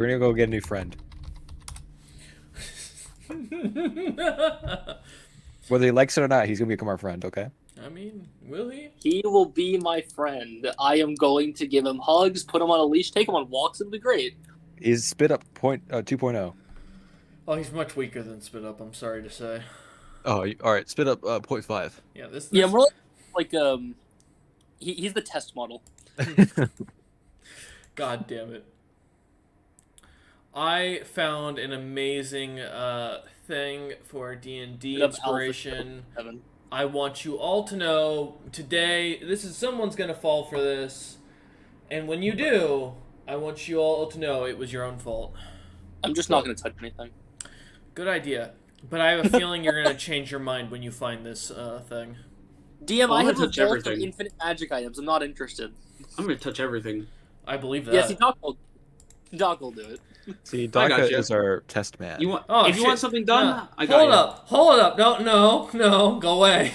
We're gonna go get a new friend. Whether he likes it or not, he's gonna become our friend. Okay. I mean, will he? He will be my friend. I am going to give him hugs, put him on a leash, take him on walks. It'll be great. He's spit up 2.0. Oh, he's much weaker than Spit Up, I'm sorry to say. Oh, all right. Spit up 0.5. Yeah, this Yeah, more like he's the test model. God damn it. I found an amazing thing for D&D inspiration. I want you all to know today, someone's going to fall for this. And when you do, I want you all to know it was your own fault. I'm just not going to touch anything. Good idea. But I have a feeling you're going to change your mind when you find this thing. DM, I have a touch vault of everything. infinite magic items. I'm not interested. I'm gonna touch everything. I believe that. Yeah, see, Doc will do it. See, I got Daka you. is our test man. You want? Oh, if you want shit. something done, No. I got Hold up. No, go away.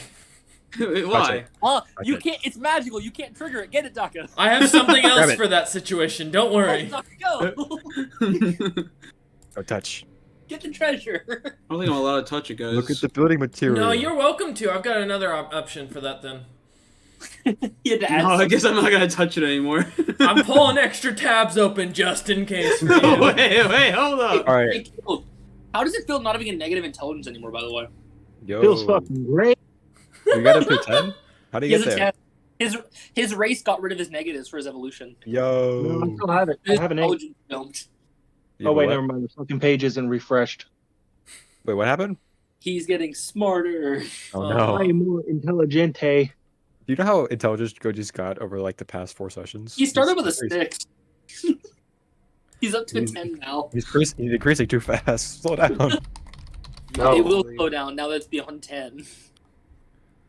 you. Why? You can't. It's magical. You can't trigger it. Get it, Daka. I have something Grab else it. for that situation. Don't worry. Daka, go. Go touch. Get the treasure. I don't think I'm allowed to touch it, guys. Look at the building material. No, you're welcome to. I've got another option for that then. You had to add No, I something. guess I'm not gonna touch it anymore. I'm pulling extra tabs open just in case. For you. Wait, hold up. All right. How does it feel not having a negative intelligence anymore, by the way? Yo. Feels fucking great. You got up to 10? How do He you has get a there? 10. His race got rid of his negatives for his evolution. No, I Yo. still have it. I His have an 8. intelligence don't. You Oh, wait, what? never mind. The fucking page isn't refreshed. Wait, what happened? He's getting smarter. Oh, Oh. no. I am more intelligente. Do you know how intelligent Goji's got over like the past 4 sessions? He started with a He's- 6. He's up to a He's- 10 now. He's increasing too fast. Slow down. No. It will slow down now that it's beyond 10.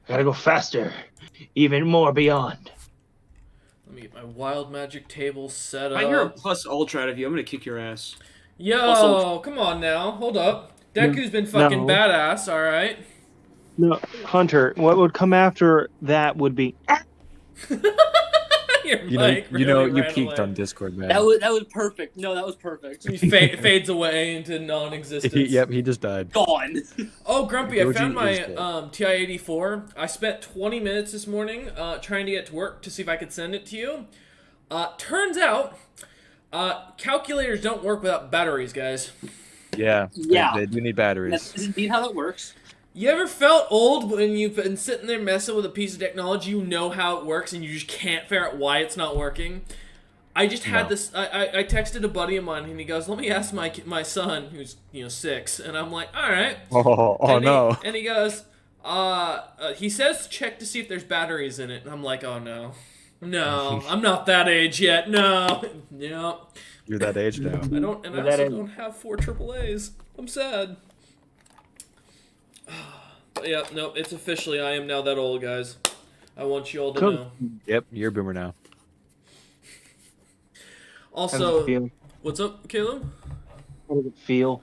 Gotta go faster. Even more beyond. Let me get my wild magic table set If I hear a up. plus ultra out of you, I'm gonna kick your ass. Yo, Also- come on now. Hold up. Deku's been fucking No. badass, alright? No, Hunter, what would come after that would be... Your You know, mic you know, really you ran peaked away. on Discord, man. That was perfect. No, that was perfect. He fades away into non-existence. Yep, he just died. Gone. Oh, Grumpy, I Goji found my is dead. TI-84. I spent 20 minutes this morning trying to get to work to see if I could send it to you. Turns out, calculators don't work without batteries, guys. Yeah. Yeah. They do need That batteries. is indeed how that works. You ever felt old when you've been sitting there messing with a piece of technology, you know how it works, and you just can't figure out why it's not working? I just had No. this. I texted a buddy of mine, and he goes, "Let me ask my son, who's 6," and I'm like, "All right." Oh And no. And he goes, he says check to see if there's batteries in it, and I'm like, oh no, I'm not that age yet. No. You're that age now. I don't, and I You're that also age. don't have 4 AAAs. I'm sad. But yeah, no, it's officially, I am now that old, guys. I want you all to Cool. know. Yep, you're a boomer now. How does it Also, feel? what's up, Caleb? How does it feel?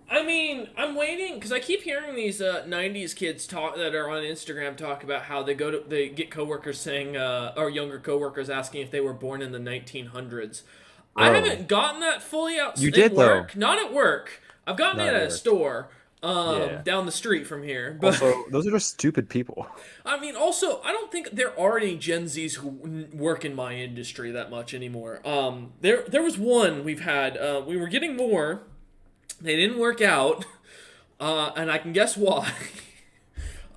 I mean, I'm waiting because I keep hearing these '90s kids talk that are on Instagram talk about how they get coworkers saying, or younger coworkers asking if they were born in the 1900s. I Whoa. haven't gotten that fully out. You at did, though. work. Not at work. I've gotten Not it at at a work. store Yeah. down the street from here. But Also, those are just stupid people. I mean, also, I don't think there are any Gen Zs who work in my industry that much anymore. There was one we've had. We were getting more. They didn't work out, and I can guess why.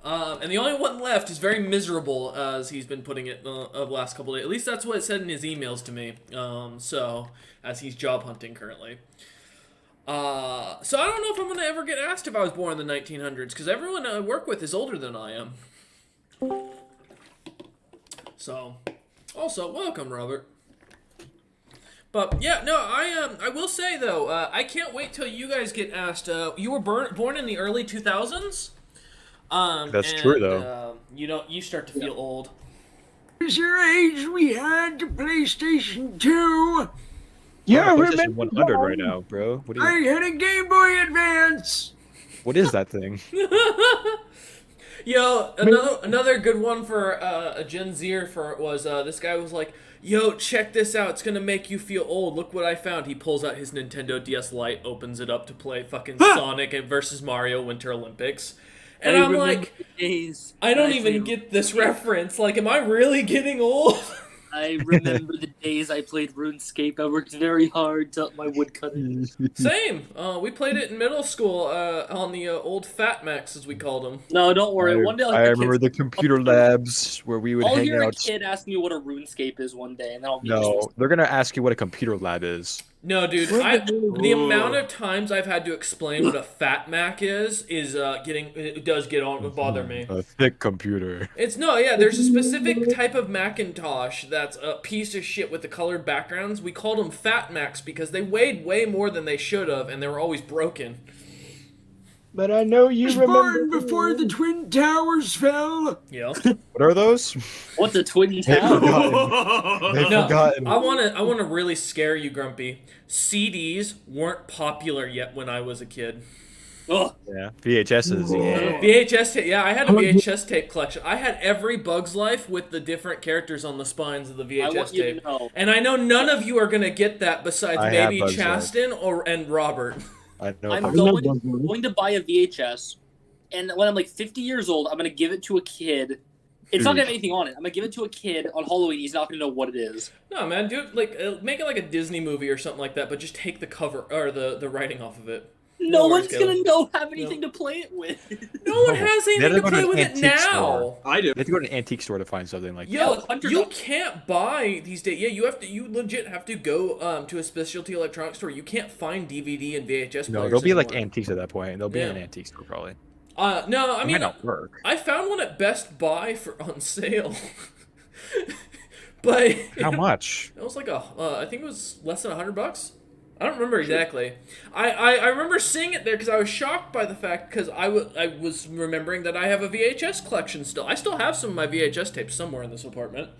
And the only one left is very miserable, as he's been putting it the last couple of days. At least that's what it said in his emails to me. So, as he's job hunting currently. So I don't know if I'm going to ever get asked if I was born in the 1900s, because everyone I work with is older than I am. So, also, welcome, Robert. But yeah, no, I will say though, I can't wait till you guys get asked. You were born in the early 2000s. That's true, though. You start to feel old. Is your age we had the PlayStation 2? Yeah, I'm on PlayStation remember 100 right now, bro. What do I you? had a Game Boy Advance. What is that thing? Yo, another good one for a Gen Zer was this guy was like, yo, check this out. It's gonna make you feel old. Look what I found. He pulls out his Nintendo DS Lite, opens it up to play fucking Sonic versus Mario Winter Olympics. And I'm like, I don't even get this reference. Like, am I really getting old? I remember the days I played RuneScape. I worked very hard to up my woodcutting. Same. We played it in middle school on the old Fat Max, as we called them. No, don't worry. One day I remember the computer labs where we would I'll hang hear out. a kid ask me what a RuneScape is one day, and then I'll be No, they're gonna ask you what a computer lab is. No, dude. The amount of times I've had to explain what a Fat Mac is it does get on bother me. A thick computer. There's a specific type of Macintosh that's a piece of shit with the colored backgrounds. We called them Fat Macs because they weighed way more than they should have, and they were always broken. But I know you was remember born before the Twin Towers fell. Yeah. What are those? What's a Twin They've Tower? forgotten. They've forgotten. I wanna really scare you, Grumpy. CDs weren't popular yet when I was a kid. Ugh. Yeah, VHSs. Yeah. VHS tape. Yeah, I had a VHS tape collection. I had every Bug's Life with the different characters on the spines of the I VHS want you to tape. know. And I know none of you are gonna get that besides I have maybe Bug's Life. Chaston and Robert. I know. I'm how- going to buy a VHS, and when I'm like 50 years old, I'm going to give it to a kid. It's not going to have anything on it. I'm going to give it to a kid on Halloween. He's not going to know what it is. No, man, do it make it like a Disney movie or something like that, but just take the cover or the writing off of it. No worries, one's going Caleb. to have anything to play it with. No one has They anything have to to go play to with an it antique now. store. I do. You have to go to an antique store to find something like Yo, Yeah, Hunter you got- can't buy these days. Yeah, you legit have to go to a specialty electronics store. You can't find DVD and VHS No, players they'll be like anymore. antiques at that point. They'll be in an Yeah. antique store probably. No, I It mean, might not work. I found one at Best Buy on sale. But How much? it was like I think it was less than $100. I don't remember exactly. I remember seeing it there because I was shocked by the fact because I was remembering that I have a VHS collection still. I still have some of my VHS tapes somewhere in this apartment.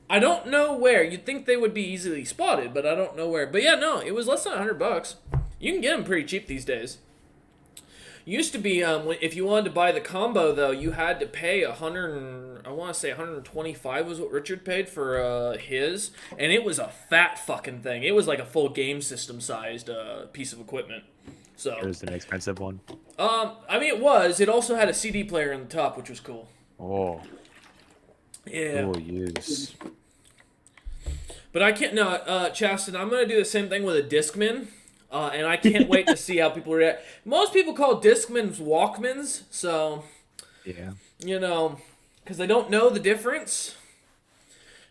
I don't know where. You'd think they would be easily spotted, but I don't know where. But yeah, no, it was less than $100. You can get them pretty cheap these days. Used to be if you wanted to buy the combo though, you had to pay I want to say 125 was what Richard paid for his, and it was a fat fucking thing. It was like a full game system sized piece of equipment. So It was an expensive one. I mean it was. It also had a CD player in the top, which was cool. Oh. Yeah. Oh, yes. But I can't. No, Chaston, I'm gonna do the same thing with a Discman. And I can't wait to see how people react. Most people call Discmans Walkmans, so, Yeah. you know, because they don't know the difference.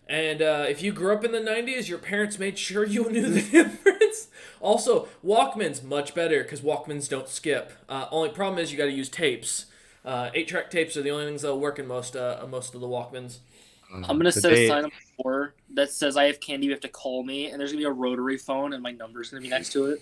And if you grew up in the 90s, your parents made sure you knew the difference. Also, Walkmans, much better, because Walkmans don't skip. Only problem is you got to use tapes. 8-track tapes are the only things that'll work in most of the Walkmans. I'm going to set a sign on my door that says I have candy, you have to call me, and there's going to be a rotary phone, and my number's going to be next to it.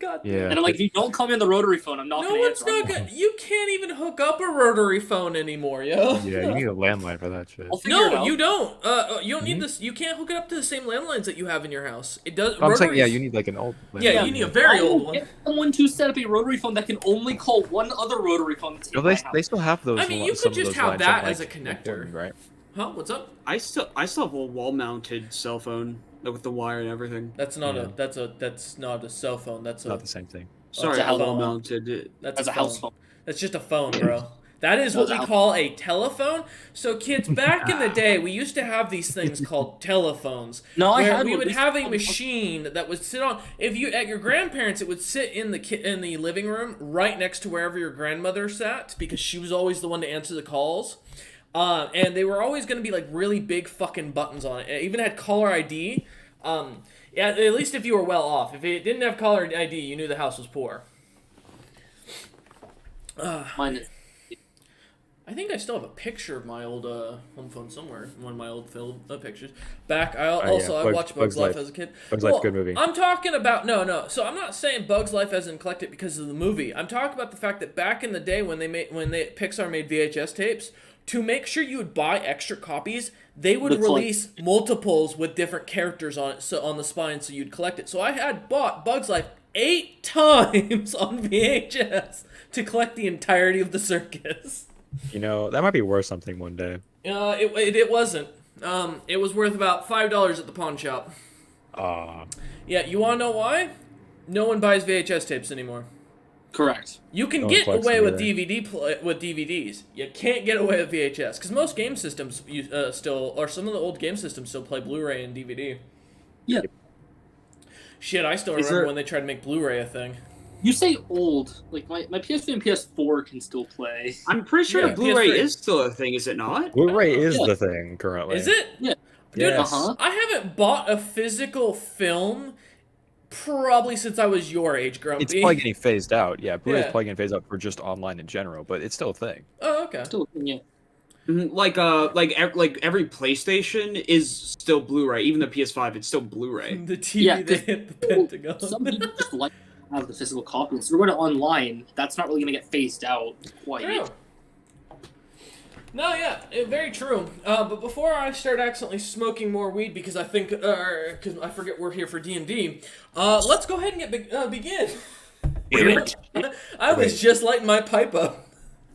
God. Yeah. And I'm like, if you don't call me on the rotary phone, I'm not No going to one's answer. not good. You can't even hook up a rotary phone anymore, yo. Yeah, you need a landline for that shit. I'll figure it No, out. you don't. You don't need this. You can't hook it up to the same landlines that you have in your house. It does. I'm saying, yeah, rotaries- you need like an old landline. Yeah, you need a very I will old one. get someone to set up a rotary phone that can only call one other rotary phone that's in No, my they house. still have those. I mean, you some could of just those have lines that on, as a like, connector. right? Huh? What's up? I still have a wall-mounted cell phone with the wire and everything. That's not Yeah. that's not a cell phone. That's Not a the same thing. Sorry, a house phone. wall-mounted. that's As a house phone. That's just a phone, bro. That is what That's a we house call a telephone. So, kids, back in the day, we used to have these things called telephones. No, I where had we one. would have a machine that would sit on. If you at your grandparents, it would sit in the living room right next to wherever your grandmother sat because she was always the one to answer the calls. And they were always going to be like really big fucking buttons on it. It even had caller ID. Yeah, at least if you were well off. If it didn't have caller ID, you knew the house was poor. Mine is. I think I still have a picture of my old home phone somewhere. One of my old film pictures. Back, I watched Bugs Life as a kid. Bugs Life, good movie. I'm talking about no. So I'm not saying Bugs Life as in collect it because of the movie. I'm talking about the fact that back in the day when Pixar made VHS tapes, to make sure you would buy extra copies, they would release multiples with different characters on it, so on the spine, so you'd collect it. So I had bought Bugs Life 8 times on VHS to collect the entirety of the circus. You know, that might be worth something one day. It wasn't. It was worth about $5 at the pawn shop. Yeah, you wanna know why? No one buys VHS tapes anymore. Correct. You can No get one away with collects with DVDs. You can't get away with VHS because most game systems still, or some of the old game systems still play Blu-ray and DVD. Yeah. Shit, I still remember when they tried to make Blu-ray a thing. You say old. Like, my PS3 and PS4 can still play. I'm pretty sure Yeah, Blu-ray PS3. is still a thing, is it not? Blu-ray is Yeah. the thing currently. Is it? Yeah. Dude, Yes. I haven't bought a physical film probably since I was your age, Grumpy. It's probably getting phased out. Yeah, Blu-ray's Yeah. probably getting phased out for just online in general, but it's still a thing. Oh, okay. Still, yeah. Like every PlayStation is still Blu-ray. Even the PS5, it's still Blu-ray. The TV Yeah, that hit the Pentagon. Some people just like to have the physical copy. So we're going to online. That's not really going to get phased out quite. True. No, yeah, very true. But before I start accidentally smoking more weed because I think, because I forget we're here for D&D, let's go ahead and begin. I was just lighting my pipe up,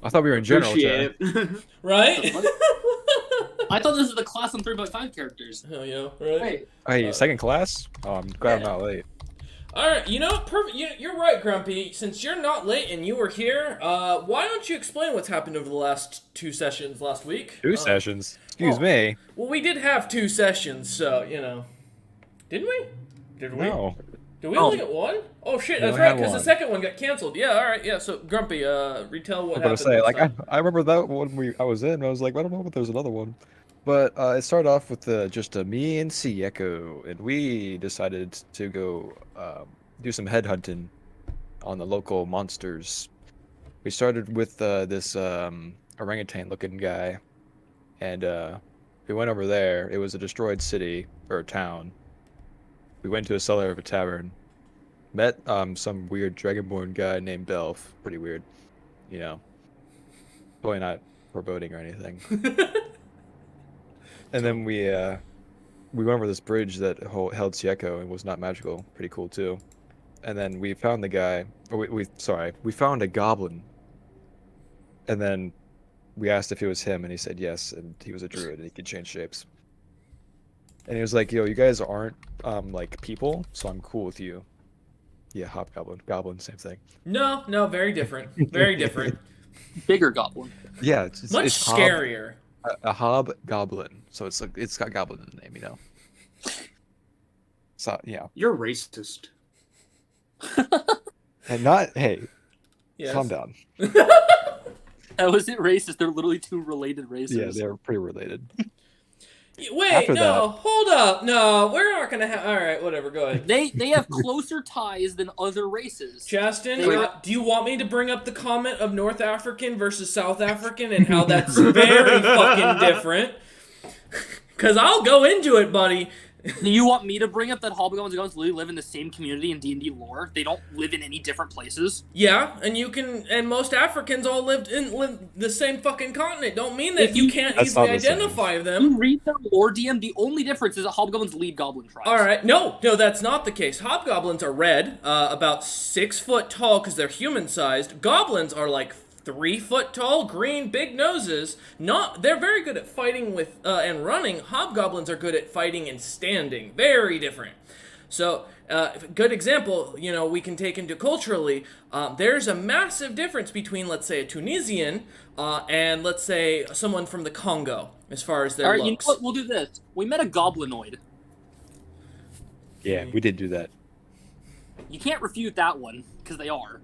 I thought we were in general. Appreciate Chat. it. right? I thought this was the class on 3.5 characters. Hell yeah, right? Right. Hey, second class? Oh, I'm glad I'm not late. All right, you know, perfect. You're right, Grumpy. Since you're not late and you were here, why don't you explain what's happened over the last 2 sessions last week? Two sessions. Excuse oh. me. Well, we did have 2 sessions, so you know, didn't we? Did we? No. Did we only get one? Oh shit, We that's only right, had because the one. second one got canceled. Yeah, all right, yeah. So Grumpy, retell what I'm gonna happened. say, last like, time. I remember that one I was in. I was like, I don't know if there's another one. But it started off with just me and Sieko, and we decided to go do some headhunting on the local monsters. We started with this orangutan-looking guy, and we went over there. It was a destroyed city, or town. We went to a cellar of a tavern, met some weird dragonborn guy named Belf. Pretty weird, you know. Probably not foreboding or anything. And then we went over this bridge that held Sieko and was not magical. Pretty cool too. And then we found the guy. Or we found a goblin. And then we asked if it was him, and he said yes, and he was a druid and he could change shapes. And he was like, "Yo, you guys aren't like people, so I'm cool with you." Yeah, hobgoblin, goblin, same thing. No, very different. Very different. Bigger goblin. Yeah, it's Much it's scarier. a hobgoblin, so it's like it's got goblin in the name, you know. So yeah, You're racist. and not hey, Yes. calm down. How is it racist? They're literally 2 related races. Yeah, they're pretty related. Wait, After no, that- hold up. No, we're not gonna have. All right, whatever. Go ahead. They have closer ties than other races. Justin, Wait. do you want me to bring up the comment of North African versus South African and how that's very fucking different? Because I'll go into it, buddy. Do you want me to bring up that hobgoblins and goblins literally live in the same community in D&D lore? They don't live in any different places. Yeah, and most Africans all live the same fucking continent. Don't mean that If you you- can't That's easily not the same. identify them. You read their lore, DM, the only difference is that hobgoblins lead goblin tribes. All right, no, that's not the case. Hobgoblins are red, about 6 foot tall because they're human-sized. Goblins are like 3 foot tall, green, big noses. They're very good at fighting with and running. Hobgoblins are good at fighting and standing. Very different. So, good example, you know, we can take into culturally. There's a massive difference between, let's say, a Tunisian and let's say someone from the Congo, as far as their All right, you know looks. what? We'll do this. We met a goblinoid. Yeah, we did do that. You can't refute that one, because they are.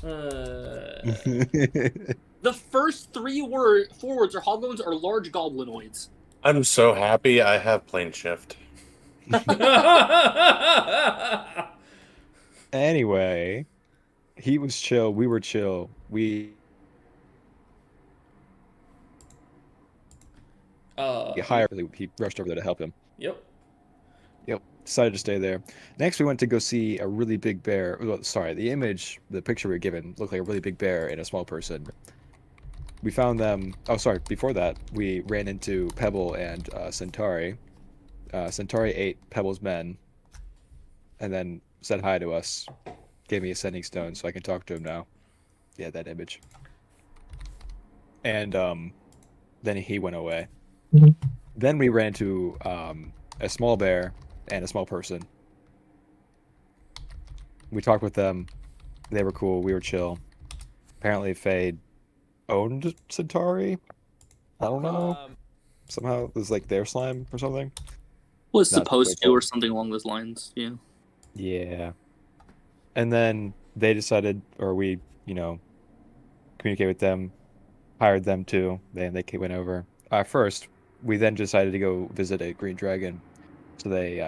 The first 4 words are hobgoblins are large goblinoids. I'm so happy I have plane shift. Anyway, he was chill. We were chill. We hired. He rushed over there to help him. Yep. Yep. Decided to stay there. Next, we went to go see a really big bear. Well, sorry, the picture we were given looked like a really big bear and a small person. We found them. Oh, sorry. Before that, we ran into Pebble and Centauri. Centauri ate Pebble's men, and then said hi to us. Gave me a sending stone so I can talk to him now. Yeah, that image. And Then he went away. Then we ran into a small bear and a small person. We talked with them. They were cool. We were chill. Apparently, Faye owned Centauri. I don't know. Somehow it was like their slime or something. Was Not supposed to, cool. or something along those lines. Yeah. Yeah. And then they decided, or we, communicate with them, hired them too. Then they went over. First, we then decided to go visit a green dragon. So they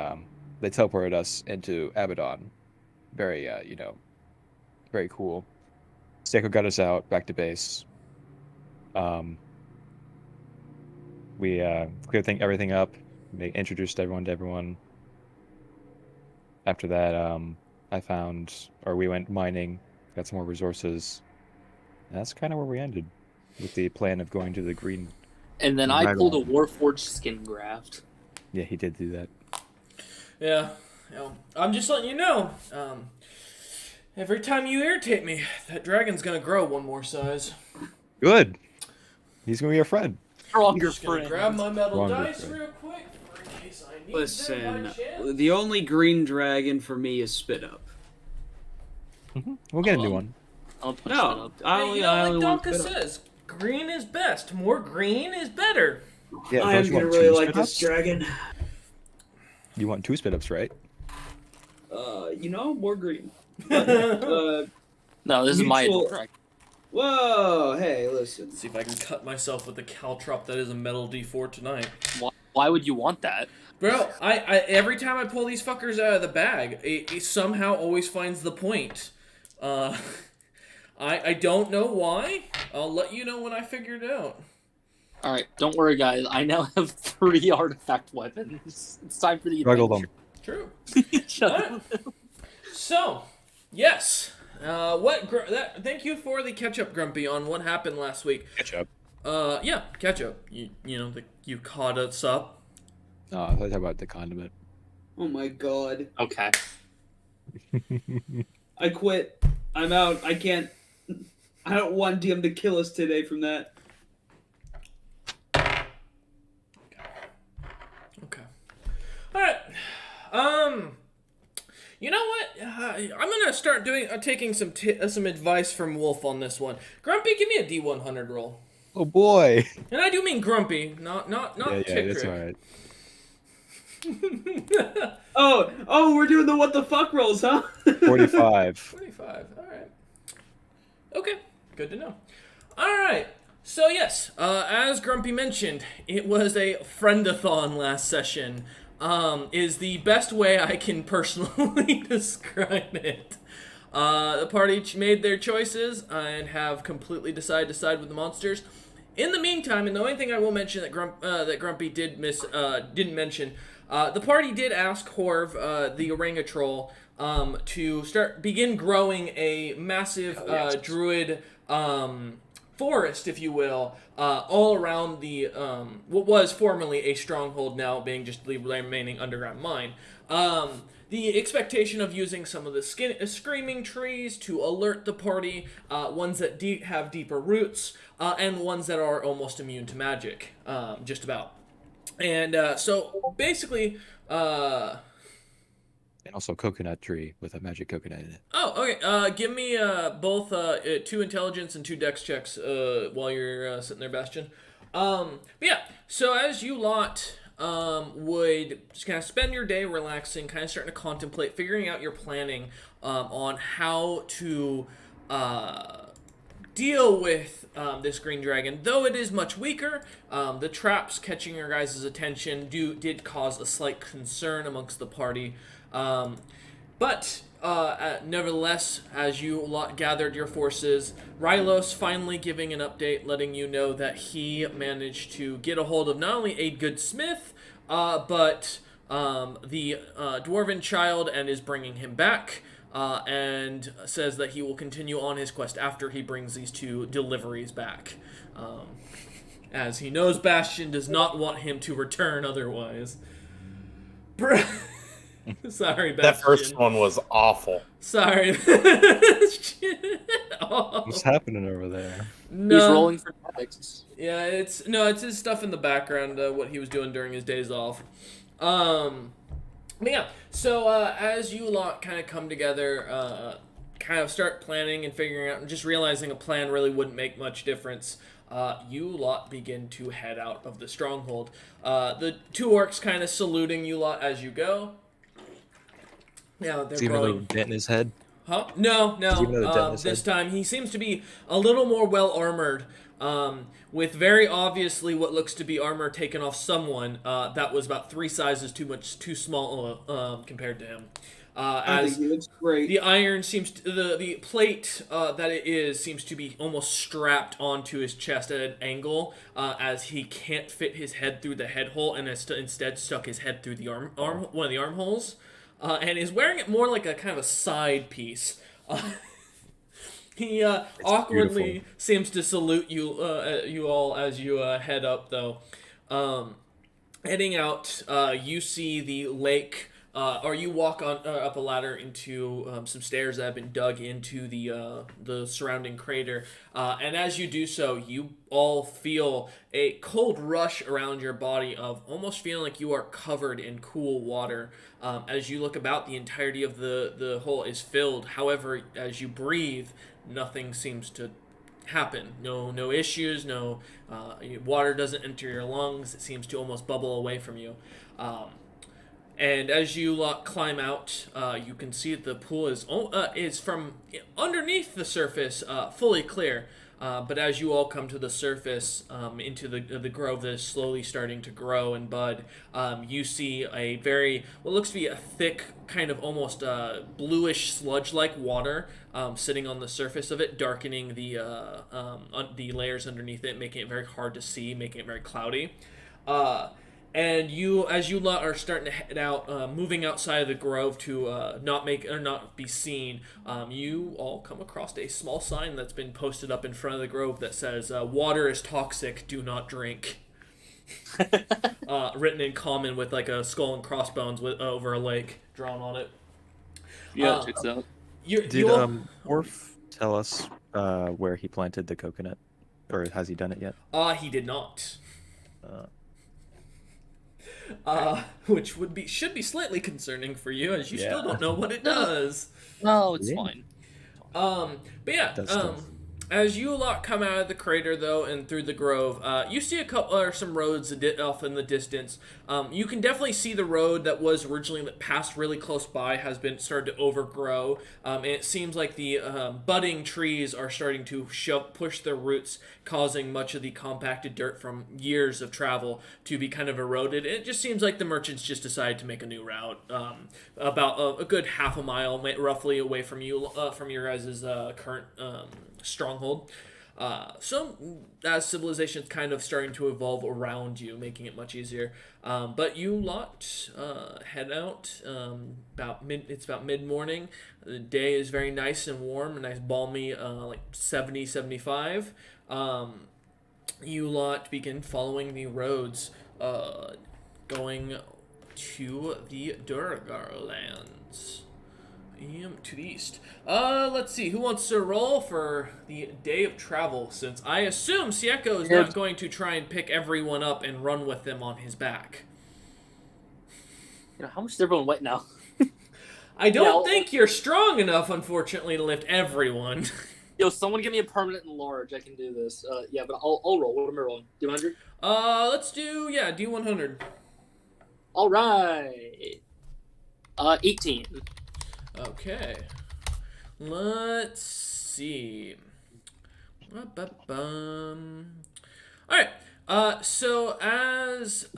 teleported us into Abaddon. Very very cool. Seiko got us out back to base. We cleared everything up. Introduced everyone to everyone. After that, we went mining, got some more resources. And that's kind of where we ended, with the plan of going to the green. And then I pulled a Warforged skin graft. Yeah, he did do that. Yeah. I'm just letting you know. Every time you irritate me, that dragon's gonna grow one more size. Good. He's gonna be your friend. Stronger Just gonna friend. grab my metal Stronger dice friend. real quick in case I need them Listen, by chance. the only green dragon for me is Spit Up. We'll get a new one. I'll punch that No, up. I Hey, only, you know, I like only want Donka Spit Up. says, green is best. More green is better. Yeah, I don't am you gonna want really two like spit this ups? dragon. You want 2 spit ups, right? More green. But, No, this is my Mutual- dragon. whoa, hey, listen. See if I can cut myself with the caltrop that is a metal D4 tonight. Why would you want that? Bro, I every time I pull these fuckers out of the bag, it somehow always finds the point. I don't know why. I'll let you know when I figure it out. Alright, don't worry, guys. I now have 3 artifact weapons. It's time for the Struggle them. True. adventure. Shut Alright. up. So, yes. Thank you for the catch up, Grumpy, on what happened last week. Catch up. Yeah, catch up. You caught us up. Oh, I thought you were talking about the condiment. Oh my god. Okay. I quit. I'm out. I can't. I don't want DM to kill us today from that. Okay. All right. You know what? I'm gonna start taking some advice from Wolf on this one. Grumpy, give me a D100 roll. Oh boy. And I do mean Grumpy, not Yeah, Tick that's Trick. alright. Oh, we're doing the what the fuck rolls, huh? 45. 25. All right. Okay. Good to know. All right. So yes, as Grumpy mentioned, it was a friendathon last session. Is the best way I can personally describe it. The party made their choices and have completely decided to side with the monsters. In the meantime, and the only thing I will mention that Grumpy didn't mention, the party did ask Horv, the Oranga Troll, to begin growing a massive druid forest, if you will, all around the what was formerly a stronghold, now being just the remaining underground mine. The expectation of using some of the screaming trees to alert the party, ones that have deeper roots, and ones that are almost immune to magic, just about. And so basically, And also coconut tree with a magic coconut in it. oh, okay. Give me both 2 intelligence and 2 dex checks while you're sitting there, Bastion. But yeah, so as you lot would just kind of spend your day relaxing, kind of starting to contemplate, figuring out your planning on how to deal with this green dragon. Though it is much weaker, the traps catching your guys' attention did cause a slight concern amongst the party. But nevertheless, as you lot gathered your forces, Rylos finally giving an update, letting you know that he managed to get a hold of not only a good smith, but the dwarven child, and is bringing him back, and says that he will continue on his quest after he brings these 2 deliveries back. As he knows Bastion does not want him to return otherwise. Sorry, Bastion. That first one was awful. Sorry. Oh, What's happening over there? no. He's rolling for topics. Yeah, it's his stuff in the background, what he was doing during his days off. But yeah, so as you lot kind of come together, kind of start planning and figuring out, and just realizing a plan really wouldn't make much difference, you lot begin to head out of the stronghold. The two orcs kind of saluting you lot as you go. Yeah, they're Does he even have a dent in his head? Huh? No, Does he even have a dent in his this head? time he seems to be a little more well armored, with very obviously what looks to be armor taken off someone that was about 3 sizes too small compared to him. I think As he looks great. the iron seems to, the plate that it is seems to be almost strapped onto his chest at an angle, as he can't fit his head through the head hole and has instead stuck his head through the arm one of the armholes. And is wearing it more like a kind of a side piece. He awkwardly beautiful. seems to salute you all as you head up, though. Heading out, you see the lake, or you walk on up a ladder into some stairs that have been dug into the surrounding crater. And as you do so, you all feel a cold rush around your body of almost feeling like you are covered in cool water. As you look about, the entirety of the hole is filled. However, as you breathe, nothing seems to happen. No issues. No water doesn't enter your lungs. It seems to almost bubble away from you. And as you lot climb out, you can see that the pool is from underneath the surface, fully clear. But as you all come to the surface, into the grove that is slowly starting to grow and bud, you see what looks to be a thick, kind of almost bluish sludge-like water sitting on the surface of it, darkening the layers underneath it, making it very hard to see, making it very cloudy. And as you lot are starting to head out, moving outside of the grove to not be seen, you all come across a small sign that's been posted up in front of the grove that says, "Water is toxic. Do not drink." Written in common with like a skull and crossbones over a lake drawn on it. Yeah, checks out. Did Orf tell us where he planted the coconut, or has he done it yet? He did not. Uh, Which should be slightly concerning for you, as you Yeah. still don't know what it does. No, it's Yeah. fine. But yeah, That's tough. as you lot come out of the crater though and through the grove, you see a couple or some roads off in the distance. You can definitely see the road that was originally that passed really close by has been started to overgrow, and it seems like the budding trees are starting to push their roots, causing much of the compacted dirt from years of travel to be kind of eroded. And it just seems like the merchants just decided to make a new route, about a good half a mile roughly away from you, from your guys' current stronghold. So as civilization's kind of starting to evolve around you, making it much easier. But you lot head out it's about mid-morning. The day is very nice and warm, a nice balmy, like 70, 75. You lot begin following the roads, going to the Durgar lands. To the east. Let's see. Who wants to roll for the day of travel? Since I assume Sieko is not going to try and pick everyone up and run with them on his back. How much is everyone wet now? I don't think you're strong enough, unfortunately, to lift everyone. Yo, someone give me a permanent and large. I can do this. Yeah, but I'll roll. What am I rolling? D100? Let's do D100. All right. 18. Okay. Let's see. Alright. So as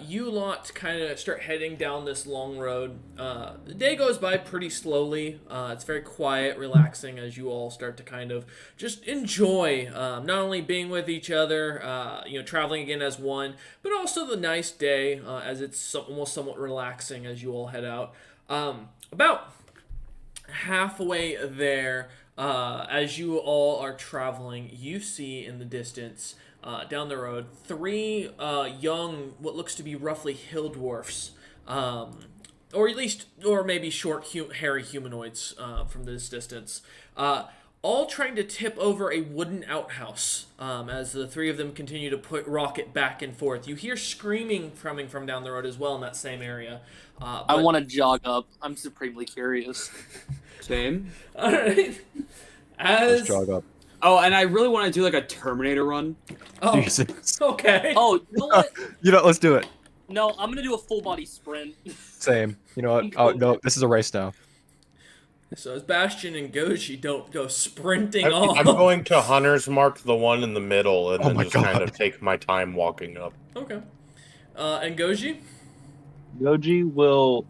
you lot kind of start heading down this long road, the day goes by pretty slowly. It's very quiet, relaxing as you all start to kind of just enjoy not only being with each other, traveling again as one, but also the nice day as it's almost somewhat relaxing as you all head out. About halfway there, as you all are traveling, you see in the distance, down the road, 3 young, what looks to be roughly hill dwarfs, or maybe short, hairy humanoids from this distance, all trying to tip over a wooden outhouse. As the three of them continue to put rocket back and forth, you hear screaming coming from down the road as well in that same area. I want to jog up. I'm supremely curious. Same. All right. Let's jog up. Oh, and I really want to do like a Terminator run. Oh, Jesus. okay. Oh, you know what? Let's do it. No, I'm gonna do a full body sprint. Same. You know what? Oh no, this is a race now. So as Bastion and Goji don't go sprinting I'm off. going to Hunter's Mark, the one in the middle, and Oh then my just kind God. of take my time walking up. Okay. And Goji? Yoji will.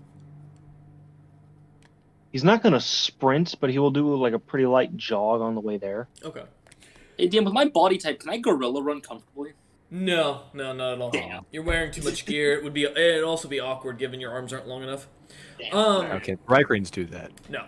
He's not going to sprint, but he will do like a pretty light jog on the way there. Okay. Hey, Dan, with my body type, can I gorilla run comfortably? No, not at all. Damn. You're wearing too much gear. It'd also be awkward given your arms aren't long enough. Damn. Okay, Rycranes do that. No.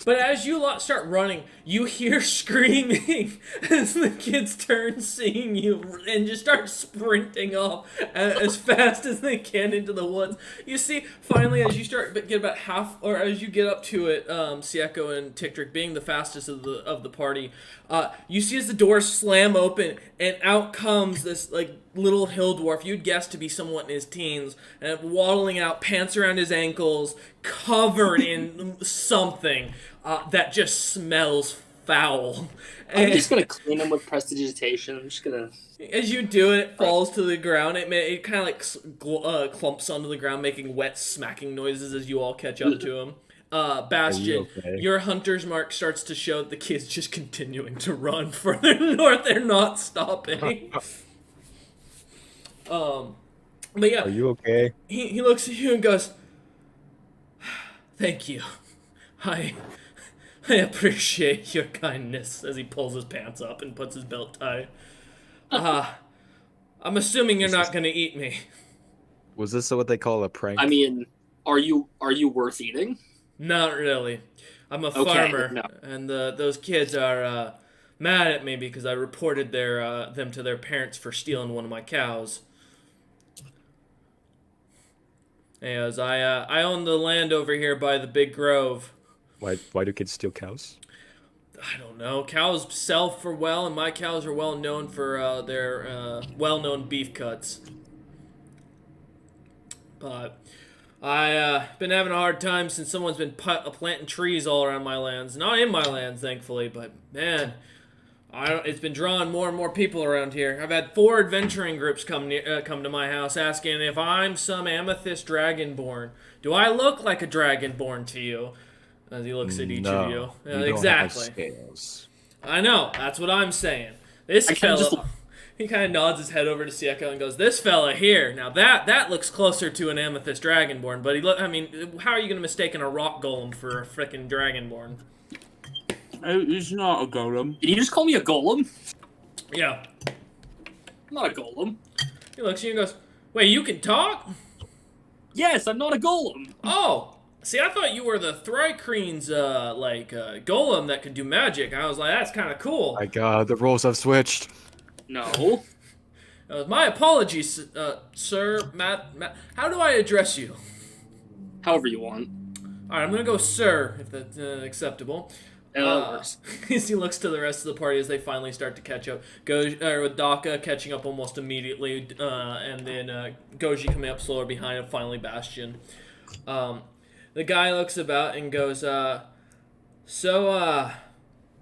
But as you lot start running, you hear screaming as the kids turn seeing you and just start sprinting off as fast as they can into the woods. You see, finally, as you get about half, or as you get up to it, Sieko and Tiktrick being the fastest of the party, you see as the doors slam open and out comes this like little hill dwarf you'd guess to be somewhat in his teens, and waddling out, pants around his ankles, covered in something that just smells foul. I'm just gonna clean him with prestidigitation. I'm just gonna. As you do it, it falls to the ground. It kind of like clumps onto the ground, making wet smacking noises as you all catch up to him. Bastion, okay? your hunter's mark starts to show the kids just continuing to run further north. They're not stopping. But yeah, Are you okay? he looks at you and goes, "Thank you. I appreciate your kindness," as he pulls his pants up and puts his belt tie. I'm assuming you're not gonna eat me. Was this what they call a prank? I mean, are you worth eating? Not really. I'm a Okay, farmer, no. and those kids are mad at me because I reported them to their parents for stealing one of my cows. As I own the land over here by the big grove. Why do kids steal cows? I don't know. Cows sell for well, and my cows are well known for their well-known beef cuts. But I've been having a hard time since someone's been planting trees all around my lands. Not in my lands, thankfully, but man, it's been drawing more and more people around here. I've had 4 adventuring groups come to my house asking if I'm some amethyst dragonborn. Do I look like a dragonborn to you? As he looks at each of you. don't Exactly. have scales. I know. That's what I'm saying. This I kinda fella. just- He kind of nods his head over to Sieko and goes, "This fella here. Now that looks closer to an amethyst dragonborn. But I mean, how are you gonna mistake a rock golem for a frickin' dragonborn?" It's not a golem. Did you just call me a golem? Yeah. I'm not a golem. He looks at you and goes, "Wait, you can talk? Yes, I'm not a golem. Oh." See, I thought you were the Thrycrene's, golem that could do magic. I was like, that's kind of cool. My God, the roles have switched. No. My apologies, sir, Matt. How do I address you? However you want. All right, I'm gonna go sir, if that's acceptable. Yeah, that works. As he looks to the rest of the party as they finally start to catch up. With Daka catching up almost immediately, and then Goji coming up slower behind him, finally Bastion. The guy looks about and goes,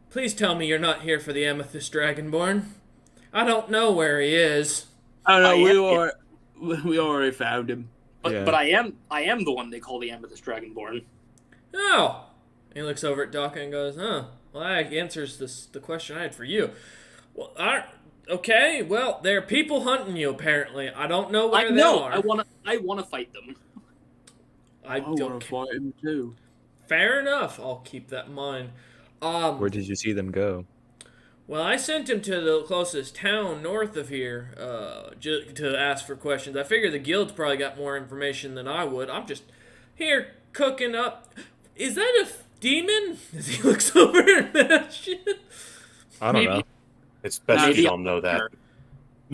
please tell me you're not here for the Amethyst Dragonborn. I don't know where he is. Oh no, I we already found him. But Yeah. but I am the one they call the Amethyst Dragonborn. Oh! He looks over at Daka and goes, well, that answers the question I had for you. Well, okay, well, there are people hunting you, apparently. I don't know where I they know. are. I wanna fight them. I want don't to fight him too. Fair enough. I'll keep that in mind. Where did you see them go? Well, I sent him to the closest town north of here to ask for questions. I figure the guild's probably got more information than I would. I'm just here cooking up. Is that a demon? As he looks over at that shit. I don't Maybe. know. It's best Maybe you don't know that.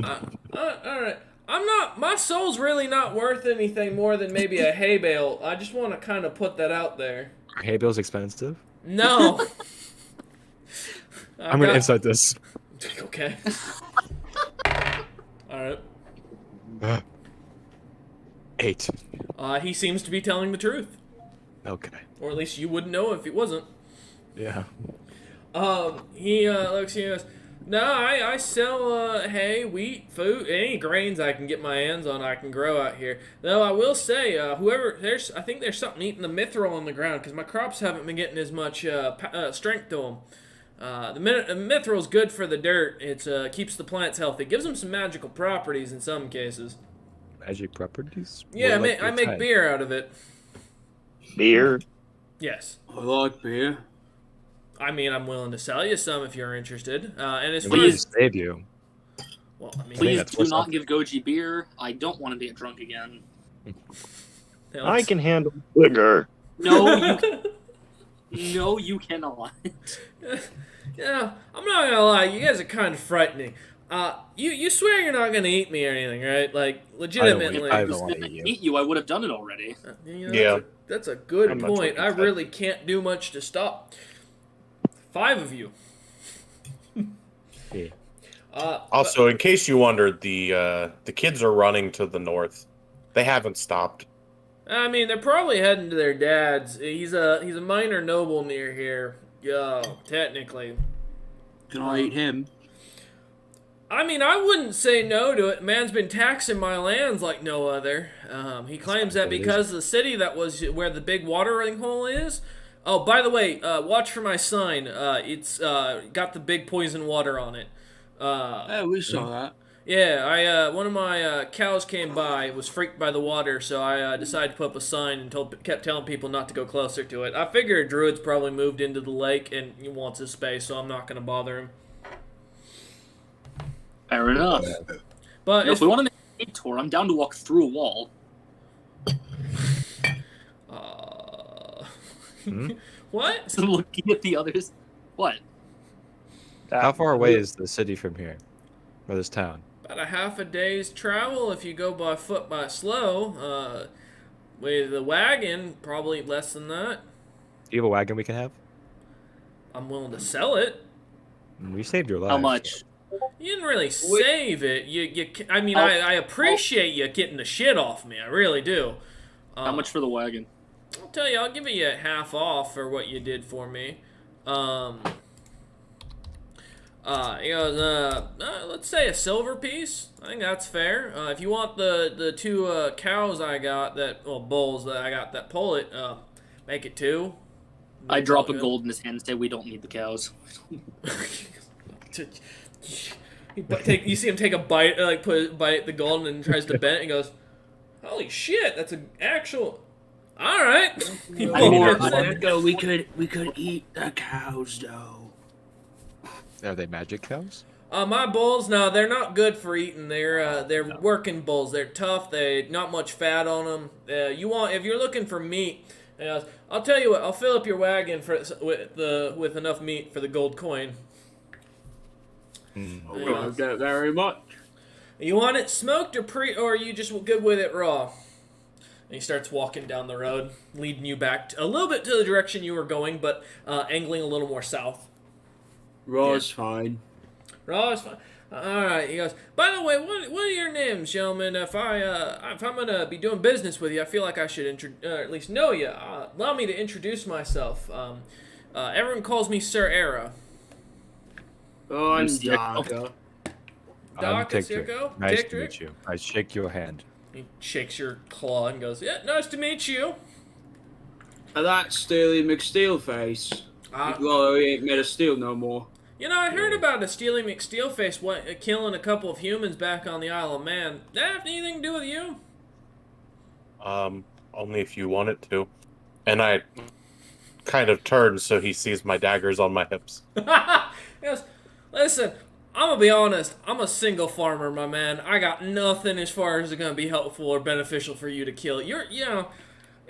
All right. I'm not. My soul's really not worth anything more than maybe a hay bale. I just want to kind of put that out there. Are hay bales expensive? No. I'm gonna inside this. Okay. All right. 8. He seems to be telling the truth, Okay. or at least you wouldn't know if he wasn't. Yeah. He looks and goes, no, I sell hay, wheat, food, any grains I can get my hands on. I can grow out here. Though I will say, I think there's something eating the mithril on the ground because my crops haven't been getting as much strength to them. The mithril's good for the dirt. It keeps the plants healthy. Gives them some magical properties in some cases. Magic properties? Yeah, What, like I make type? beer out of it. Beer. Yes. I like beer. I mean, I'm willing to sell you some if you're interested. And as And far we as save you. well, I mean, Please that's do what's not up. give Goji beer. I don't want to get drunk again. I can handle liquor. No, no, you cannot. Yeah, I'm not gonna lie. You guys are kind of frightening. You swear you're not gonna eat me or anything, right? Like legitimately. I If don't I was wanna gonna eat you. eat you, I would have done it already. You know, Yeah. that's a good I'm not point. joking, I Ted. really can't do much to stop 5 of you. Yeah. Also, in case you wondered, the kids are running to the north. They haven't stopped. I mean, they're probably heading to their dad's. He's a minor noble near here. Yeah, technically. Can I eat him? I mean, I wouldn't say no to it. Man's been taxing my lands like no other. He claims that because the city that was where the big watering hole is. Oh, by the way, watch for my sign. It's got the big poison water on it. Yeah, we saw that. Yeah, one of my cows came by, was freaked by the water, so I decided to put up a sign and kept telling people not to go closer to it. I figure a druid's probably moved into the lake and he wants his space, so I'm not going to bother him. Fair enough. But If we want to make a tour, I'm down to walk through a wall. What? So looking at the others. What? How far away is the city from here? Or this town? About a half a day's travel if you go by foot by slow. With the wagon, probably less than that. Do you have a wagon we can have? I'm willing to sell it. We saved your life. How much? You didn't really save it. I mean, I appreciate you getting the shit off me. I really do. How much for the wagon? I'll tell you, I'll give you half off for what you did for me. He goes, let's say a silver piece. I think that's fair. If you want the 2 cows I got bulls that I got that pull it, make it 2. I drop a gold in his hand and say, we don't need the cows. You see him take a bite, bite the gold and tries to bend it and goes, holy shit, that's an actual... All right. We could eat the cows though. Are they magic cows? My bulls, no, they're not good for eating. They're working bulls. They're tough. They not much fat on them. If you're looking for meat, I'll tell you what. I'll fill up your wagon with enough meat for the gold coin. I love that very much. You want it smoked or are you just good with it raw? And he starts walking down the road, leading you back a little bit to the direction you were going, but angling a little more south. Raw's fine. Raw is fine. All right. He goes, by the way, what are your names, gentlemen? If I'm gonna be doing business with you, I feel like I should at least know you. Allow me to introduce myself. Everyone calls me Sir Era. Oh, I'm Mr. Daga. Doc, Tick it's your Trick. go. Nice Tick to Trick. meet you. I shake your hand. He shakes your claw and goes, yeah, nice to meet you. That's Steely McSteelface. Well, he ain't made of steel no more. You know, I heard about a Steely McSteelface killing a couple of humans back on the Isle of Man. That have anything to do with you? Only if you want it to. And I kind of turn so he sees my daggers on my hips. Yes. Listen, I'm gonna be honest. I'm a single farmer, my man. I got nothing as far as it's gonna be helpful or beneficial for you to kill.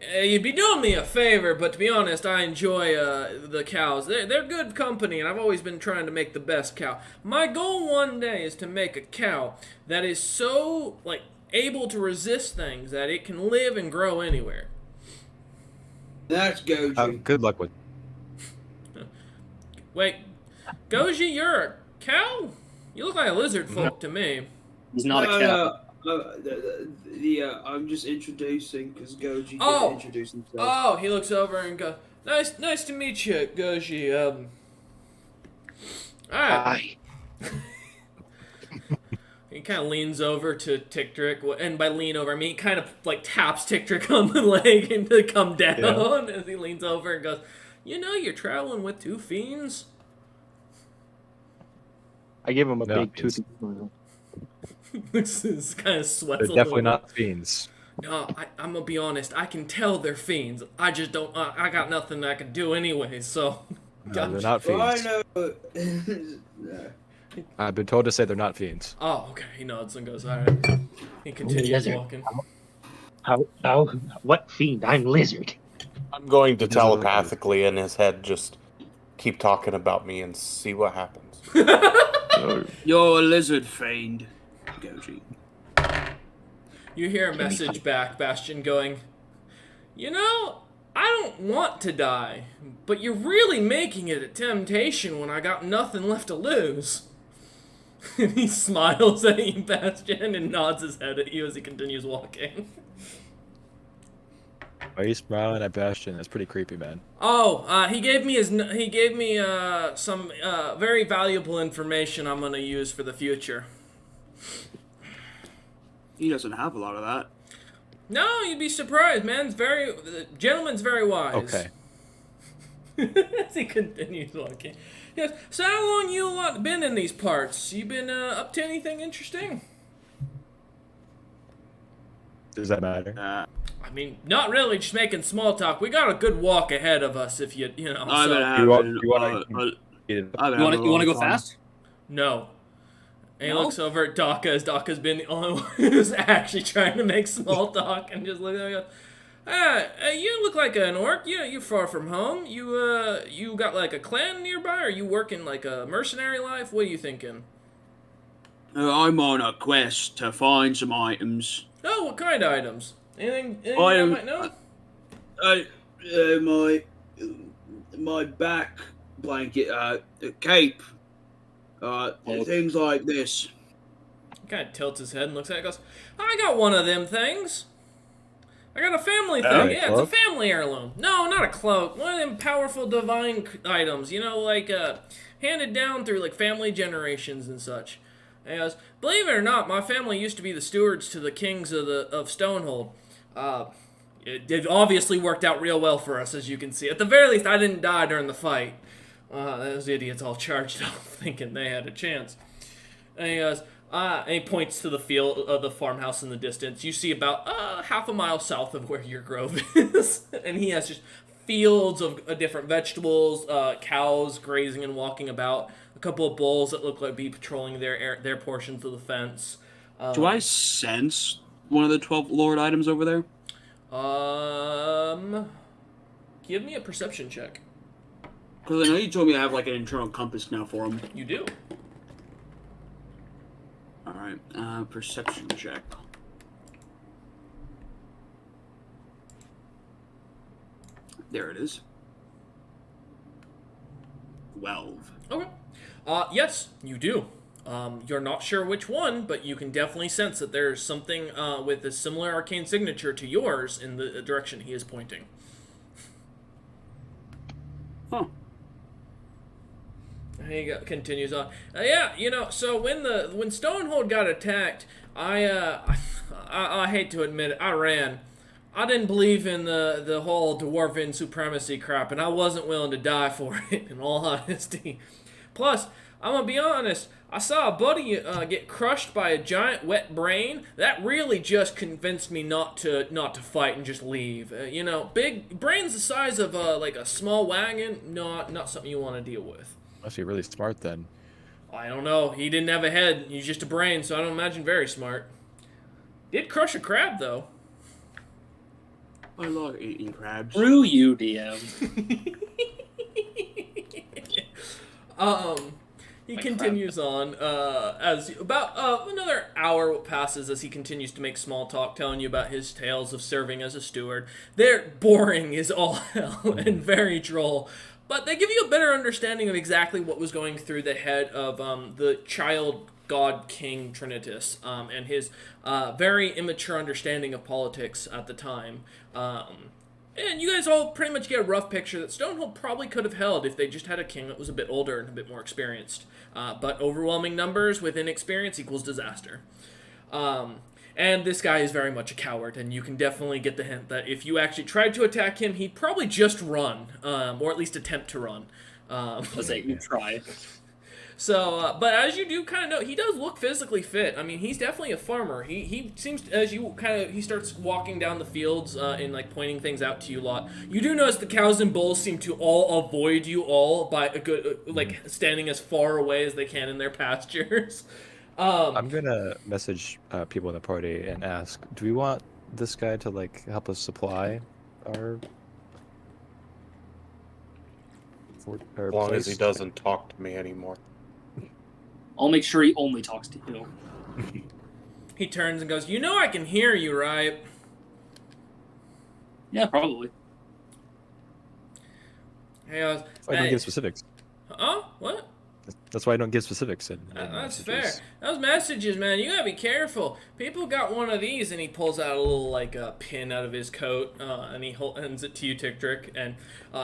You'd be doing me a favor, but to be honest, I enjoy the cows. They're good company, and I've always been trying to make the best cow. My goal one day is to make a cow that is so like able to resist things that it can live and grow anywhere. That's Goji. Good luck with. Wait, Goji, you're a cow? You look like a lizard folk to me. He's not a cow. I'm just introducing because Goji Oh. didn't introduce himself. Oh, he looks over and goes, nice to meet you, Goji. Alright. He kind of leans over to Tick-Trick, and by lean over, I mean he kind of like taps Tick-Trick on the leg and to come down as he leans over and goes, you know you're traveling with two fiends? I give him a No, big it's- toothy smile. This kind of sweats They're a definitely little. not fiends. No, I'm gonna be honest. I can tell they're fiends. I just don't. I got nothing I can do anyway. So, No, they're not Well, I fiends. know. I've been told to say they're not fiends. oh, okay. He nods and goes, "All right." He continues Lizard. walking. How, what fiend? I'm lizard. I'm going to doesn't look telepathically in his head just keep talking about me and see what happens. You're a lizard fiend, Goji. You hear a message back, Bastion, going, "You know, I don't want to die, but you're really making it a temptation when I got nothing left to lose." And he smiles at you, Bastion, and nods his head at you as he continues walking. Are you smiling at Bastion? That's pretty creepy, man. Oh, he gave me some very valuable information I'm gonna use for the future. He doesn't have a lot of that. No, you'd be surprised, man. The gentleman's very wise. Okay. As he continues walking. He goes, so how long you lot been in these parts? You been up to anything interesting? Does that matter? I mean, not really, just making small talk. We got a good walk ahead of us if you know. I've been So, having. You wanna- I've been You having want a to long go time. fast? no. And he No? looks over at Daka as Daka's been the only one who's actually trying to make small talk and just look at him and goes, you look like an orc. You're far from home. You got like a clan nearby, or you working like a mercenary life? What are you thinking? I'm on a quest to find some items. Oh, what kind of items? Anything I I am- might know? My back blanket, cape, things like this. He kind of tilts his head and looks at it and goes, I got one of them things. I got a family thing. Oh, Yeah, it's a cloak? family heirloom. No, not a cloak. One of them powerful divine items, like handed down through like family generations and such. And he goes, believe it or not, my family used to be the stewards to the kings of Stonehold. It obviously worked out real well for us, as you can see. At the very least, I didn't die during the fight. Those idiots all charged up, thinking they had a chance. And he goes, and he points to the field of the farmhouse in the distance. You see about half a mile south of where your grove is, and he has just fields of different vegetables, cows grazing and walking about, a couple of bulls that look like be patrolling their portions of the fence. Do I sense one of the 12 Lord items over there? Give me a perception check. Because I know you told me I have like an internal compass now for them. You do. Alright, perception check. There it is. 12. Okay. Yes, you do. You're not sure which one, but you can definitely sense that there's something with a similar arcane signature to yours in the direction he is pointing. Huh. He continues on. So when Stonehold got attacked, I hate to admit it, I ran. I didn't believe in the whole dwarven supremacy crap, and I wasn't willing to die for it, in all honesty. Plus, I'm gonna be honest, I saw a buddy get crushed by a giant wet brain. That really just convinced me not to fight and just leave. Big brains the size of like a small wagon, not something you want to deal with. Must be really smart then. I don't know. He didn't have a head. He's just a brain, so I don't imagine very smart. Did crush a crab though. I love eating crabs. Screw you, DM. He My continues on as about another hour passes as he continues to make small talk, telling you about his tales of serving as a steward. They're boring as all hell and very droll, but they give you a better understanding of exactly what was going through the head of the child god king Trinitus and his very immature understanding of politics at the time. And you guys all pretty much get a rough picture that Stonehold probably could have held if they just had a king that was a bit older and a bit more experienced. But overwhelming numbers with inexperience equals disaster. And this guy is very much a coward, and you can definitely get the hint that if you actually tried to attack him, he'd probably just run, or at least attempt to run. Let's say you try. So, but as you do kind of know, he does look physically fit. I mean, he's definitely a farmer. He seems, as you he starts walking down the fields and like pointing things out to you a lot. You do notice the cows and bulls seem to all avoid you all by a good, like standing as far away as they can in their pastures. I'm gonna message people in the party and ask, do we want this guy to like help us supply our As long as he doesn't talk to me anymore. I'll make sure he only talks to you. He turns and goes, "You know I can hear you, right?" Yeah, probably. He goes, I don't give specifics. "Oh, what?" That's why I don't give specifics. That's fair. Those messages, man, you gotta be careful. People got one of these, and he pulls out a little like pin out of his coat, and he hands it to you, Tick, and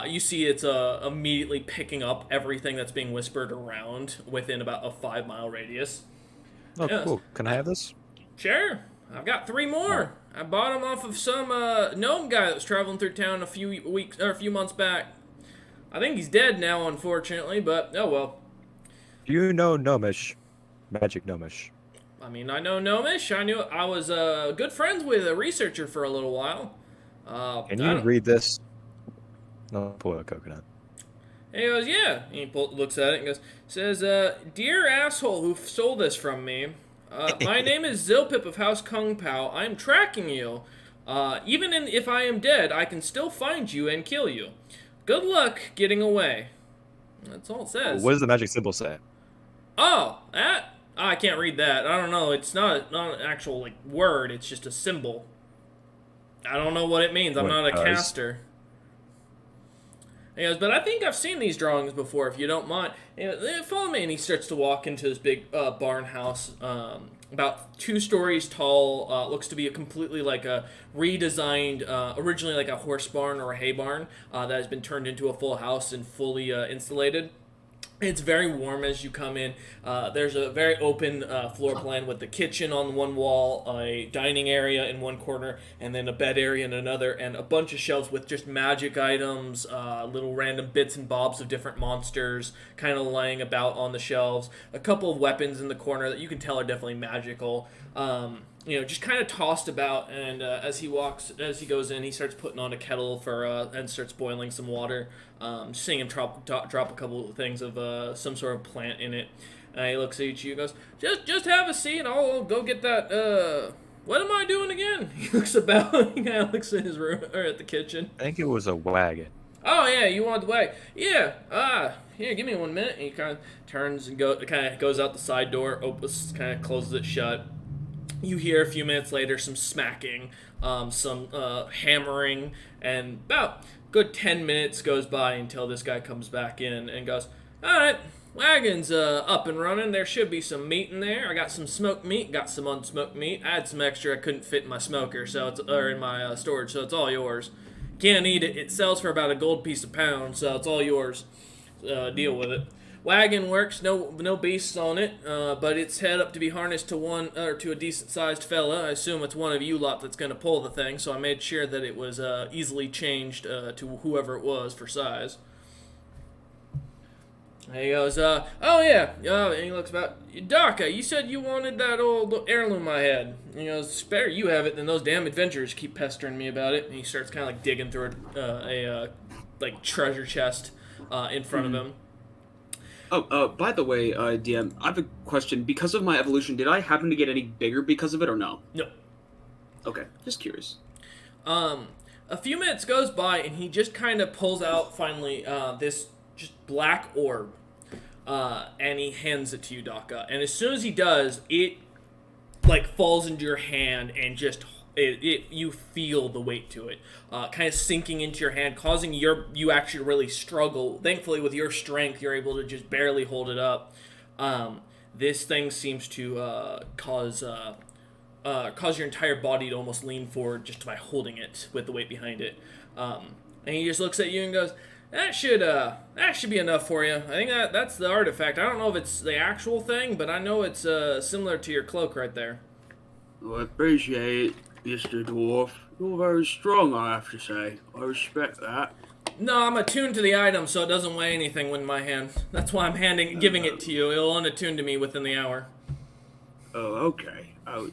you see it's immediately picking up everything that's being whispered around within about a 5-mile radius. Oh, Yes. cool. Can I have this? Sure, I've got 3 more. I bought them off of some gnome guy that was traveling through town a few months back. I think he's dead now, unfortunately, but oh well. Do you know Gnomish? Magic Gnomish. I mean, I know Gnomish. I was good friends with a researcher for a little while. Can you read this? No, pull a coconut. And he goes, yeah. And he looks at it and goes, says, "Dear asshole who stole this from me, my name is Zilpip of House Kung Pao. I'm tracking you. Even if I am dead, I can still find you and kill you. Good luck getting away." That's all it says. What does the magic symbol say? Oh, that? I can't read that. I don't know. It's not an actual like word. It's just a symbol. I don't know what it means. I'm not a caster. He goes, but I think I've seen these drawings before, if you don't mind. Follow me. And he starts to walk into this big barn house, about 2 stories tall. Looks to be a completely like a redesigned, originally like a horse barn or a hay barn that has been turned into a full house and fully insulated. It's very warm as you come in. There's a very open floor plan with the kitchen on one wall, a dining area in one corner, and then a bed area in another, and a bunch of shelves with just magic items, little random bits and bobs of different monsters kind of laying about on the shelves. A couple of weapons in the corner that you can tell are definitely magical. Just kind of tossed about, and as he goes in, he starts putting on a kettle and starts boiling some water. Seeing him drop a couple of things of some sort of plant in it. He looks at you and goes, just have a seat, and I'll go get that, what am I doing again? He looks about, he kind of looks in his room, or at the kitchen. I think it was a wagon. Oh, yeah, you want the wagon? Yeah, here, give me 1 minute. And he kind of turns and goes out the side door, kind of closes it shut. You hear a few minutes later some smacking, some hammering, and about good 10 minutes goes by until this guy comes back in and goes, all right, wagon's up and running. There should be some meat in there. I got some smoked meat, got some unsmoked meat. I had some extra I couldn't fit in my smoker, or in my storage, so it's all yours. Can't eat it. It sells for about a gold piece a pound, so it's all yours. Deal with it. Wagon works, no beasts on it, but it's head up to be harnessed to a decent-sized fella. I assume it's one of you lot that's going to pull the thing, so I made sure that it was easily changed to whoever it was for size. And he goes, oh yeah, and he looks about, Daka, you said you wanted that old heirloom I had. And he goes, spare you have it, then those damn adventurers keep pestering me about it. And he starts kind of like digging through a treasure chest in front of him. Oh, by the way, DM, I have a question. Because of my evolution, did I happen to get any bigger because of it or no? No. Okay, just curious. A few minutes goes by, and he just kind of pulls out finally this just black orb, and he hands it to you, Daka. And as soon as he does, it like falls into your hand, and just you feel the weight to it, kind of sinking into your hand, causing you actually really struggle. Thankfully, with your strength, you're able to just barely hold it up. This thing seems to cause your entire body to almost lean forward just by holding it with the weight behind it. And he just looks at you and goes, that should be enough for you. I think that's the artifact. I don't know if it's the actual thing, but I know it's similar to your cloak right there. Well, I appreciate it, Mr. Dwarf. You're very strong, I have to say. I respect that. No, I'm attuned to the item, so it doesn't weigh anything in my hand. That's why I'm giving it to you. It'll unattune to me within the hour. Oh, okay. Oh,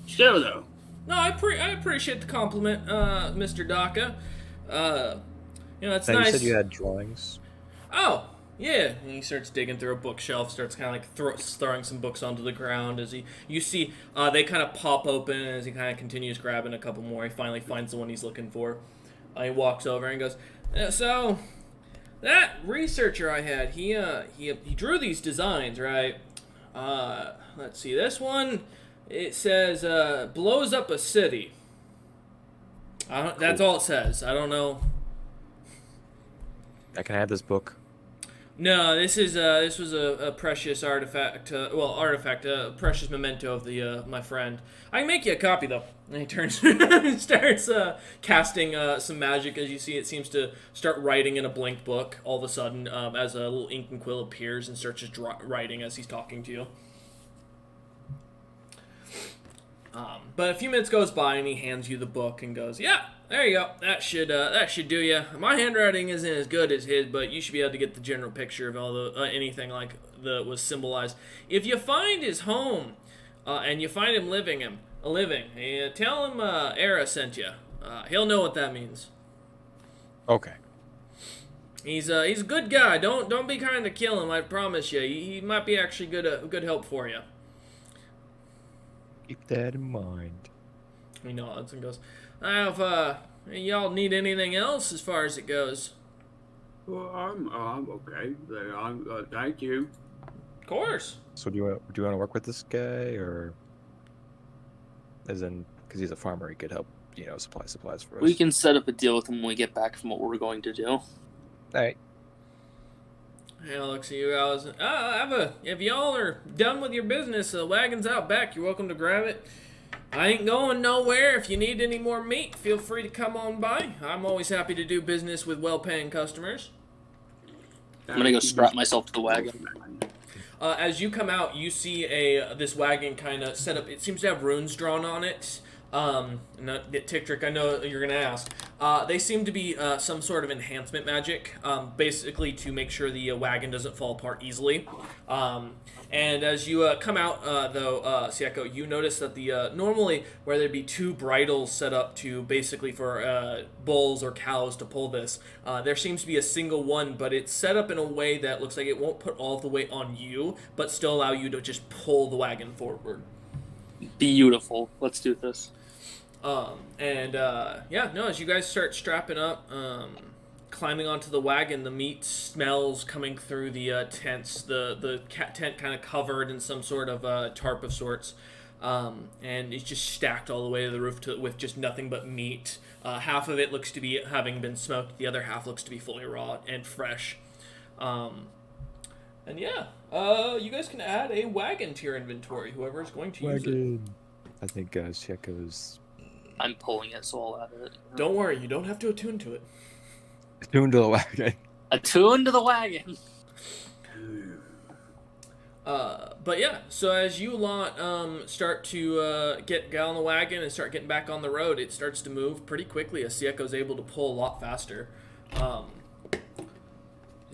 still though. No, I appreciate the compliment, Mr. Daka. It's Now, nice. you said you had drawings. Oh, yeah. And he starts digging through a bookshelf, starts kind of like throwing some books onto the ground as you see they kind of pop open, and as he kind of continues grabbing a couple more, he finally finds the one he's looking for. He walks over and goes, so that researcher I had, he drew these designs, right? Let's see, this one, it says blows up a city. That's all it says. I don't know. I can have this book. No, this was a precious artifact. A precious memento of my friend. I can make you a copy though. And he turns and starts casting some magic. As you see, it seems to start writing in a blank book all of a sudden, as a little ink and quill appears and starts just writing as he's talking to you. But a few minutes goes by and he hands you the book and goes, "Yeah, there you go. That should do you. My handwriting isn't as good as his, but you should be able to get the general picture of all the anything like was symbolized. If you find his home, and you find him living, tell him Era sent you. He'll know what that means. Okay. He's a good guy. Don't be trying to kill him. I promise you. He might be actually good help for you." Keep that in mind. He nods and goes, "If y'all need anything else as far as it goes?" Well, I'm okay. Thank you. Of course. So do you want to work with this guy, or as in because he's a farmer, he could help supply supplies for us. We can set up a deal with him when we get back from what we're going to do. All right. He looks at you guys. If y'all are done with your business, the wagon's out back. You're welcome to grab it. I ain't going nowhere. If you need any more meat, feel free to come on by. I'm always happy to do business with well-paying customers. I'm gonna go strap myself to the wagon. As you come out, you see this wagon kind of set up. It seems to have runes drawn on it. Tick-Trick, I know you're gonna ask. They seem to be some sort of enhancement magic, basically to make sure the wagon doesn't fall apart easily. And as you come out, Sieko, you notice that normally where there'd be two bridles set up to basically for bulls or cows to pull this, there seems to be a single one, but it's set up in a way that looks like it won't put all of the weight on you, but still allow you to just pull the wagon forward. Beautiful. Let's do this. As you guys start strapping up, climbing onto the wagon, the meat smells coming through the tents, the tent kind of covered in some sort of tarp of sorts, and it's just stacked all the way to the roof with just nothing but meat. Half of it looks to be having been smoked, the other half looks to be fully raw and fresh. You guys can add a wagon to your inventory, whoever is going to use it. I think Sieko's I'm pulling it, so I'll add it. Don't worry, you don't have to attune to it. attuned to the wagon. Attune to the wagon. So as you lot start to get on the wagon and start getting back on the road, it starts to move pretty quickly as Sieko's able to pull a lot faster. Does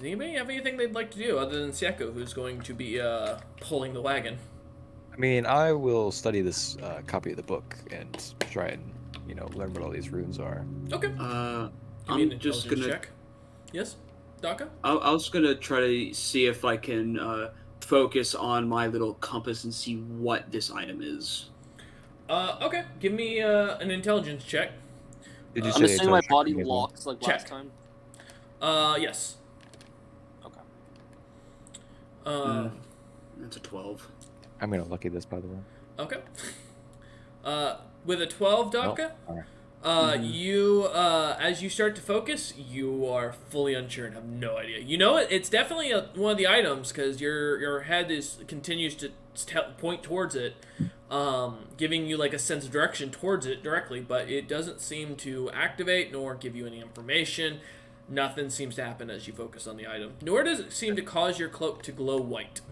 anybody have anything they'd like to do other than Sieko, who's going to be pulling the wagon? I mean, I will study this copy of the book and try and, learn what all these runes are. Okay. I'm just gonna check. Yes, Daka? I was gonna try to see if I can focus on my little compass and see what this item is. Okay. Give me an intelligence check. Did you I'm say assuming my intelligence body checking as well? locks like Check. last time. Yes. Okay. That's a 12. I'm gonna lucky this, by the way. Okay. With a 12, Nope. Daka, Alright. you, as you start to focus, you are fully unsure and have no idea. You know it's definitely one of the items because your head continues to point towards it, giving you like a sense of direction towards it directly, but it doesn't seem to activate nor give you any information. Nothing seems to happen as you focus on the item, nor does it seem to cause your cloak to glow white.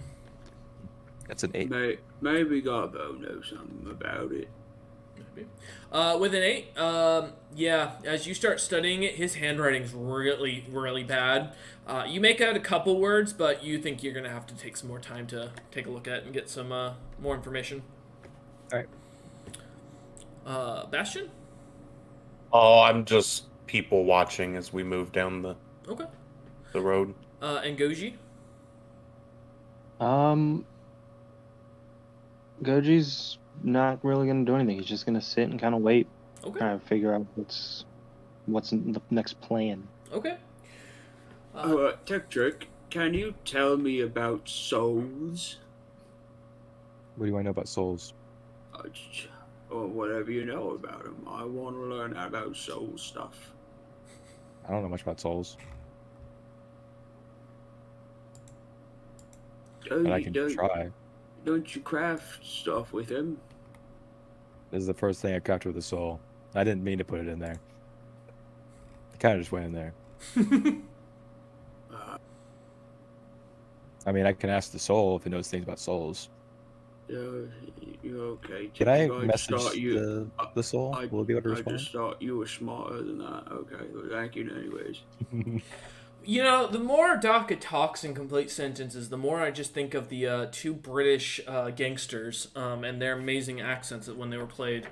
That's an 8. Maybe Garbo knows something about it. With an 8, yeah, as you start studying it, his handwriting's really, really bad. You make out a couple words, but you think you're going to have to take some more time to take a look at it and get some more information. Alright. Bastion? Oh, I'm just people watching as we move down the Okay. road. And Goji? Goji's not really gonna do anything. He's just gonna sit and kind of wait, Okay. trying to figure out what's in the next plan. Okay. Tech Trick, can you tell me about souls? What do you want to know about souls? Or whatever you know about them. I want to learn about soul stuff. I don't know much about souls, but I can try. Don't you craft stuff with them? This is the first thing I crafted with a soul. I didn't mean to put it in there. It kind of just went in there. I mean, I can ask the soul if it knows things about souls. You're okay. Can I just message thought the soul? Will it be able to I respond? just thought you were smarter than that. Okay, well, thank you anyways. You know, the more Daka talks in complete sentences, the more I just think of the two British gangsters and their amazing accents when they were played.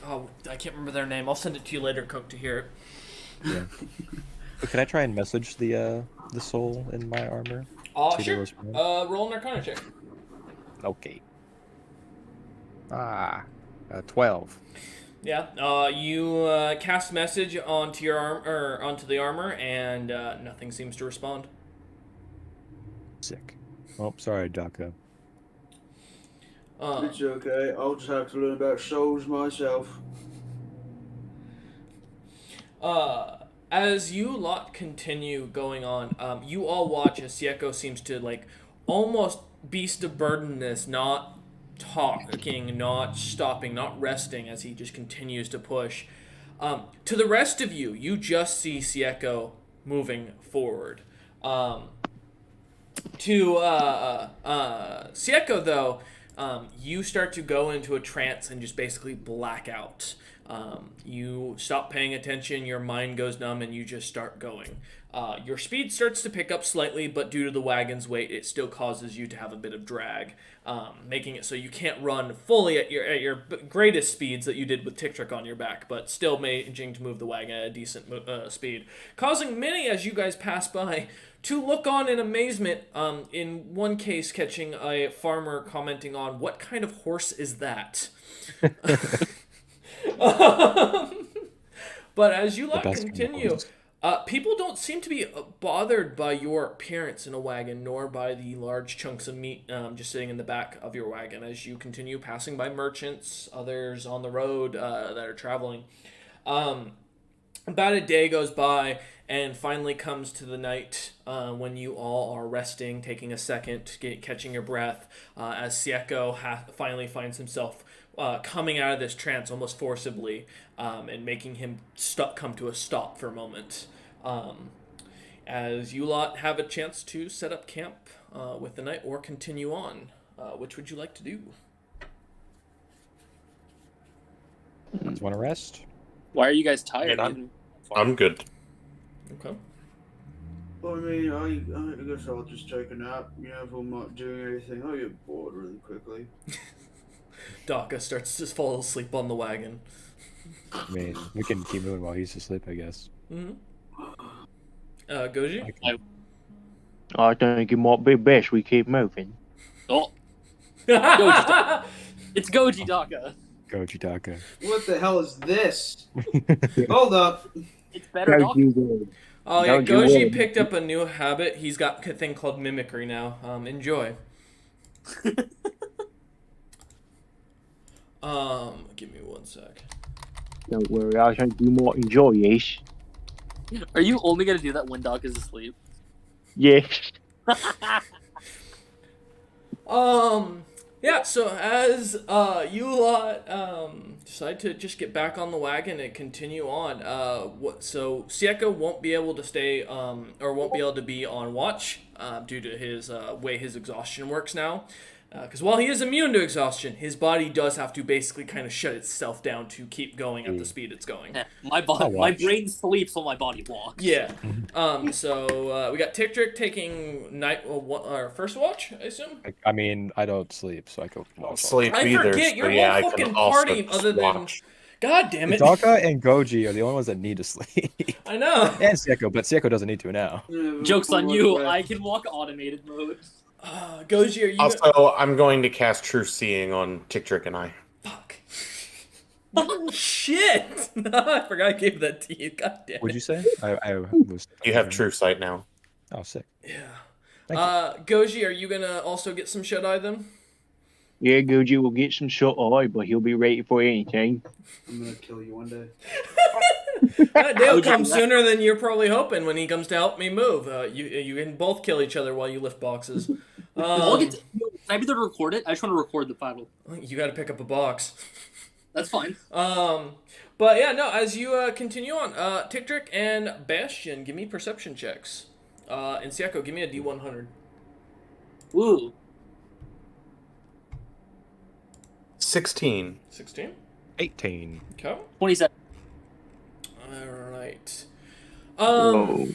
Oh, I can't remember their name. I'll send it to you later, Coke, to hear it. Yeah. But can I try and message the soul in my armor? See if Sure. it responds? Roll an Arcana check. Okay. 12. Yeah. You cast message onto your onto the armor, and nothing seems to respond. Sick. Oh, sorry, Daka. It's okay. I'll just have to learn about souls myself. As you lot continue going on, you all watch as Sieko seems to like almost beast of burdenness, not talking, not stopping, not resting as he just continues to push. To the rest of you, you just see Sieko moving forward. To Sieko, though, you start to go into a trance and just basically black out. You stop paying attention, your mind goes numb, and you just start going. Your speed starts to pick up slightly, but due to the wagon's weight, it still causes you to have a bit of drag, making it so you can't run fully at your greatest speeds that you did with Tick Trick on your back, but still managing to move the wagon at a decent speed, causing many, as you guys pass by, to look on in amazement, in one case catching a farmer commenting on, "What kind of horse is that?" But as you lot continue, people don't seem to be bothered by your appearance in a wagon, nor by the large chunks of meat just sitting in the back of your wagon as you continue passing by merchants, others on the road that are traveling. About a day goes by, and finally comes to the night when you all are resting, taking a second, catching your breath, as Sieko finally finds himself coming out of this trance almost forcibly, and making him come to a stop for a moment. As you lot have a chance to set up camp with the night or continue on, which would you like to do? Just want to rest? Why are you guys tired? Yeah, I'm good. Okay. I mean, I guess I'll just take a nap. You know, if I'm not doing anything, I'll get bored really quickly. Daka starts to fall asleep on the wagon. I mean, we can keep moving while he's asleep, I guess. Mm-hmm. Goji? I think it might be best we keep moving. Oh, Goji Daka. It's Goji Daka. Goji Taka. What the hell is this? Hold up. It's better, Doc. Oh yeah, Don't you Goji worry. picked up a new habit. He's got a thing called mimicry now. Enjoy. Give me 1 sec. Don't worry, I'll try to do more enjoy, yes. Are you only gonna do that when Doc is asleep? Yes. Yeah, so as you lot decide to just get back on the wagon and continue on, so Sieko won't be able to stay or won't be able to be on watch due to his way his exhaustion works now. Because while he is immune to exhaustion, his body does have to basically kind of shut itself down to keep going at the speed it's going. My brain sleeps while my body walks. Yeah. So we got Tick taking first watch, I assume. I mean, I don't sleep, so I go. I don't sleep I either. forget, so your yeah, whole I can fucking also party just other than- watch. God damn it. Daka and Goji are the only ones that need to sleep. I know. And Sieko, but Sieko doesn't need to now. Joke's on you. I can walk automated mode. Goji, are you? Also, I'm going to cast True Seeing on Tick and I. Fuck. Shit! I forgot I gave that to you. God damn it. Would you say? I was. You have True Sight now. Oh, sick. Yeah. Thank Goji, are you gonna also get some shut eye then? Yeah, Goji will get some shut eye, but he'll be ready for anything. I'm gonna kill you one day. That day will come sooner than you're probably hoping when he comes to help me move. You can both kill each other while you lift boxes. Can I be there to record it? I just want to record the battle. You got to pick up a box. That's fine. But yeah, no. As you continue on, Tick and Bastion, give me perception checks. And Sieko, give me a D100. Ooh. 16. 16. 18. Okay. 27. All right. Whoa.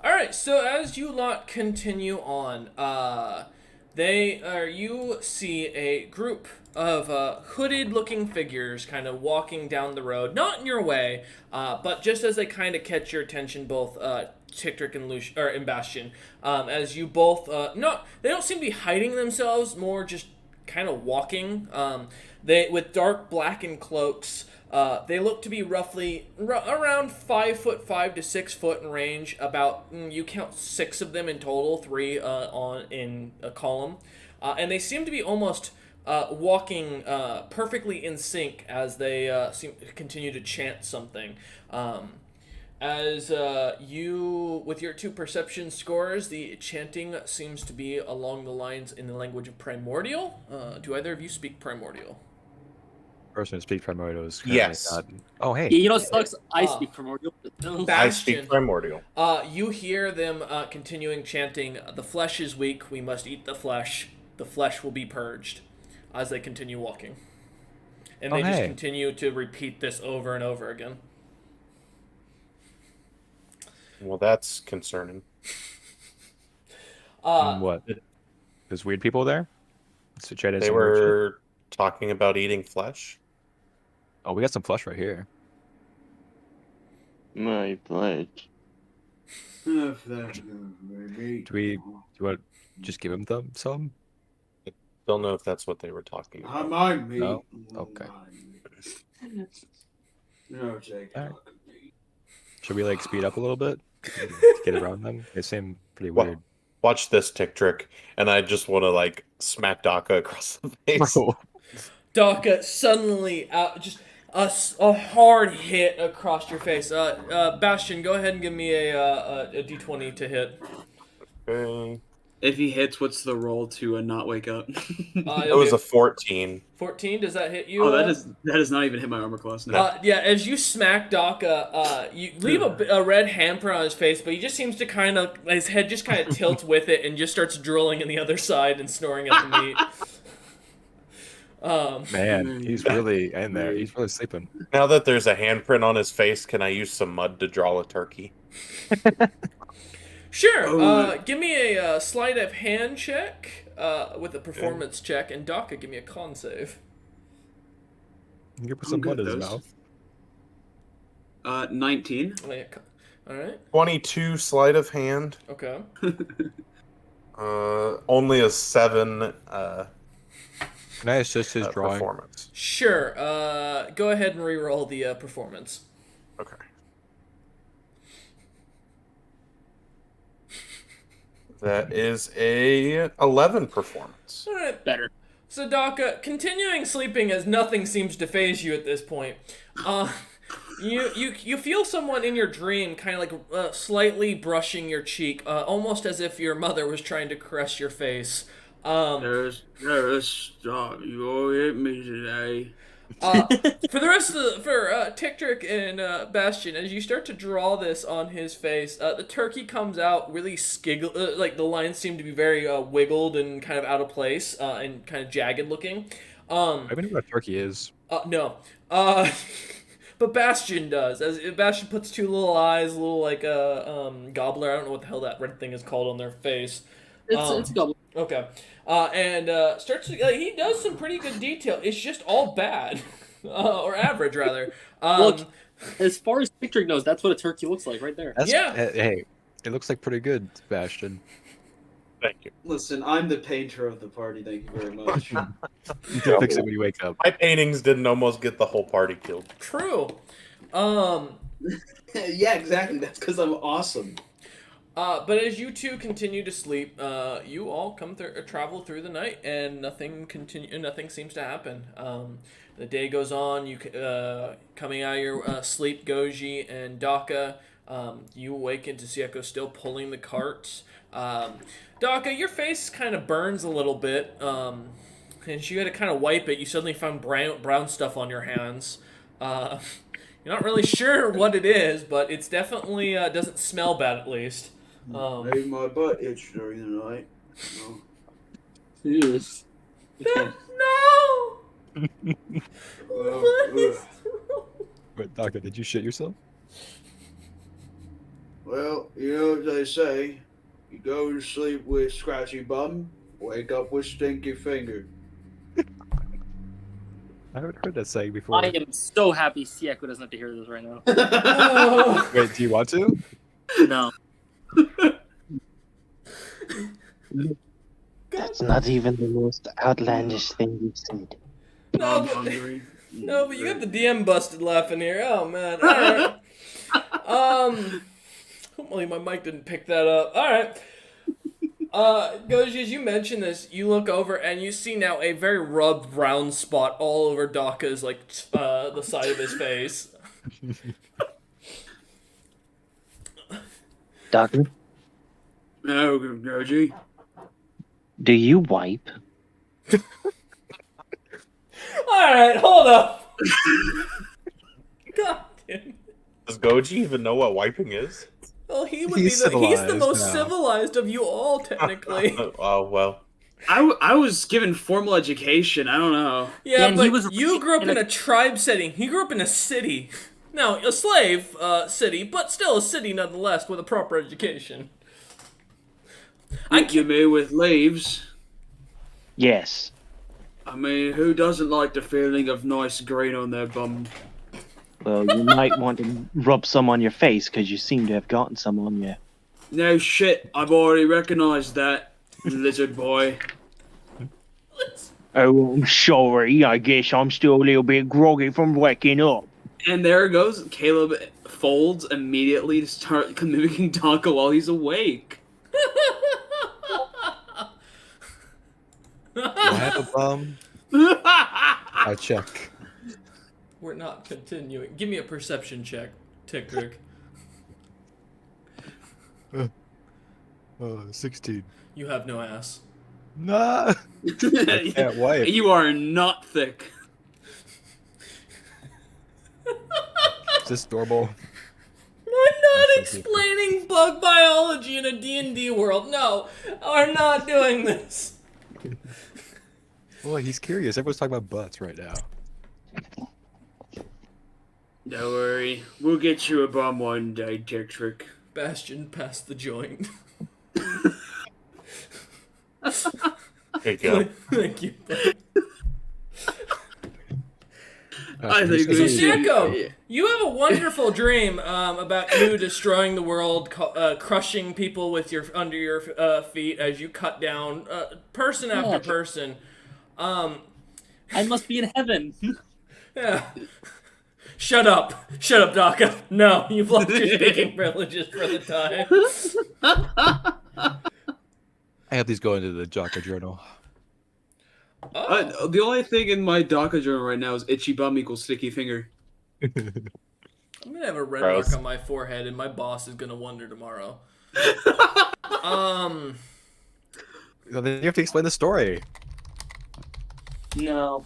All right. So as you lot continue on, you see a group of hooded-looking figures kind of walking down the road, not in your way, but just as they kind of catch your attention, both Tick and Bastion, as you both they don't seem to be hiding themselves, more just kind of walking. They with dark blackened cloaks. They look to be roughly around 5'5" to 6 foot in range. About you count 6 of them in total, 3 in a column, and they seem to be almost walking perfectly in sync as they continue to chant something. As you, with your 2 perception scores, the chanting seems to be along the lines in the language of Primordial. Do either of you speak Primordial? Person who speaks Primordial is currently Yes. not. Oh, hey. Yeah, you know what sucks? I speak Primordial. No. I speak Primordial. You hear them continuing chanting, "The flesh is weak, we must eat the flesh will be purged," as they continue walking. And they just continue to repeat this over and over again. Well, that's concerning. What? There's weird people there? So They were talking about eating flesh. Oh, we got some flesh right here. My pledge. Do you want to just give him some? Don't know if that's what they were talking about. Mind me. No? Okay. No, Jake. All right. Should we like speed up a little bit to get around them? They seem pretty Well, weird. Watch this Tick Trick, and I just want to like smack Daka across the face. Bro. Daka suddenly just a hard hit across your face. Bastion, go ahead and give me a d20 to hit. Okay. If he hits, what's the roll to not wake up? It was a 14. 14. Does that hit you? Oh, that does not even hit my armor class. No. Yeah, as you smack Daka, you leave a red handprint on his face, but he just seems to his head just kind of tilts with it and just starts drooling in the other side and snoring at the meat. Man, he's really in there. He's really sleeping. Now that there's a handprint on his face, can I use some mud to draw a turkey? Sure. Give me a sleight of hand check with a performance check, and Daka, give me a con save. You can put some blood in his those. mouth. 19. All right. 22 sleight of hand. Okay. Only a 7 Can I assist his drawing? performance. Sure. Go ahead and re-roll the performance. Okay. That is a 11 performance. All right. Better. So, Daka, continuing sleeping as nothing seems to phase you at this point. You feel someone in your dream kind of like slightly brushing your cheek, almost as if your mother was trying to caress your face. Stop. You all hit me today. For the rest of Tick-Trick and Bastion, as you start to draw this on his face, the turkey comes out really like the lines seem to be very wiggled and kind of out of place and kind of jagged looking. I don't know what a turkey is. No. But Bastion does. As Bastion puts two little eyes, a little like gobbler. I don't know what the hell that red thing is called on their face. It's a goblin. Okay. And starts to, he does some pretty good detail. It's just all bad. Or average, rather. Look, as far as Tick-Trick knows, that's what a turkey looks like right there. Yeah. Hey, it looks like pretty good, Bastion. Thank you. Listen, I'm the painter of the party. Thank you very much. You can fix it when you wake up. My paintings didn't almost get the whole party killed. True. Yeah, exactly. That's because I'm awesome. But as you two continue to sleep, you all travel through the night, and nothing seems to happen. The day goes on. You coming out of your sleep, Goji and Daka. You awaken to Sieko still pulling the carts. Daka, your face kind of burns a little bit, and you had to kind of wipe it. You suddenly found brown stuff on your hands. You're not really sure what it is, but it's definitely doesn't smell bad at least. Made my butt itch during the night. No. Yes. No! What is wrong? Wait, Daka, did you shit yourself? Well, you know what they say. You go to sleep with scratchy bum, wake up with stinky finger. I haven't heard that saying before. I am so happy Sieko doesn't have to hear this right now. Wait, do you want to? No. That's not even the most outlandish thing you've said. No, I'm but, hungry. no, but you got the DM busted laughing here. Oh man. All right. Hopefully my mic didn't pick that up. All right. Goji, as you mentioned this, you look over and you see now a very rubbed brown spot all over Daka's the side of his face. Doctor, No, Goji. do you wipe? All right, hold up. God damn. Does Goji even know what wiping is? Well, he would He's he's the civilized most now. civilized of you all, technically. Oh, well. I was given formal education. I don't know. Yeah, And but he was you grew up in in a- a tribe setting. He grew up in a city. Now, a slave city, but still a city nonetheless with a proper education. You mean with leaves? Yes. I mean, who doesn't like the feeling of nice green on their bum? Well, you might want to rub some on your face because you seem to have gotten some on you. No shit, I've already recognized that, lizard boy. Oh, I'm sorry. I guess I'm still a little bit groggy from waking up. And there goes Caleb folds immediately to start mimicking Donka while he's awake. Do I have a bum? I check. We're not continuing. Give me a perception check, Tick-Trick. 16. You have no ass. Nah. I can't wipe. You are not thick. Is this normal? We're not explaining bug biology in a D&D world. No, we're not doing this. Boy, he's curious. Everyone's talking about butts right now. Don't worry, we'll get you a bum one day, Tick-Trick. Bastion passed the joint. There you go. Thank you. I think So, we should- Sieko, you have a wonderful dream about you destroying the world, crushing people with under your feet as you cut down person after person. I must be in heaven. Yeah. Shut up, Daka. No, you've lost your speaking privileges for the time. I have these go into the Jaka journal. Oh, The only thing in my DACA journal right now is itchy bum equals sticky finger. I'm gonna have a red Gross. mark on my forehead, and my boss is gonna wonder tomorrow. Um. Then you have to explain the story. No.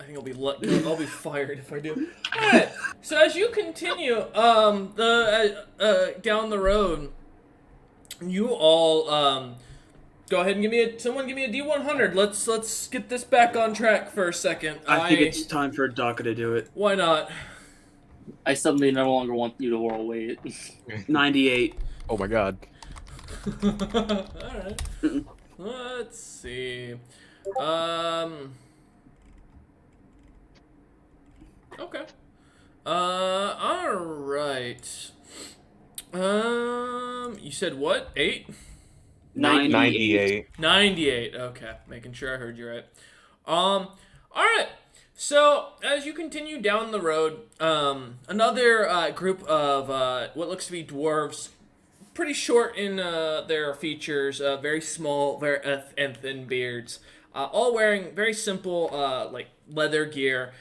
I think I'll be fired if I do. All right. So as you continue, down the road, you all go ahead and give me a D100. Let's get this back on track for a second. I think it's time for DACA to do it. Why not? I suddenly no longer want you to roll weight. 98. Oh my god. All right. Let's see. Okay. All right. You said what? 8? 98. 98. Okay, making sure I heard you right. All right. So as you continue down the road, another group of what looks to be dwarves, pretty short in their features, very small, and thin beards, all wearing very simple like leather gear,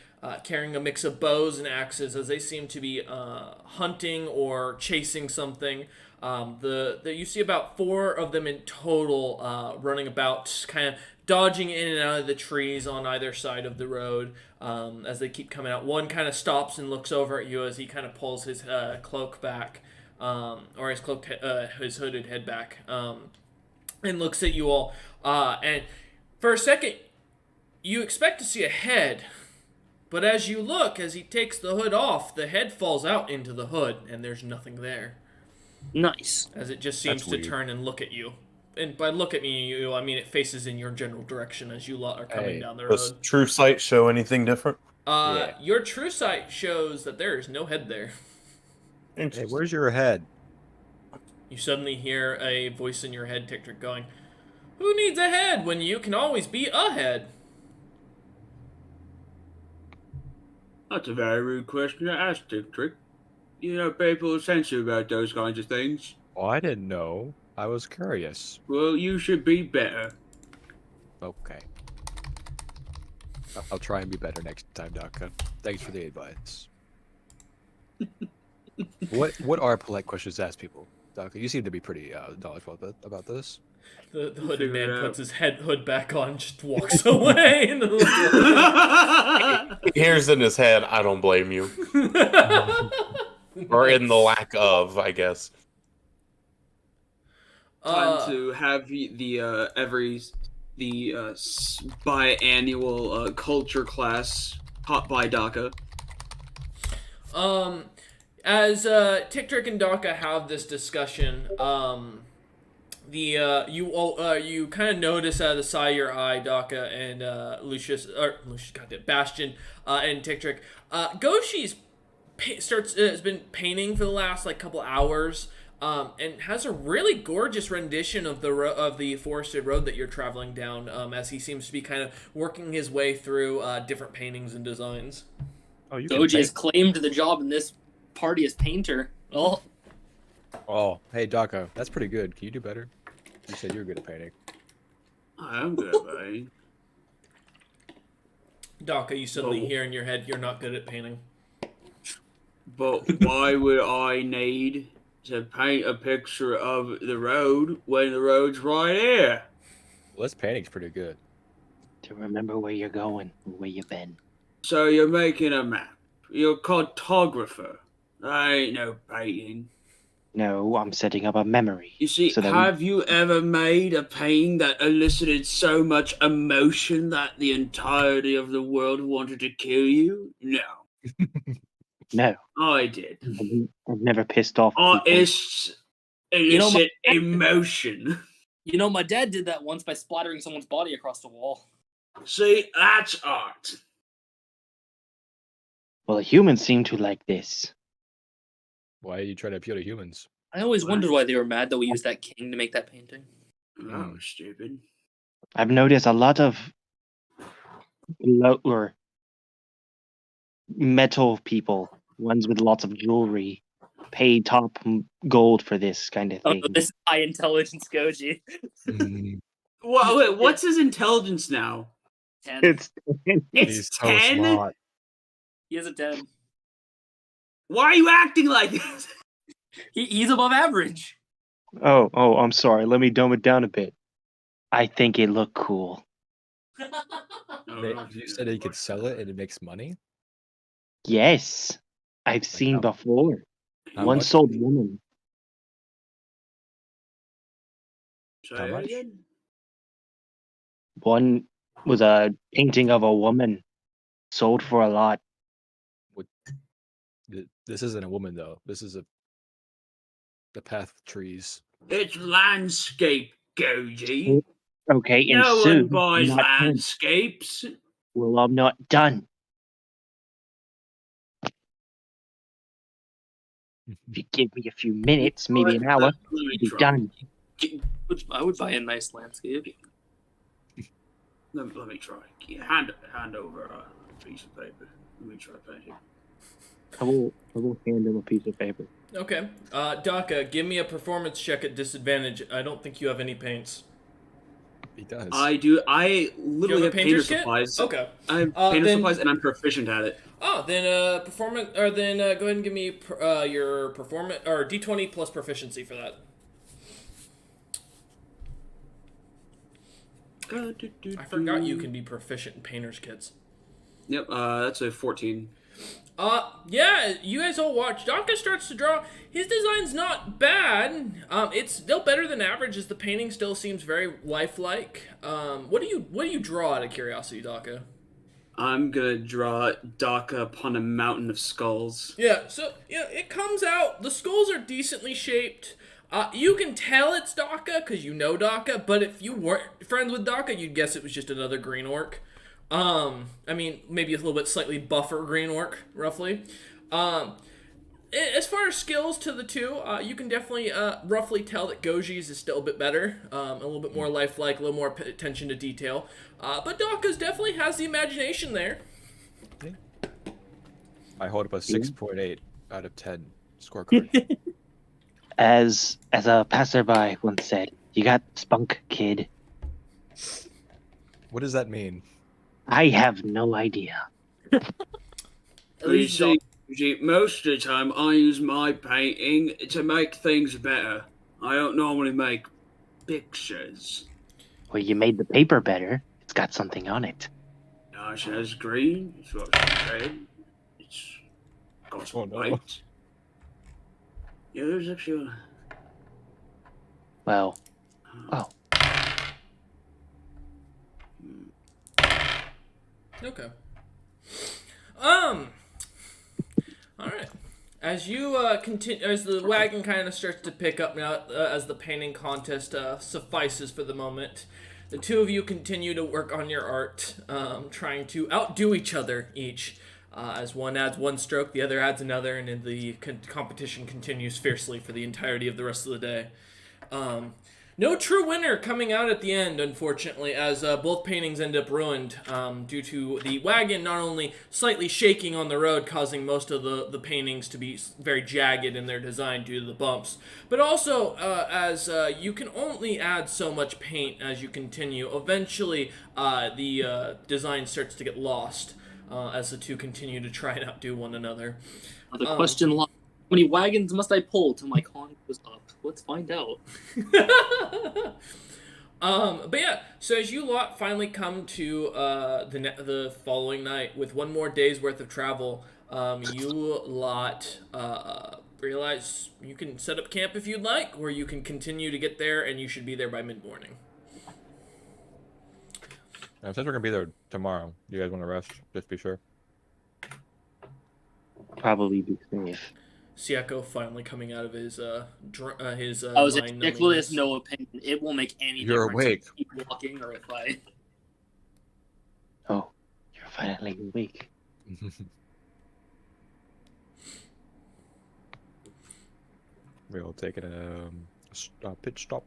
carrying a mix of bows and axes as they seem to be hunting or chasing something. You see about 4 of them in total running about, kind of dodging in and out of the trees on either side of the road as they keep coming out. One kind of stops and looks over at you as he kind of pulls his cloak back, or his hooded head back, and looks at you all. And for a second, you expect to see a head, but as you look, as he takes the hood off, the head falls out into the hood, and there's nothing there. Nice. As it just seems That's to weird. turn and look at you. And by look at me, I mean it faces in your general direction as you lot are coming Hey, down the Does road. True Sight show anything different? Yeah. Your true sight shows that there is no head there. Hey, where's your head? You suddenly hear a voice in your head, Tick going, "Who needs a head when you can always be a head?" That's a very rude question to ask, Trick. You know, people are sensitive about those kinds of things. Oh, I didn't know. I was curious. Well, you should be better. Okay. I'll try and be better next time, Daka. Thanks for the advice. What are polite questions to ask people, Daka? You seem to be pretty knowledgeable about this. The hooded Figure it man out. puts his hood back on, just walks away. And He hears in his head, I don't blame you. Or in the lack of, I guess. Time to have the biannual culture class taught by DACA. As Tick and Daka have this discussion, you kind of notice out of the side of your eye, Daka and Bastion, and Tick. Goshi's has been painting for the last couple hours, and has a really gorgeous rendition of the forested road that you're traveling down. As he seems to be kind of working his way through different paintings and designs. Oh, you Goji has claimed the job in this party as painter. Oh, Oh, hey, Daka. That's pretty good. Can you do better? You said you were good at painting. I'm good, buddy. Daka, you suddenly hear in your head you're not good at painting. But why would I need to paint a picture of the road when the road's right here? Well, this painting's pretty good. To remember where you're going, where you've been. So you're making a map. You're a cartographer. I ain't no painting. No, I'm setting up a memory. You see, so that have you ever made a painting that elicited so much emotion that the entirety of the world wanted to kill you? No. No, I did. I've never pissed off people. Artists elicit emotion. you know, my dad did that once by splattering someone's body across the wall. See, that's art. Well, humans seem to like this. Why are you trying to appeal to humans? I always wondered why they were mad that we used that king to make that painting. That was stupid. I've noticed a lot of or metal people, ones with lots of jewelry, pay top gold for this kind of Oh, thing. this is high intelligence Goji. Mm, Wait, what's his intelligence now? 10. It's he's It's so 10? smart. He has a 10. Why are you acting like this? He's above average. oh, I'm sorry. Let me dumb it down a bit. I think it looked cool. You said he could sell it and it makes money? Yes, I've seen how- before. how One much? sold woman. Say How it much? again? One was a painting of a woman, sold for a lot. This isn't a woman though. This is the path of trees. It's landscape, Goji. Okay, and No one soon, buys not 10. landscapes. Well, I'm not done. If you give me a few minutes, maybe an hour, Let I'll me be try. done. I would buy a nice landscape. Let me try. Hand over a piece of paper. Let me try painting. I will hand him a piece of paper. Okay. Daka, give me a performance check at disadvantage. I don't think you have any paints. He does. I do. I Do you literally have have a painter painter's kit? supplies. Okay. I have then- painter supplies, and I'm proficient at it. Oh, then performance, or then go ahead and give me your performance or D20 plus proficiency for that. I forgot you can be proficient in painter's kits. Yep. That's a 14. Yeah, you guys all watch. Daka starts to draw. His design's not bad. It's still better than average, as the painting still seems very lifelike. What do you draw out of curiosity, Daka? I'm gonna draw Daka upon a mountain of skulls. Yeah, so it comes out. The skulls are decently shaped. You can tell it's Daka because you know Daka, but if you weren't friends with Daka, you'd guess it was just another green orc. I mean, maybe a little bit slightly buffer green orc, roughly. As far as skills to the two, you can definitely roughly tell that Goji's is still a bit better, a little bit more lifelike, a little more attention to detail. But Daka's definitely has the imagination there. I hold up a 6.8 out of 10 scorecard. As a passerby once said, you got spunk, kid. What does that mean? I have no idea. At least You see, most of the time I use my painting to make things better. I don't normally make pictures. Well, you made the paper better. It's got something on it. It has green, it's got red, it's got some no. white. Yeah, there's actually Well, Okay. All right. As you continue, as the wagon kind of starts to pick up now, as the painting contest suffices for the moment, the two of you continue to work on your art, trying to outdo each other each. As one adds one stroke, the other adds another, and then the competition continues fiercely for the entirety of the rest of the day. No true winner coming out at the end, unfortunately, as both paintings end up ruined due to the wagon not only slightly shaking on the road, causing most of the paintings to be very jagged in their design due to the bumps, but also as you can only add so much paint as you continue. Eventually, the design starts to get lost as the two continue to try and outdo one another. The question: how many wagons must I pull till my con goes up? Let's find out. But yeah, so as you lot finally come to the following night with one more day's worth of travel, you lot realize you can set up camp if you'd like, or you can continue to get there, and you should be there by mid-morning. Since we're gonna be there tomorrow, you guys want to rest? Just be sure. probably be safe. Sieko finally coming out of his I was mind actually has numbiness. no opinion. It won't make any You're difference awake. if I keep walking or if I. Oh, you're finally awake. We'll take a pit stop.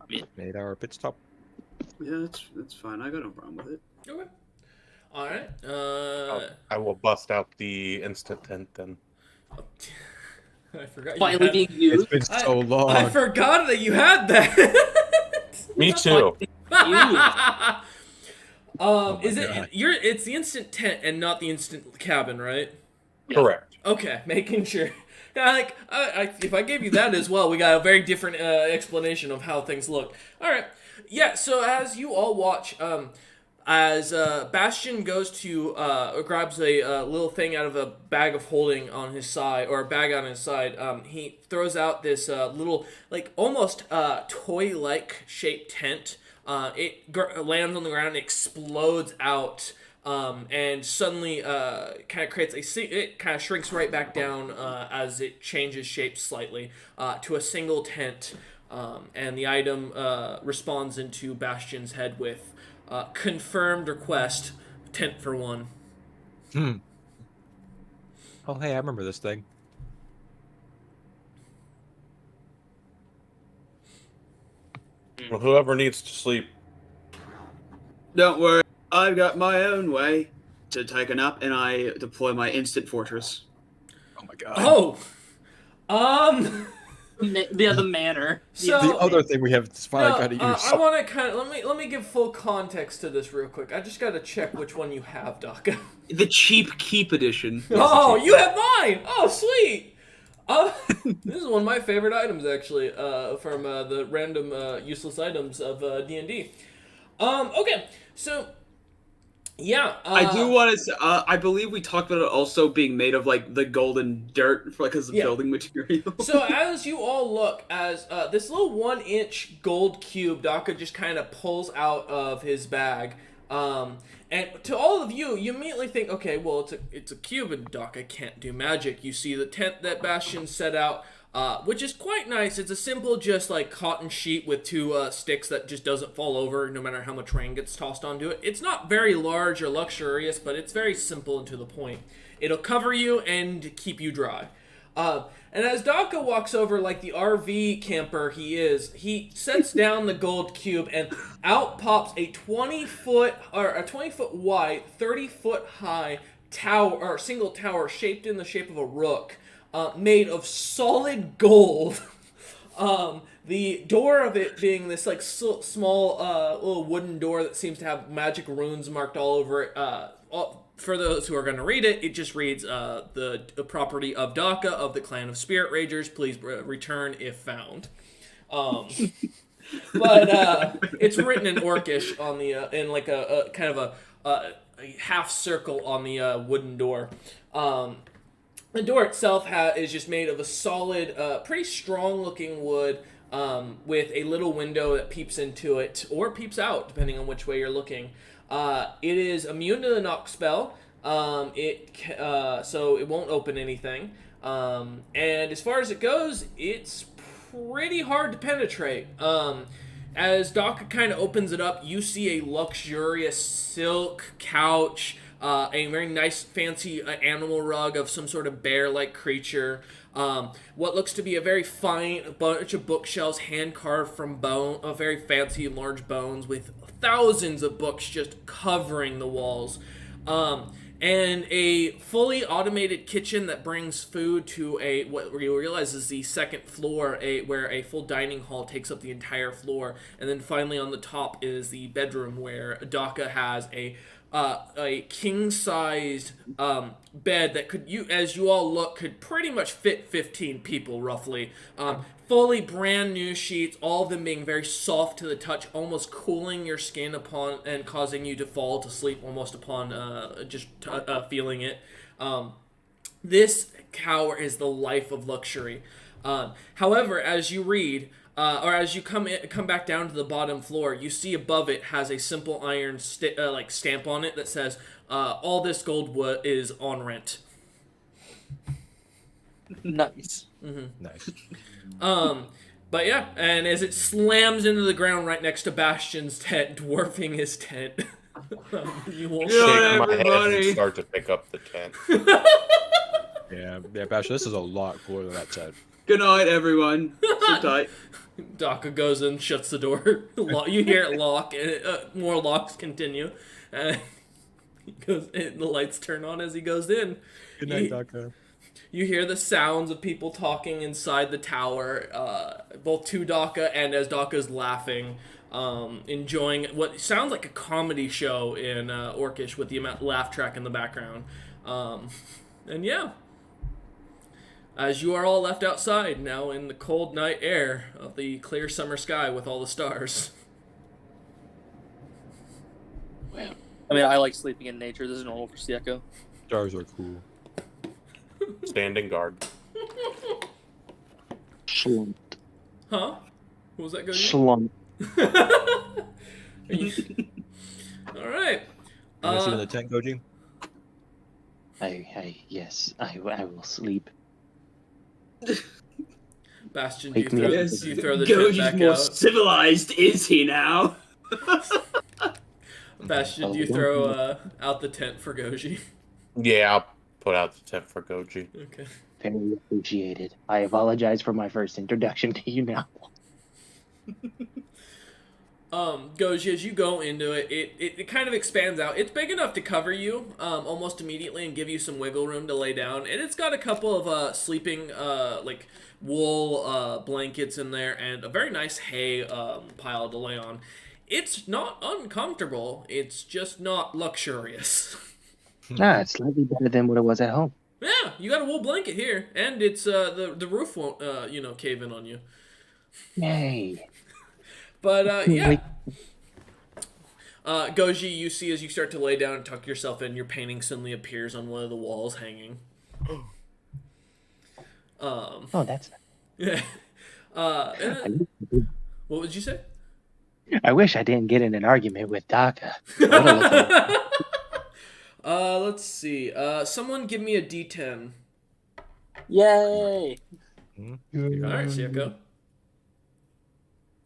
I mean, 8-hour pit stop. Yeah, that's fine. I got no problem with it. Okay. All right. I will bust out the instant tent then. I forgot. You Finally had, being It's used. been so long. I forgot that you had that. Me too. my Is it God. it's the instant tent and not the instant cabin, right? Correct. Okay, making sure. Yeah, like if I gave you that as well, we got a very different explanation of how things look. All right, yeah. So as you all watch, as Bastion goes to grabs a little thing out of a bag of holding on his side, or a bag on his side, he throws out this little, like almost toy-like shaped tent. It lands on the ground, and explodes out. And suddenly kind of creates it kind of shrinks right back down as it changes shape slightly to a single tent, and the item responds into Bastion's head with confirmed request, tent for one. Oh, hey, I remember this thing. Well, whoever needs to sleep. Don't worry, I've got my own way to take a nap, and I deploy my instant fortress. Oh my God. Oh, The manor. So- The other thing we have finally no, got to use. I want to kind of let me give full context to this real quick. I just got to check which one you have, Doc. The cheap keep edition. Oh, you have mine! Oh, sweet! This is one of my favorite items, actually, from the random useless items of D&D. Okay, so, yeah. I do want to say, I believe we talked about it also being made of, like, the golden dirt for, like, as a Yeah. building material. So as you all look, as this little 1-inch gold cube Daka just kind of pulls out of his bag, and to all of you, you immediately think, okay, well, it's a cube and Daka can't do magic. You see the tent that Bastion set out, which is quite nice. It's a simple, just like cotton sheet with two sticks that just doesn't fall over no matter how much rain gets tossed onto it. It's not very large or luxurious, but it's very simple and to the point. It'll cover you and keep you dry. And as Daka walks over like the RV camper he is, he sets down the gold cube and out pops a 20-foot wide, 30-foot high tower, or single tower shaped in the shape of a rook, made of solid gold. The door of it being this like small little wooden door that seems to have magic runes marked all over it. For those who are going to read it, it just reads the property of Daka of the clan of Spirit Ragers. Please return if found. But it's written in Orcish on the in like a kind of a half circle on the wooden door. The door itself is just made of a solid, pretty strong-looking wood with a little window that peeps into it or peeps out, depending on which way you're looking. It is immune to the knock spell, so it won't open anything. And as far as it goes, it's pretty hard to penetrate. As Doc kind of opens it up, you see a luxurious silk couch, a very nice fancy animal rug of some sort of bear-like creature, what looks to be a very fine bunch of bookshelves hand-carved from bone, very fancy and large bones with thousands of books just covering the walls, and a fully automated kitchen that brings food to what you realize is the second floor, where a full dining hall takes up the entire floor, and then finally on the top is the bedroom where Daka has a king-sized bed that as you all look, could pretty much fit 15 people roughly. Fully brand new sheets, all of them being very soft to the touch, almost cooling your skin upon and causing you to fall to sleep almost upon feeling it. This tower is the life of luxury. However, as you read, or as you come back down to the bottom floor, you see above it has a simple iron stamp on it that says, all this gold is on rent. Nice. Nice. But yeah, and as it slams into the ground right next to Bastion's tent, dwarfing his tent, you won't Yeah. Shake my head everybody. and start to pick up the tent. Yeah, Bastion, this is a lot cooler than that tent. Good night, everyone. Sit tight. Daka goes in, shuts the door. You hear it lock, and more locks continue. He goes, and the lights turn on as he goes in. Good night, Daka. You hear the sounds of people talking inside the tower, both to Daka and as Daka's laughing, enjoying what sounds like a comedy show in Orcish with the laugh track in the background. And yeah, as you are all left outside now in the cold night air of the clear summer sky with all the stars. Wow. I mean, I like sleeping in nature. This is normal for Sieko. Stars are cool. Standing guard. Schlump. Huh? What was that going Schlump. All right. You want to sit in the tent, Goji? Yes, I will sleep. Bastion, Wake me up. do you throw the tent Goji's back more out? civilized, is he now? Bastion, do you throw out the tent for Goji? Yeah, I'll put out the tent for Goji. Okay. Very appreciated. I apologize for my first introduction to you now. Goji, as you go into it, it kind of expands out. It's big enough to cover you almost immediately and give you some wiggle room to lay down. And it's got a couple of sleeping like wool blankets in there and a very nice hay pile to lay on. It's not uncomfortable. It's just not luxurious. It's slightly better than what it was at home. Yeah, you got a wool blanket here, and it's the roof won't cave in on you. Yay. But yeah. Goji, you see as you start to lay down and tuck yourself in, your painting suddenly appears on one of the walls hanging. Oh, that's Yeah. And then, what would you say? I wish I didn't get in an argument with Daka. Let's see. Someone give me a D10. Yay! Alright, Sieko.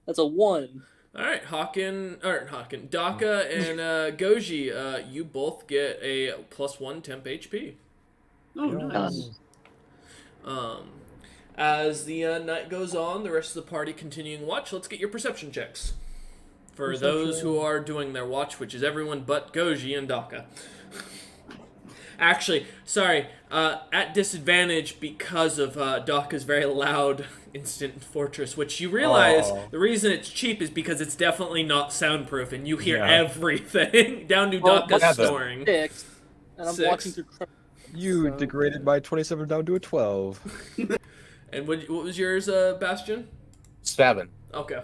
That's a 1. Alright, Daka and Goji, you both get a +1 temp HP. Oh, nice. As the night goes on, the rest of the party continuing watch. Let's get your perception checks. For those who are doing their watch, which is everyone but Goji and Daka. Actually, sorry, at disadvantage because of Daka's very loud instant fortress, which you realize the reason it's cheap is because it's definitely not soundproof, and you hear everything down to Daka's snoring. 6, and I'm 6. watching through. You degraded by 27 down to a 12. And what was yours, Bastion? 7. Okay.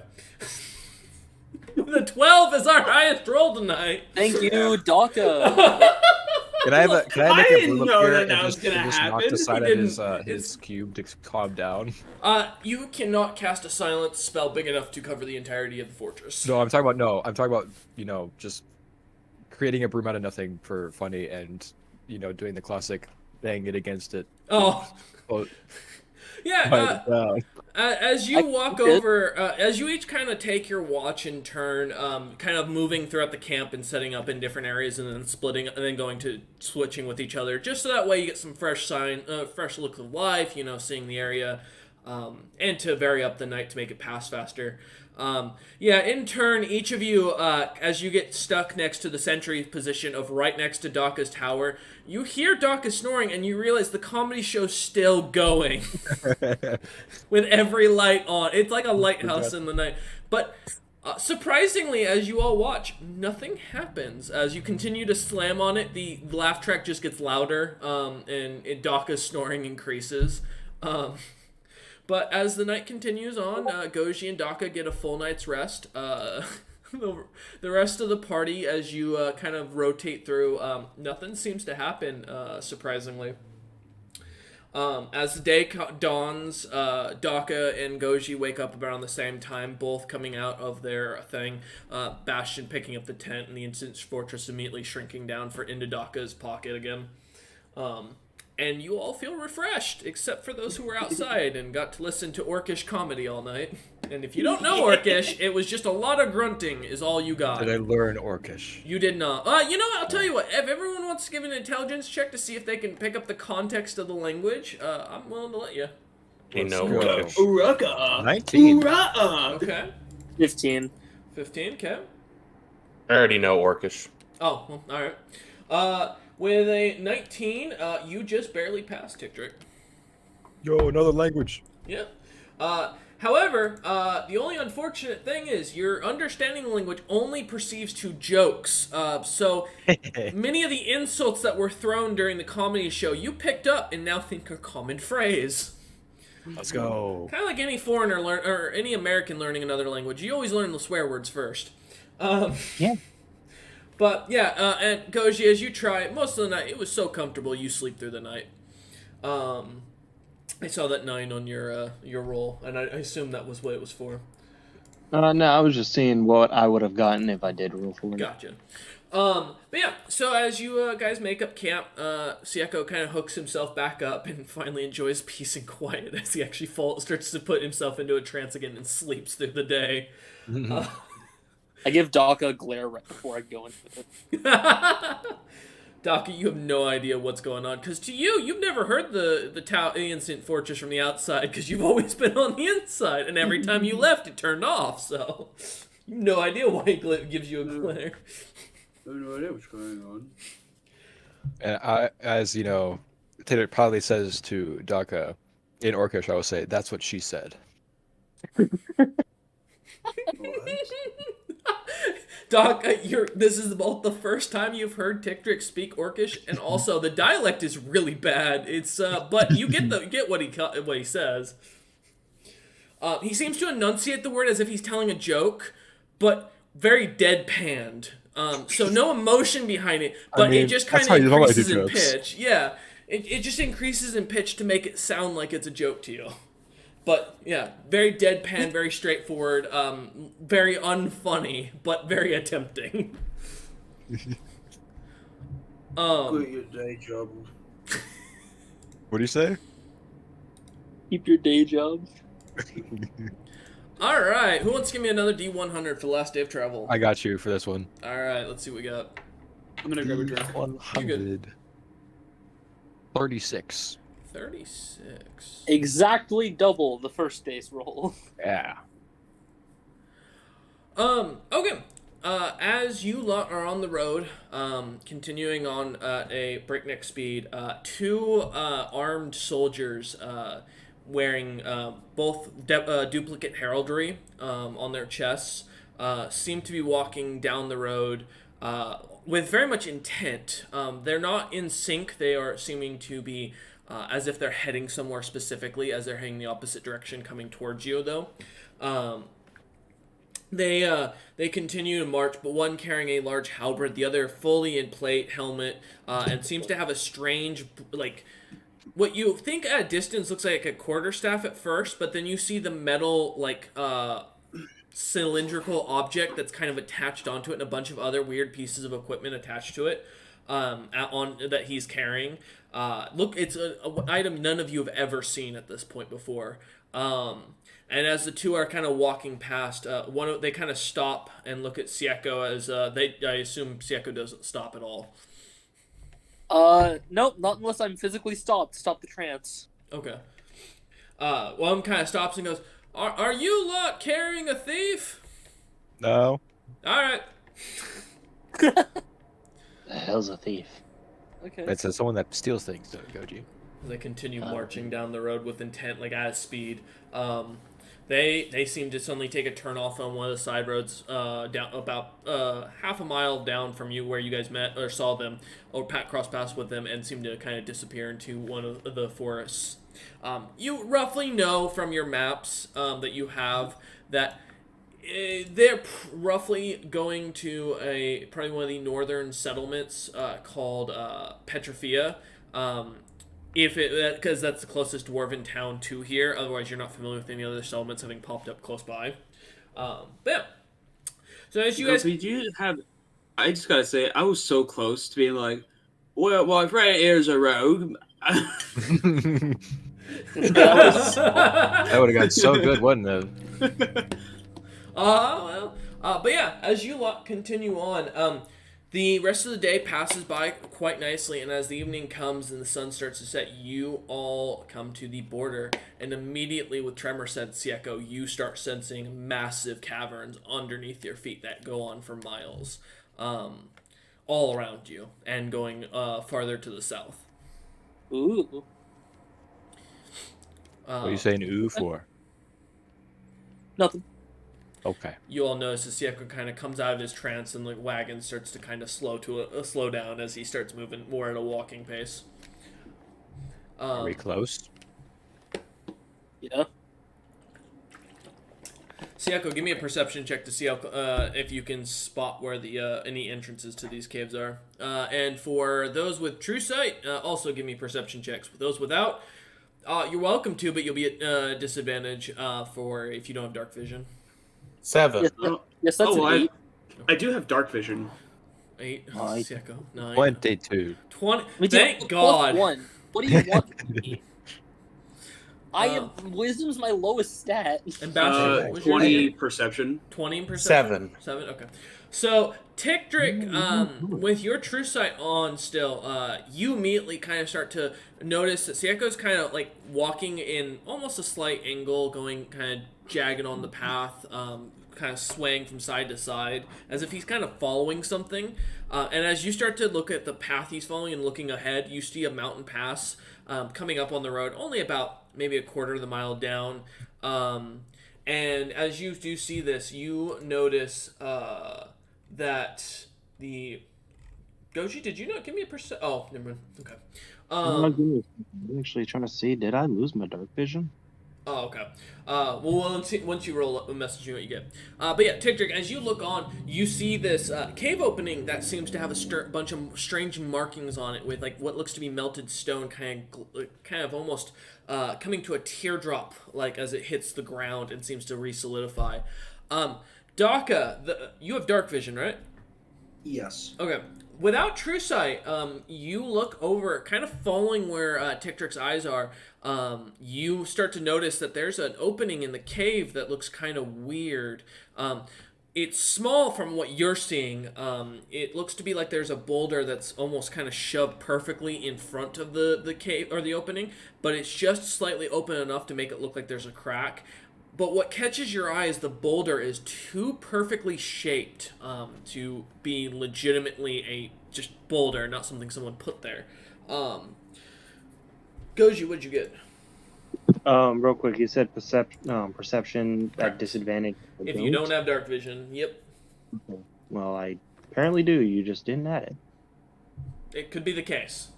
The 12 is our highest roll tonight. Thank you, Daka. Can I make a didn't bloom know up here that and was just gonna knock happen. the side He of his cube to calm down? You cannot cast a silence spell big enough to cover the entirety of the fortress. No, I'm talking about just creating a broom out of nothing for funny and doing the classic bang it against it. Oh. Yeah, as you walk over, as you each kind of take your watch in turn, kind of moving throughout the camp and setting up in different areas and then splitting and then going to switching with each other, just so that way you get some fresh look of life, seeing the area, and to vary up the night to make it pass faster. In turn, each of you, as you get stuck next to the sentry position of right next to Daka's tower, you hear Daka snoring and you realize the comedy show's still going with every light on. It's like a lighthouse in the night. But surprisingly, as you all watch, nothing happens. As you continue to slam on it, the laugh track just gets louder, and Daka's snoring increases. But as the night continues on, Goji and Daka get a full night's rest. The rest of the party, as you kind of rotate through, nothing seems to happen, surprisingly. As the day dawns, Daka and Goji wake up around the same time, both coming out of their thing. Bastion picking up the tent and the instant fortress immediately shrinking down into Daka's pocket again. And you all feel refreshed, except for those who were outside and got to listen to Orcish comedy all night. And if you don't know Orcish, it was just a lot of grunting is all you got. Did I learn Orcish? You did not. You know what? I'll tell you what. If everyone wants to give an intelligence check to see if they can pick up the context of the language, I'm willing to let you. Let's know go. Orcish. Uraka. 19. Uraka. Okay. 15. 15. Okay. I already know Orcish. Oh, well, all right. With a 19, you just barely passed Ticktrick. Yo, another language. Yeah. However, the only unfortunate thing is your understanding the language only perceives to jokes. So many of the insults that were thrown during the comedy show you picked up and now think are common phrase. Let's go. Kind of like any foreigner or any American learning another language, you always learn the swear words first. Yeah. But yeah, and Goji, as you try, most of the night it was so comfortable you sleep through the night. I saw that 9 on your roll, and I assume that was what it was for. No, I was just seeing what I would have gotten if I did roll for it. Gotcha. But yeah, so as you guys make up camp, Sieko kind of hooks himself back up and finally enjoys peace and quiet as he actually starts to put himself into a trance again and sleeps through the day. I give Doc a glare right before I go into it. Doc, you have no idea what's going on, because to you, you've never heard the ancient fortress from the outside, because you've always been on the inside, and every time you left, it turned off, so you have no idea why it gives you a glare. I have no idea what's going on. And I, as you know, Taylor probably says to Daka in Orcish, I will say, that's what she said. Doc, this is both the first time you've heard Ticktrick speak Orcish, and also the dialect is really bad. It's but you get what he says. He seems to enunciate the word as if he's telling a joke, but very deadpanned. So no emotion behind it, but it just kind of increases in pitch. Yeah, it just increases in pitch to make it sound like it's a joke to you. But yeah, very deadpan, very straightforward, very unfunny, but very attempting. Quit your day job. What do you say? Keep your day jobs. All right, who wants to give me another D100 for the last day of travel? I got you for this one. All right, let's see what we got. I'm gonna grab a drink. 100. 36. 36. Exactly double the first day's roll. Yeah. Okay. As you lot are on the road, continuing on at a breakneck speed, 2 armed soldiers, wearing both duplicate heraldry on their chests, seem to be walking down the road with very much intent. They're not in sync. They are seeming to be as if they're heading somewhere specifically, as they're heading the opposite direction, coming towards you, though. They continue to march, but one carrying a large halberd, the other fully in plate, helmet, and seems to have a strange, like, what you think at a distance looks like a quarterstaff at first, but then you see the metal, like, cylindrical object that's kind of attached onto it, and a bunch of other weird pieces of equipment attached to it, that he's carrying. Look, it's an item none of you have ever seen at this point before. And as the two are kind of walking past, they kind of stop and look at Sieko as I assume Sieko doesn't stop at all. Nope, not unless I'm physically stopped. Stop the trance. Okay. One kind of stops and goes, "Are you lot carrying a thief?" No. All right. The hell's a thief? Okay. It's someone that steals things, Goji. They continue marching down the road with intent, like at speed. They seem to suddenly take a turn off on one of the side roads down about half a mile down from you where you guys met or saw them, or cross paths with them, and seem to kind of disappear into one of the forests. You roughly know from your maps that you have that they're roughly going to probably one of the northern settlements called Petrofia. Because that's the closest dwarven town to here. Otherwise, you're not familiar with any other settlements having popped up close by. But yeah. So as you guys, I just gotta say, I was so close to being like, well, I've read here's a road. That would have got so good, wouldn't it? but yeah, as you lot continue on, The rest of the day passes by quite nicely, and as the evening comes and the sun starts to set, you all come to the border, and immediately with Tremor said, Sieko, you start sensing massive caverns underneath your feet that go on for miles, all around you, and going farther to the south. Ooh. What are you saying ooh for? Nothing. Okay. You all notice as Sieko kind of comes out of his trance, and the wagon starts to kind of slow down as he starts moving more at a walking pace. Are we close? Yeah. Sieko, give me a perception check to see how, if you can spot where the any entrances to these caves are. And for those with true sight, also give me perception checks. For those without, you're welcome to, but you'll be at disadvantage for if you don't have dark vision. 7. Yes, that's an 8. I do have dark vision. 8. Nine. Sieko, 9. 22. 20. Me too. Thank Plus God. 1. What do you want from me? I am wisdom's my lowest stat. And Bastion, what's your 20 perception. 20 in perception? 7. 7, okay. So, Tickdrick, with your true sight on still, you immediately kind of start to notice that Sieko's kind of like walking in almost a slight angle, going kind of jagged on the path, kind of swaying from side to side, as if he's kind of following something. And as you start to look at the path he's following and looking ahead, you see a mountain pass coming up on the road, only about maybe a quarter of the mile down. And as you do see this, you notice that the... Goji, did you not give me a percent? Oh, never mind. Okay. I'm actually trying to see, did I lose my dark vision? Oh, okay. Well, once you roll a message, you know what you get. But yeah, Tickdrick, as you look on, you see this cave opening that seems to have a bunch of strange markings on it with like what looks to be melted stone, kind of almost coming to a teardrop, like as it hits the ground and seems to re-solidify. Daka, you have dark vision, right? Yes. Okay. Without true sight, you look over, kind of following where Tickdrick's eyes are. You start to notice that there's an opening in the cave that looks kind of weird. It's small from what you're seeing. It looks to be like there's a boulder that's almost kind of shoved perfectly in front of the cave or the opening, but it's just slightly open enough to make it look like there's a crack. But what catches your eye is the boulder is too perfectly shaped to be legitimately a just boulder, not something someone put there. Goji, what'd you get? Real quick, you said perception Correct. at disadvantage. If you don't have dark vision, yep. Okay. Well, I apparently do. You just didn't add it. It could be the case.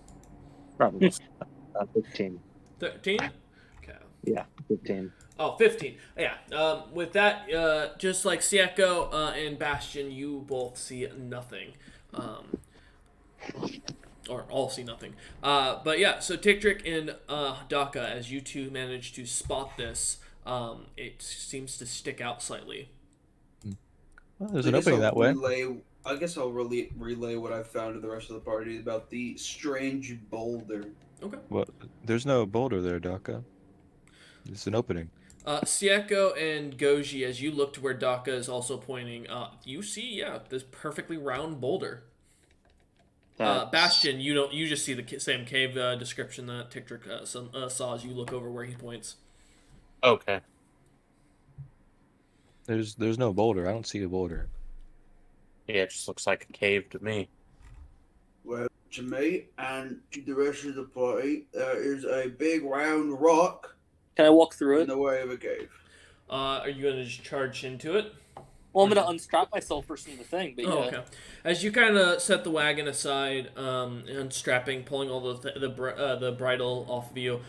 Probably. 15. 13? Okay. Yeah, 15. Oh, 15. Yeah. With that, just like Sieko and Bastion, you both see nothing. Or all see nothing. But yeah, so Tickdrick and Daka, as you two manage to spot this, it seems to stick out slightly. Well, there's an opening that way. I guess I'll relay what I found to the rest of the party about the strange boulder. Okay. Well, there's no boulder there, Daka. It's an opening. Sieko and Goji, as you look to where Daka is also pointing, you see, this perfectly round boulder. Bastion, you just see the same cave description that Tickdrick saw as you look over where he points. Okay. There's no boulder. I don't see a boulder. Yeah, it just looks like a cave to me. Well, to me and to the rest of the party, there is a big round rock Can I walk through in it? the way of a cave. Are you going to just charge into it? Well, I'm gonna unstrap myself first from the thing, but yeah. Oh, okay. As you kind of set the wagon aside, unstrapping, pulling all the bridle off of you,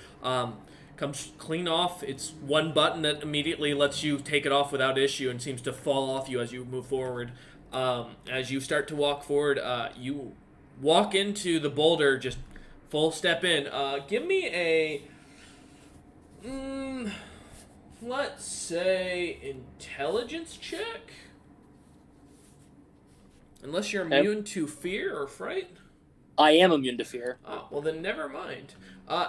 comes clean off. It's one button that immediately lets you take it off without issue and seems to fall off you as you move forward. As you start to walk forward, you walk into the boulder, just full step in. Give me a... let's say intelligence check. Unless you're immune to fear or fright. I am immune to fear. Oh, well then never mind.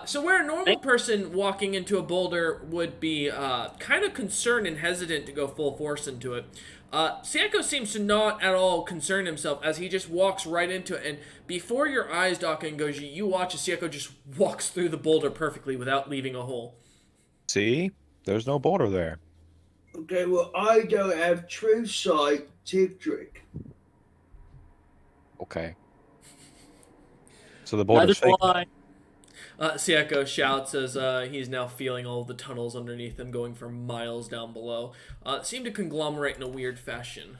So where a normal person walking into a boulder would be kind of concerned and hesitant to go full force into it, Sieko seems to not at all concern himself as he just walks right into it. And before your eyes, Daka and Goji, you watch as Sieko just walks through the boulder perfectly without leaving a hole. See? There's no boulder there. Okay, well, I don't have true sight, tick trick. Okay. So the Neither boulder's do fake. I. Sieko shouts as he's now feeling all of the tunnels underneath him going for miles down below. Seem to conglomerate in a weird fashion.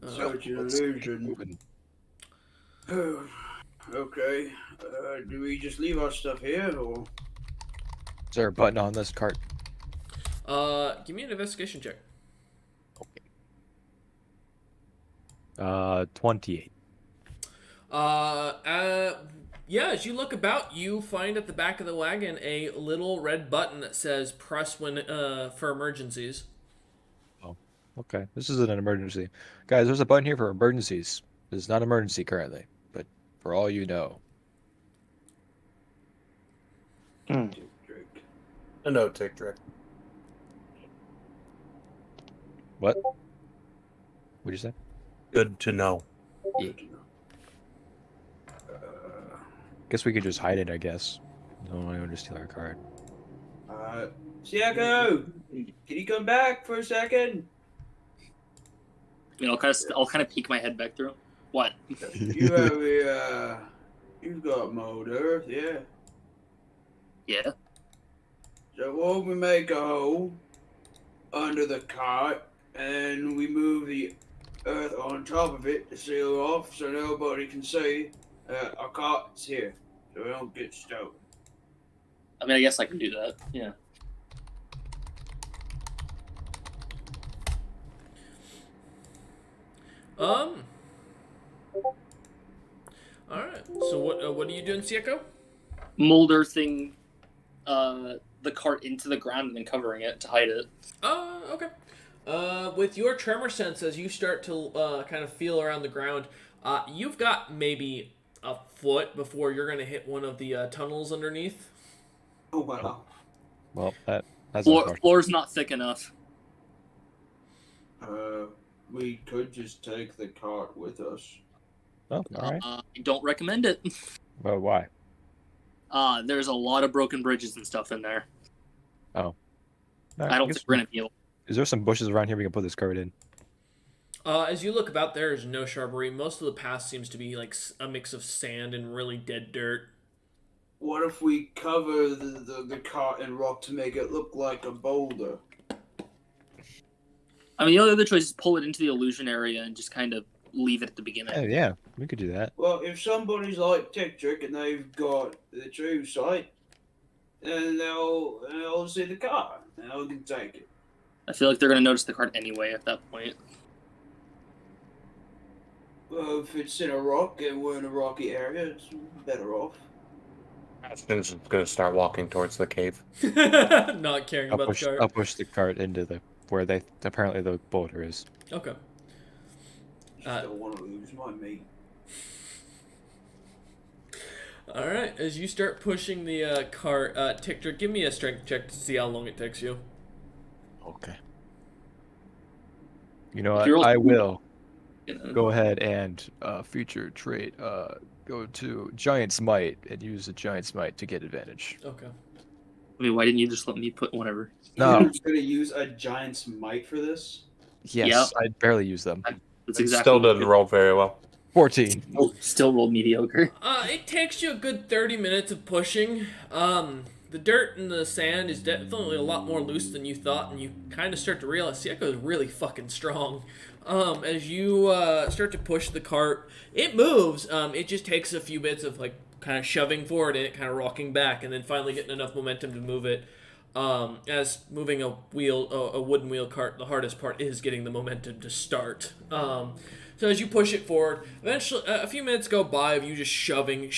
Such an illusion. Okay. Do we just leave our stuff here, or? Is there a button on this cart? Give me an investigation check. 28. Yeah, as you look about, you find at the back of the wagon a little red button that says "Press when for emergencies." Oh, okay. This isn't an emergency, guys. There's a button here for emergencies. This is not an emergency currently, but for all you know. Tick trick. No tick trick. What? What'd you say? Good to know. Good to know. Guess we could just hide it. I guess. No one would steal our card. Sieko, can you come back for a second? I mean, I'll kind of peek my head back through. What? You have a, you've got mold earth, yeah. Yeah. So won't we make a hole under the cart and we move the earth on top of it to seal off so nobody can see our cart's here, so we don't get stolen. I mean, I guess I can do that. Yeah. All right. So what are you doing, Sieko? Mold earthing the cart into the ground and then covering it to hide it. Okay. With your tremor sense, as you start to kind of feel around the ground, you've got maybe a foot before you're going to hit one of the tunnels underneath. Oh, wow. Well, that's Floor's not thick enough. We could just take the cart with us. Oh, all right. I don't recommend it. Well, why? There's a lot of broken bridges and stuff in there. Oh. I don't think we're going to be able. Is there some bushes around here we can put this cart in? As you look about, there is no shrubbery. Most of the path seems to be like a mix of sand and really dead dirt. What if we cover the cart in rock to make it look like a boulder? I mean, the only other choice is pull it into the illusion area and just kind of leave it at the beginning. Oh, yeah, we could do that. Well, if somebody's like Tick Trick and they've got the true sight, then they'll see the cart and they'll can take it. I feel like they're going to notice the cart anyway at that point. Well, if it's in a rock and we're in a rocky area, it's better off. Ashton's going to start walking towards the cave. Not caring I'll about push, the cart. I'll push the cart into where they apparently the boulder is. Okay. Just don't want to lose my mate. All right. As you start pushing the cart, Tick, give me a strength check to see how long it takes you. Okay. You know what? You're all- I will Yeah. go ahead and feature trait. Go to Giant's Might and use the Giant's Might to get advantage. Okay. I mean, why didn't you just let me put whatever? No. You're going to use a giant's might for this? Yes, Yep. I barely use them. That's It exactly still what didn't roll very well. 14. Still rolled mediocre. It takes you a good 30 minutes of pushing. The dirt and the sand is definitely a lot more loose than you thought, and you kind of start to realize Sieko is really fucking strong. As you start to push the cart, it moves. It just takes a few bits of like kind of shoving forward and it kind of rocking back, and then finally getting enough momentum to move it. As moving a wooden wheel cart, the hardest part is getting the momentum to start. So as you push it forward, eventually a few minutes go by of you just shoving,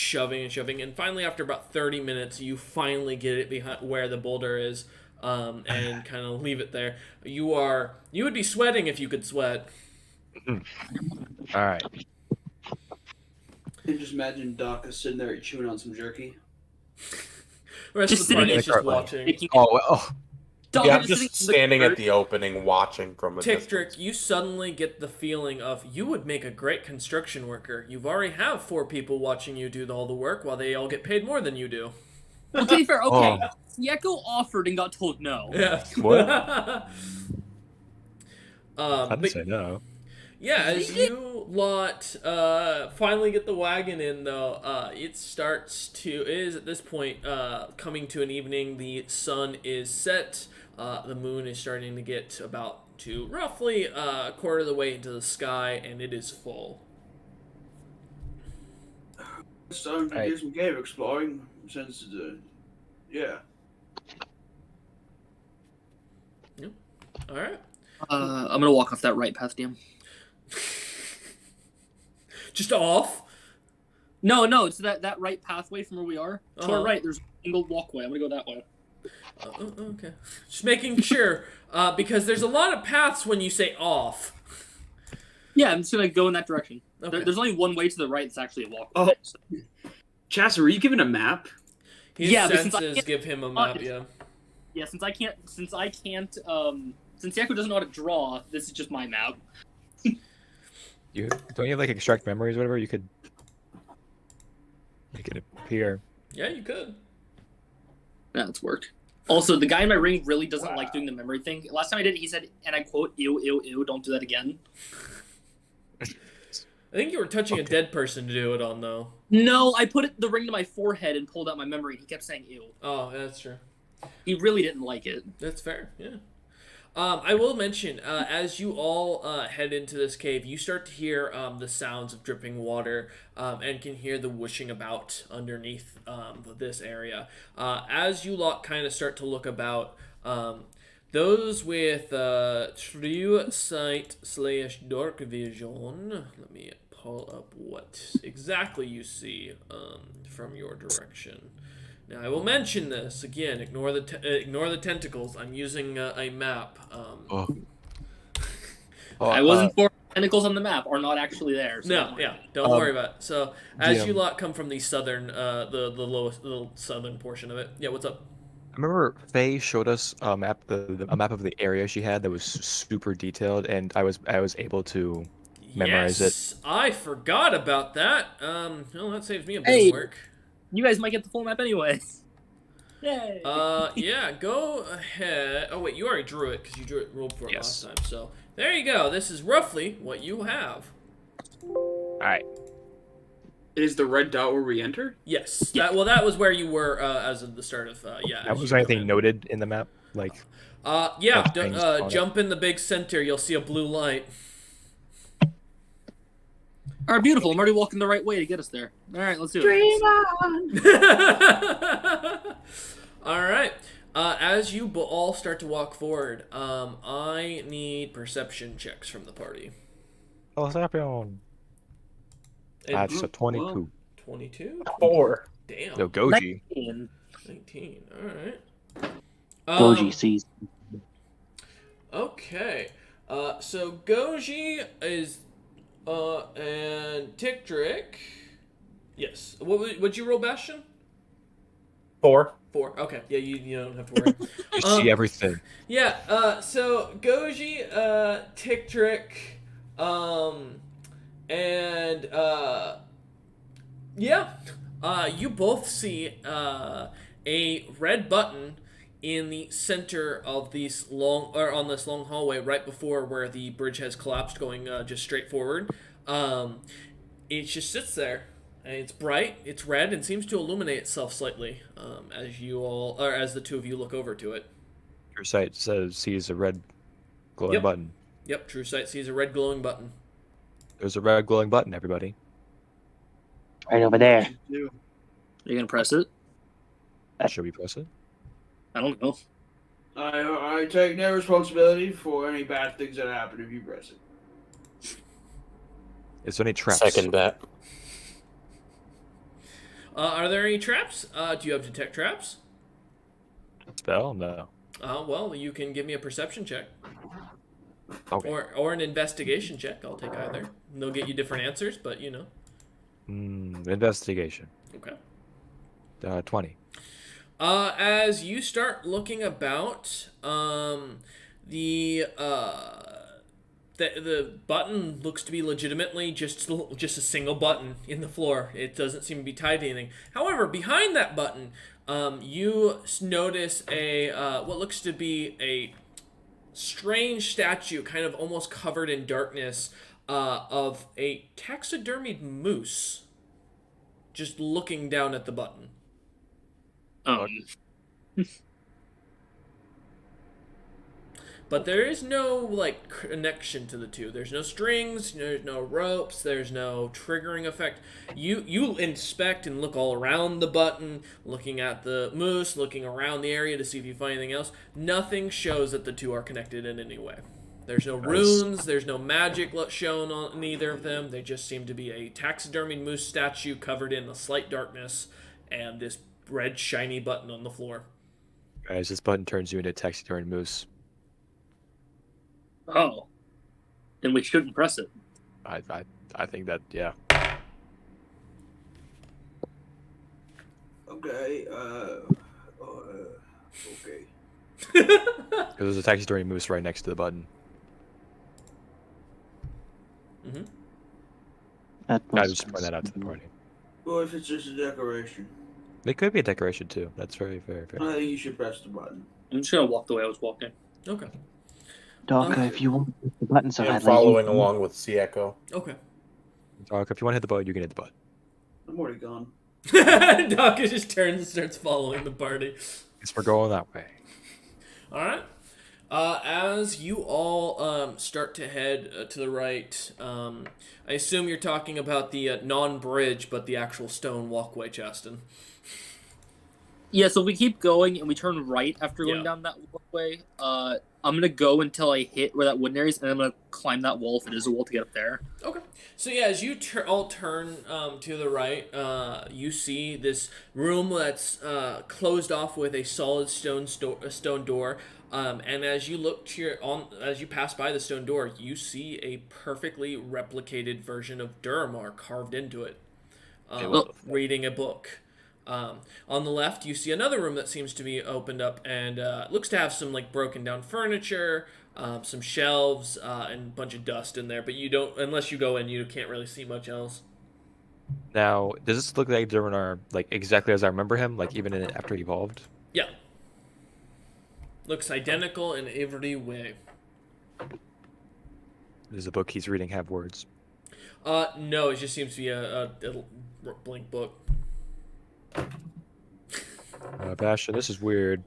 and finally after about 30 minutes, you finally get it behind where the boulder is, and kind of leave it there. You would be sweating if you could sweat. All right. And just imagine Doc is sitting there chewing on some jerky. The rest Just of the party sitting is in just the cart, watching. Taking- Oh, well. Dog, Yeah, you're I'm just sitting in the standing cart. at the opening, watching from a Ticktrick, distance. you suddenly get the feeling of you would make a great construction worker. You've already have 4 people watching you do all the work while they all get paid more than you do. Well, to be fair, okay. Oh. Yeko offered and got told no. Yeah. What? I but didn't say no. yeah, as you lot finally get the wagon in, though, it is at this point coming to an evening. The sun is set. The moon is starting to get about to roughly a quarter of the way into the sky, and it is full. It's time to do some cave exploring since yeah. All right. I'm gonna walk off that right path, DM. Just off. No, it's that right pathway from where we are. To our right, there's a single walkway. I'm gonna go that way. Okay. Just making sure, because there's a lot of paths when you say off. Yeah, I'm just gonna go in that direction. Okay. There's only one way to the right. It's actually a walkway. Oh. So. Chasser, were you given a map? His Yeah, but since I senses can't- give him a map, yeah. Yeah, since Yako doesn't know how to draw, this is just my map. Don't you have like extract memories or whatever? You could make it appear. Yeah, you could. Yeah, it's worked. Also, the guy in my ring really doesn't like doing the memory thing. Last time I did it, he said, and I quote, ew, ew, ew, don't do that again. I think you were touching a dead person to do it on, though. No, I put the ring to my forehead and pulled out my memory, and he kept saying ew. Oh, that's true. He really didn't like it. That's fair, yeah. I will mention, as you all head into this cave, you start to hear the sounds of dripping water and can hear the whooshing about underneath this area. As you lot kind of start to look about, those with true sight / dark vision, let me pull up what exactly you see from your direction. Now, I will mention this again. Ignore the tentacles. I'm using a map. I wasn't for tentacles on the map are not actually there. So No, yeah, don't worry about it. So, as yeah. you lot come from the southern, the lowest, the southern portion of it. Yeah, what's up? I remember Faye showed us a map, a map of the area she had that was super detailed, and I was able to memorize Yes, I forgot about that. Well, that saves me a bit Hey. of work. You guys might get the full map anyway. Yay! Yeah, go ahead. Oh wait, you already drew it because you rolled for it Yes. last time. So there you go. This is roughly what you have. All right. Is the red dot where we enter? Yes. That was where you were as of the start of Now, as was you there come anything in. noted in the map? Like, Yeah. Of things on it. Jump in the big center. You'll see a blue light. All right, beautiful. I'm already walking the right way to get us there. All right, let's do it. Dream on. All right. As you all start to walk forward, I need perception checks from the party. oh, Sapion. And That's a 22. 22? 4. Damn. No, Goji. 19. All right. Goji sees. Okay. So Goji is and Ticktrick. Yes. What'd you roll, Bastion? 4. 4. Okay. Yeah, you don't have to worry. You see everything. Yeah, so Goji, Ticktrick, and you both see a red button in the center of these on this long hallway right before where the bridge has collapsed, going just straight forward. It just sits there. And it's bright, it's red, and seems to illuminate itself slightly as the two of you look over to it. Your sight sees a red glowing Yep. button. Yep, True Sight sees a red glowing button. There's a red glowing button, everybody. Right over there. You gonna press it? Should we press it? I don't know. I take no responsibility for any bad things that happen if you press it. Is there any traps? Second bet. Are there any traps? Do you have detect traps? Spell? No. Well, you can give me a perception check. Okay. Or an investigation check. I'll take either. They'll get you different answers, but you know. Investigation. Okay. 20. As you start looking about, the the button looks to be legitimately just a single button in the floor. It doesn't seem to be tied to anything. However, behind that button, you notice a what looks to be a strange statue, kind of almost covered in darkness, of a taxidermied moose, just looking down at the button. But there is no, like, connection to the two. There's no strings, there's no ropes, there's no triggering effect. You inspect and look all around the button, looking at the moose, looking around the area to see if you find anything else. Nothing shows that the two are connected in any way. There's no runes, there's no magic shown on either of them. They just seem to be a taxidermied moose statue covered in a slight darkness and this red shiny button on the floor. Guys, this button turns you into a taxidermied moose. Oh. Then we shouldn't press it. I think that, yeah. Okay, okay. Because there's a taxidermy moose right next to the button. Mm-hmm. I just point that out to the party. Well, if it's just a decoration, It could be a decoration too. That's very, very fair. I think you should press the button. I'm just gonna walk the way I was walking. Okay. Darker, if you want to push the button so I'm badly, following you- along with Sieko. Okay. Doc, if you want to hit the button, you can hit the button. I'm already gone. Doc just turns and starts following the party. Guess we're going that way. All right. As you all start to head to the right, I assume you're talking about the non-bridge, but the actual stone walkway, Chaston. Yeah, so if we keep going and we turn right after going Yeah. down that walkway, I'm gonna go until I hit where that wooden area is, and I'm gonna climb that wall if it is a wall to get up there. Okay. So yeah, as you all turn to the right, you see this room that's closed off with a solid stone door. And as you look to as you pass by the stone door, you see a perfectly replicated version of Duramar carved into it, reading a book. On the left, you see another room that seems to be opened up and looks to have some like broken down furniture, some shelves, and a bunch of dust in there. But you don't, unless you go in, you can't really see much else. Now, does this look like Durminar, like exactly as I remember him, like even after he evolved? Yeah. Looks identical in every way. Does the book he's reading have words? No, it just seems to be a blank book. Bastion, this is weird.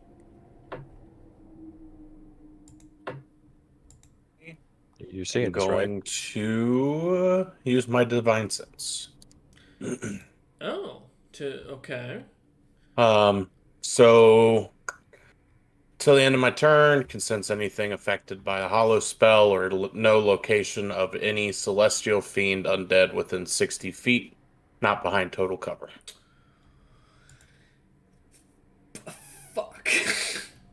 You're seeing I'm this, right? going to use my divine sense. Oh, okay. So till the end of my turn, can sense anything affected by a hollow spell or no location of any celestial fiend undead within 60 feet, not behind total cover. Fuck.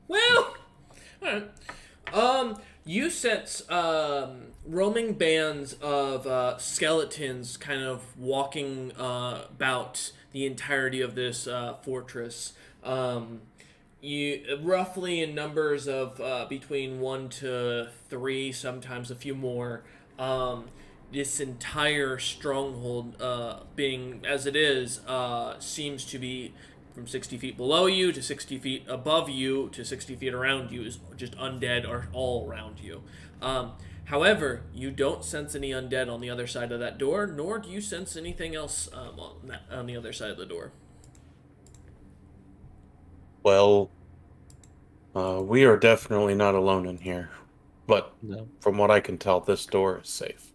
Well, alright. You sense roaming bands of skeletons kind of walking about the entirety of this fortress. You roughly in numbers of between 1 to 3, sometimes a few more. This entire stronghold, being as it is, seems to be from 60 feet below you to 60 feet above you to 60 feet around you is just undead are all around you. However, you don't sense any undead on the other side of that door, nor do you sense anything else on the other side of the door. Well, we are definitely not alone in here, but No. from what I can tell, this door is safe.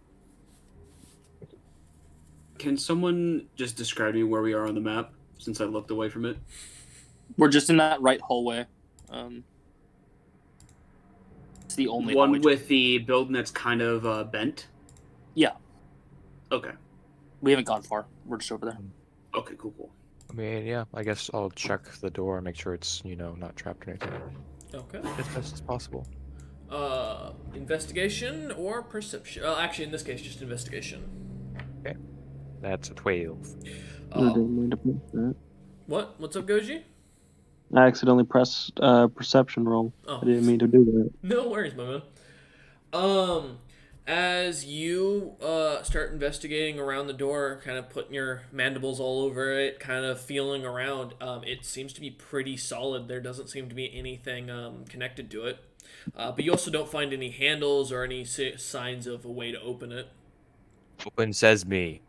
Can someone just describe me where we are on the map since I looked away from it? We're just in that right hallway. It's the only one hallway. with the building that's kind of bent? Yeah. Okay. We haven't gone far. We're just over there. Okay, cool. I mean, yeah, I guess I'll check the door and make sure it's, not trapped or anything. Okay. As best as possible. Investigation or perception? Actually, in this case, just investigation. Okay. That's a 12. I don't mind about that. What's up, Goji? I accidentally pressed perception roll. Oh, I didn't mean to do that. no worries, my man. As you start investigating around the door, kind of putting your mandibles all over it, kind of feeling around, it seems to be pretty solid. There doesn't seem to be anything connected to it. But you also don't find any handles or any signs of a way to open it. Open says me.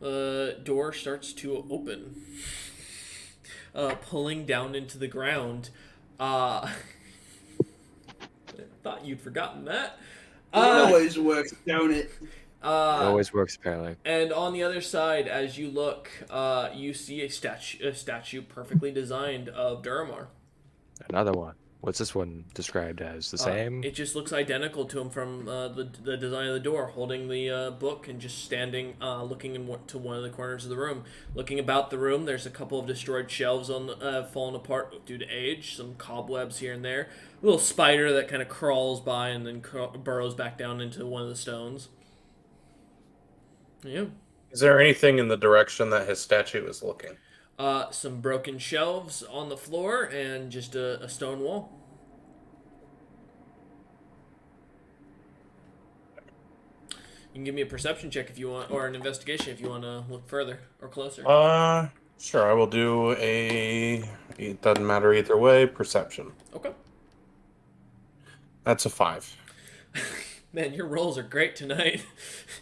Door starts to open, pulling down into the ground. I thought you'd forgotten that. It always works, don't it? It always works, apparently. And on the other side, as you look, you see a statue perfectly designed of Duramar. Another one. What's this one described as? The same? It just looks identical to him from the design of the door, holding the book and just standing, looking to one of the corners of the room. Looking about the room, there's a couple of destroyed shelves fallen apart due to age, some cobwebs here and there. A little spider that kind of crawls by and then burrows back down into one of the stones. Yeah. Is there anything in the direction that his statue is looking? Some broken shelves on the floor and just a stone wall. You can give me a perception check if you want, or an investigation if you want to look further or closer. Sure. I will do a. It doesn't matter either way. Perception. Okay. That's a 5. Man, your rolls are great tonight.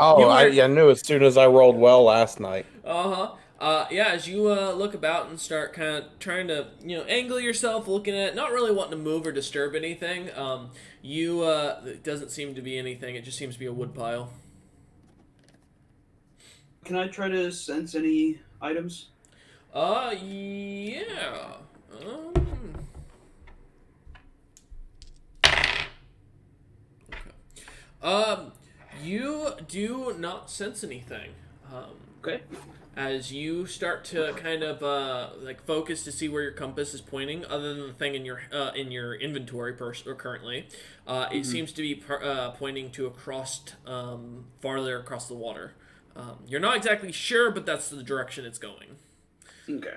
Oh, I knew as soon as I rolled well last night. Yeah, as you look about and start kind of trying to, angle yourself, looking at it, not really wanting to move or disturb anything, it doesn't seem to be anything. It just seems to be a wood pile. Can I try to sense any items? Yeah. You do not sense anything. Okay. As you start to kind of focus to see where your compass is pointing, other than the thing in your inventory currently, it seems to be pointing to farther across the water. You're not exactly sure, but that's the direction it's going. Okay.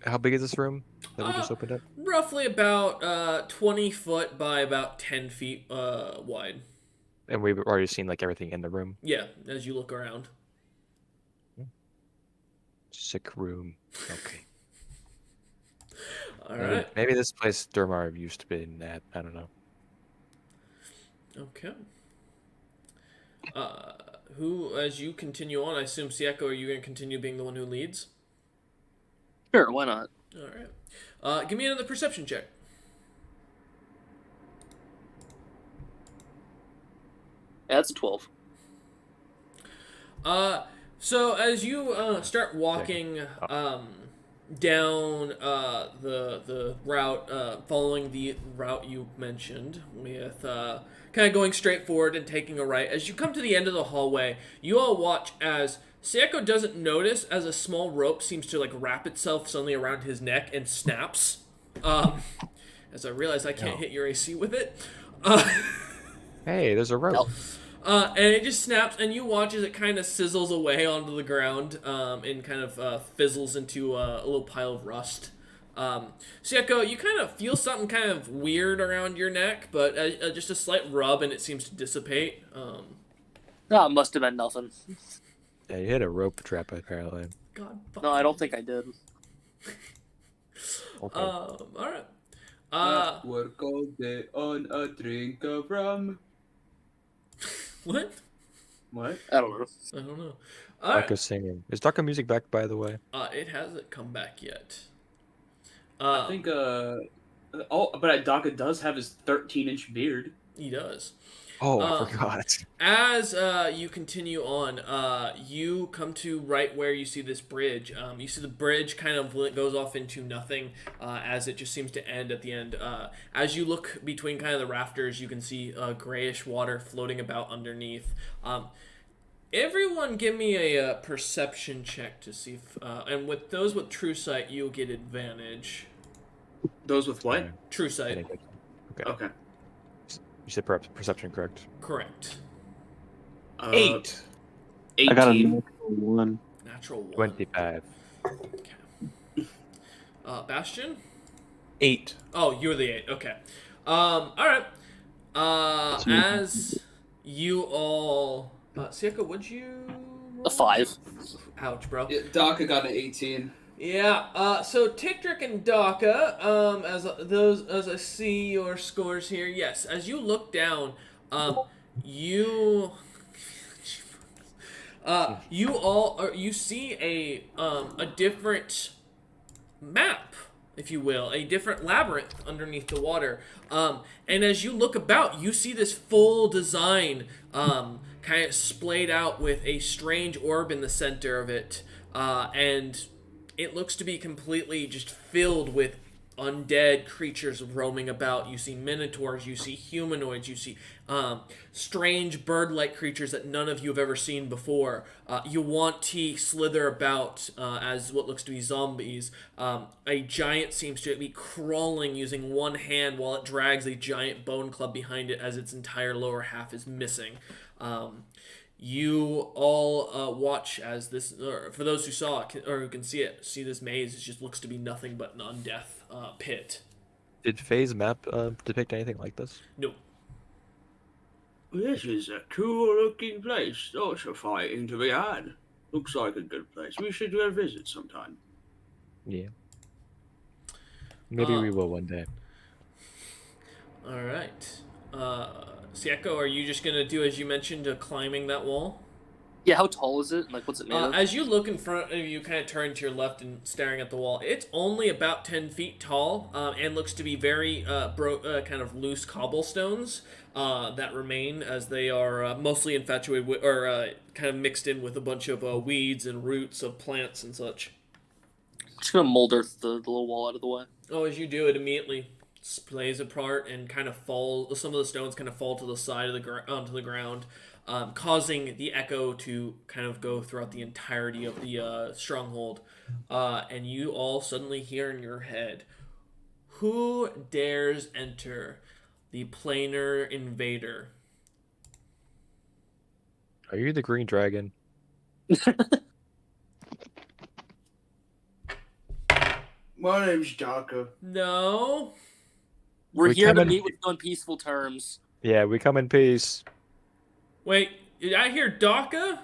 How big is this room that we just opened up? Roughly about 20 foot by about 10 feet wide. And we've already seen like everything in the room. Yeah, as you look around. Sick room. Okay. All right. Maybe this place Durmar used to be at. I don't know. Okay. As you continue on, I assume Sieko, are you going to continue being the one who leads? Sure, why not? All right. Give me another perception check. Yeah, that's a 12. So as you start walking down the route, following the route you mentioned, with kind of going straight forward and taking a right, as you come to the end of the hallway, you all watch as Sieko doesn't notice as a small rope seems to wrap itself suddenly around his neck and snaps. As I realize I can't hit your AC with it. Hey, there's a rope. And it just snaps, and you watch as it kind of sizzles away onto the ground, and kind of fizzles into a little pile of rust. Sieko, you kind of feel something kind of weird around your neck, but just a slight rub, and it seems to dissipate. It must have been nothing. Yeah, you hit a rope trap apparently. God. No, I don't think I did. Okay. All right. We're cold day on a drink of rum. What? What? I don't know. I don't know. All right. Darko singing. Is Darko music back, by the way? It hasn't come back yet. I think, but Daka does have his 13-inch beard. He does. Oh, I forgot. As you continue on, you come to right where you see this bridge. You see the bridge kind of goes off into nothing as it just seems to end at the end. As you look between kind of the rafters, you can see grayish water floating about underneath. Everyone give me a perception check to see if... and with those with True Sight, you'll get advantage. Those with what? True Sight. Okay. You said perception, correct? Correct. 8. 18. I got a natural 1. Natural 1. 25. Bastion? 8. Oh, you're the 8. Okay. All right. As you all, Siaka, would you? A 5. Ouch, bro. Yeah, Daka got an 18. Yeah. So Tikdrik and Daka, as I see your scores here, yes. As you look down, you. You see a different map, if you will, a different labyrinth underneath the water. And as you look about, you see this full design, kind of splayed out with a strange orb in the center of it, and it looks to be completely just filled with undead creatures roaming about. You see minotaurs, you see humanoids, you see strange bird-like creatures that none of you have ever seen before. Yuan-Ti slither about as what looks to be zombies. A giant seems to be crawling using one hand while it drags a giant bone club behind it as its entire lower half is missing. You all watch as this, or for those who saw it, or who can see it, see this maze. It just looks to be nothing but an undeath pit. Did Faye's map depict anything like this? No. This is a cool-looking place. Lots of fighting to be had. Looks like a good place. We should go visit sometime. Yeah. Maybe we will one day. All right. Sieko, are you just gonna do as you mentioned, climbing that wall? Yeah, how tall is it? Like, what's it made of? As you look in front of you, kind of turn to your left and staring at the wall. It's only about 10 feet tall, and looks to be very kind of loose cobblestones that remain, as they are mostly infatuated with, or kind of mixed in with a bunch of weeds and roots of plants and such. Just gonna molder the little wall out of the way. Oh, as you do, it immediately splays apart and kind of falls. Some of the stones kind of fall to the side of onto the ground, causing the echo to kind of go throughout the entirety of the stronghold. And you all suddenly hear in your head, "Who dares enter the planar invader?" Are you the green dragon? My name's Daka. No. We're We here come to in- meet with you on peaceful terms. Yeah, we come in peace. Wait, did I hear Daka?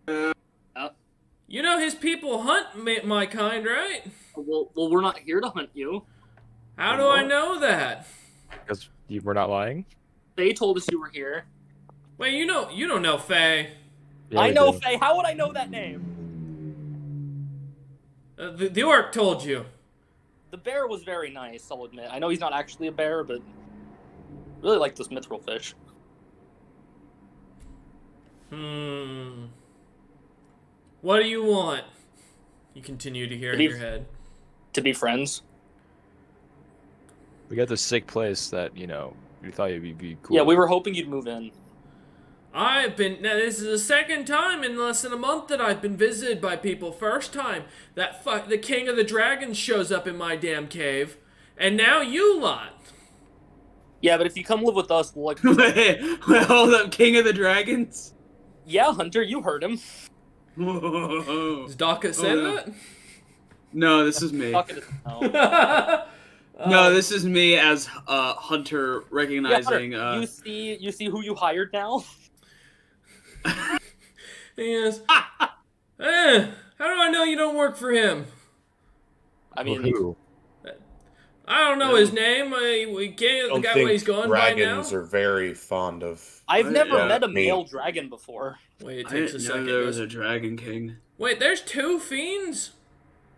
You know his people hunt my kind, right? Well, we're not here to hunt you. How do I know that? Because you were not lying. They told us you were here. Wait, you don't know Faye. Yeah, I we know do. Faye. How would I know that name? The orc told you. The bear was very nice, I'll admit. I know he's not actually a bear, but really like this mithril fish. What do you want? You continue to hear in your head. To be friends. We got this sick place that, you know, we thought it'd be cool. Yeah, we were hoping you'd move in. Now this is the second time in less than a month that I've been visited by people. First time that the king of the dragons shows up in my damn cave. And now you lot. Yeah, but if you come live with us, we'll like... Wait, hold up, King of the Dragons? Yeah, Hunter, you heard him. Does Daka say no. that? No, this is me. Talking to... No, this is me as Hunter Yeah, recognizing. Hunter, you see who you hired now? Yes. How do I know you don't work for him? I mean, Who? I don't know his name. We can't. The don't guy think when he's gone by now. dragons are very fond of. I've never Yeah, met a me. male dragon before. Wait, it I takes a didn't know second. there was a Dragon King. Wait, there's two fiends?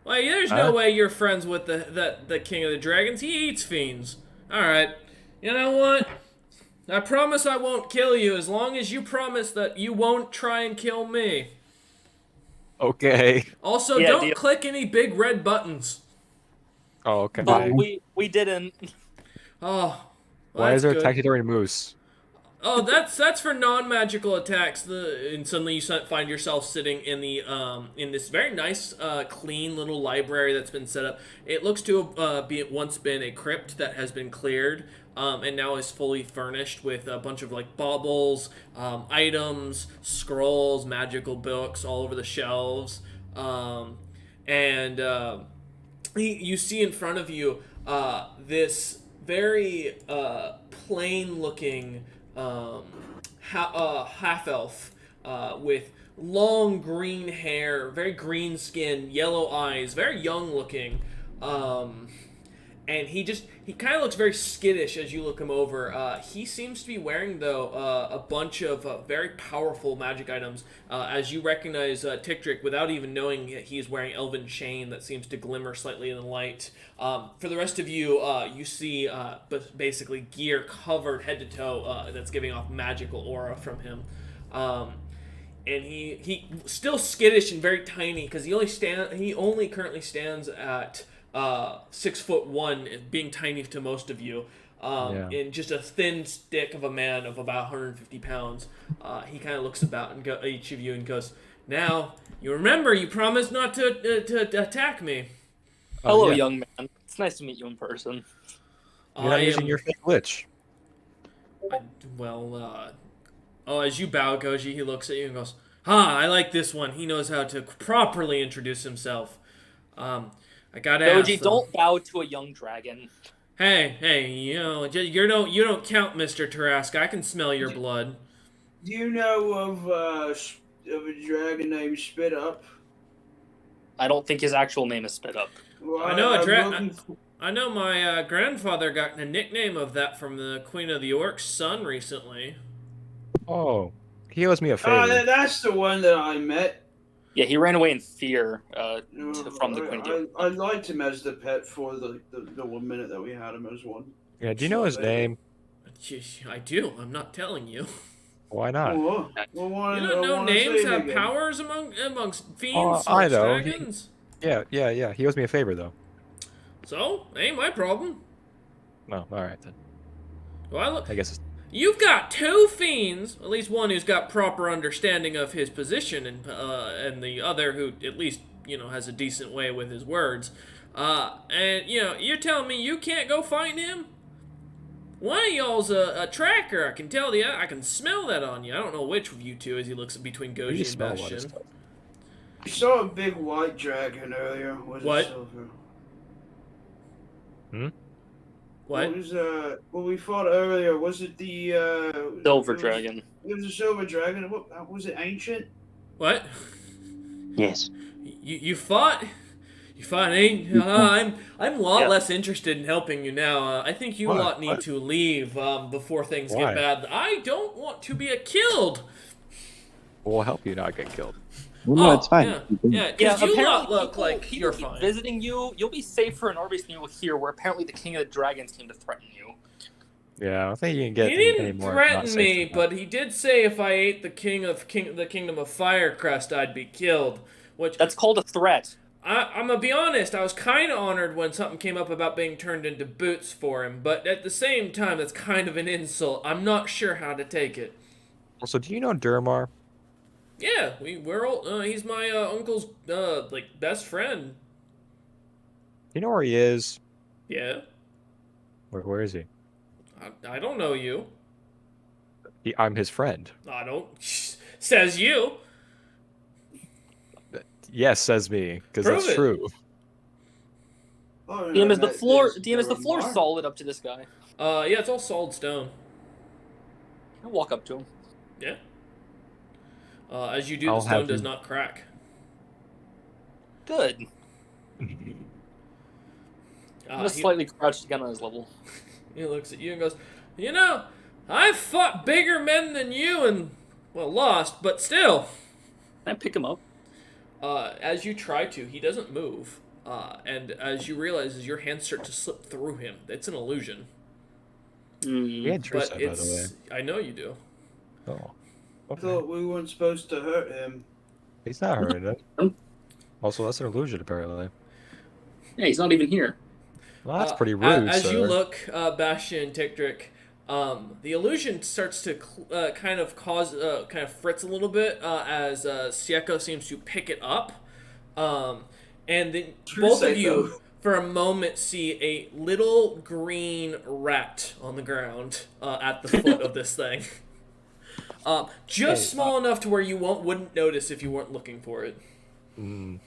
Wait, there's no Huh? way you're friends with the king of the dragons. He eats fiends. Alright. You know what? I promise I won't kill you as long as you promise that you won't try and kill me. Okay. Also, Yeah, don't deal. click any big red buttons. Oh, okay. But we didn't. Oh. Why that's is there a good. taxidermy moose? Oh, that's for non-magical attacks. And suddenly you find yourself sitting in the in this very nice, clean little library that's been set up. It looks to once been a crypt that has been cleared, and now is fully furnished with a bunch of like baubles, items, scrolls, magical books all over the shelves. And you see in front of you this very plain-looking half elf with long green hair, very green skin, yellow eyes, very young looking. And he kind of looks very skittish as you look him over. He seems to be wearing, though, a bunch of very powerful magic items. As you recognize Ticktrick, without even knowing he's wearing elven chain that seems to glimmer slightly in the light. For the rest of you, you see basically gear covered head to toe that's giving off magical aura from him. And he still skittish and very tiny because he only currently stands at 6'1", being tiny to most of you, in just a thin stick of a man of about 150 pounds. He kind of looks about and each of you and goes, "Now you remember you promised not to attack me." Hello, yeah. young man. It's nice to meet you in person. You're not using your fake glitch. As you bow, Goji, he looks at you and goes, I like this one. He knows how to properly introduce himself. I gotta ask. Goji, don't bow to a young dragon. Hey, you don't count, Mr. Tarask. I can smell your blood. Do you know of a dragon named Spit Up? I don't think his actual name is Spit Up. Well, I know I'm I know my grandfather got a nickname of that from the Queen of the Orcs' son recently. Oh, he owes me a favor. That's the one that I met. Yeah, he ran away in fear from the Queen. I liked him as the pet for the 1 minute that we had him as one. Yeah, do you know his name? I do. I'm not telling you. Why not? Well, You don't know names have powers amongst fiends I and know. dragons? Yeah. He owes me a favor, though. So, ain't my problem. No, all right then. Well, I guess it's... you've got two fiends, at least one who's got proper understanding of his position, and the other who at least has a decent way with his words. And you're telling me you can't go find him? One of y'all's a tracker. I can tell you. I can smell that on you. I don't know which of you two as he looks between Goji and Bastion. We saw a big white dragon earlier. Was What? it silver? What? What we fought earlier, was it the Silver dragon. It was a silver dragon. What was it, ancient? What? Yes. You fought? You fought? I'm a lot less interested in helping you now. I think you lot need to leave before things get bad. I don't want to be killed. We'll help you not get killed. Well, no, it's fine. Yeah, because you lot look like you're fine. Visiting you, you'll be safer in Orbis than you will here, where apparently the King of the Dragons came to threaten you. Yeah, I don't think you can get He any didn't more threaten me, but he did say if I ate the the Kingdom of Firecrest, I'd be killed. Which That's called a threat. I'm gonna be honest, I was kind of honored when something came up about being turned into boots for him, but at the same time, that's kind of an insult. I'm not sure how to take it. Also, do you know Durmar? Yeah, we're all. He's my uncle's best friend. You know where he is? Yeah. Where is he? I don't know you. I'm his friend. I don't. Says you. Yes, says me, because Prove that's it. true. DM, is the floor solid up to this guy? Yeah, it's all solid stone. I'll walk up to him. Yeah. As you do, the stone does not crack. Good. I'm just slightly crouched again on his level. He looks at you and goes, I've fought bigger men than you and, lost, but still. Can I pick him up? As you try to, he doesn't move. And as you realize, as your hands start to slip through him, it's an illusion. We had Trisa, by the way. I know you do. Oh. I Okay. thought we weren't supposed to hurt him. He's not hurting it. Also, that's an illusion, apparently. Yeah, he's not even here. Well, that's pretty rude, As sir. you look, Bastion and Ticktrick, the illusion starts to kind of fritz a little bit as Sieko seems to pick it up. And then both of you, for a moment, see a little green rat on the ground at the foot of this thing. Just small enough to where you wouldn't notice if you weren't looking for it. Mm.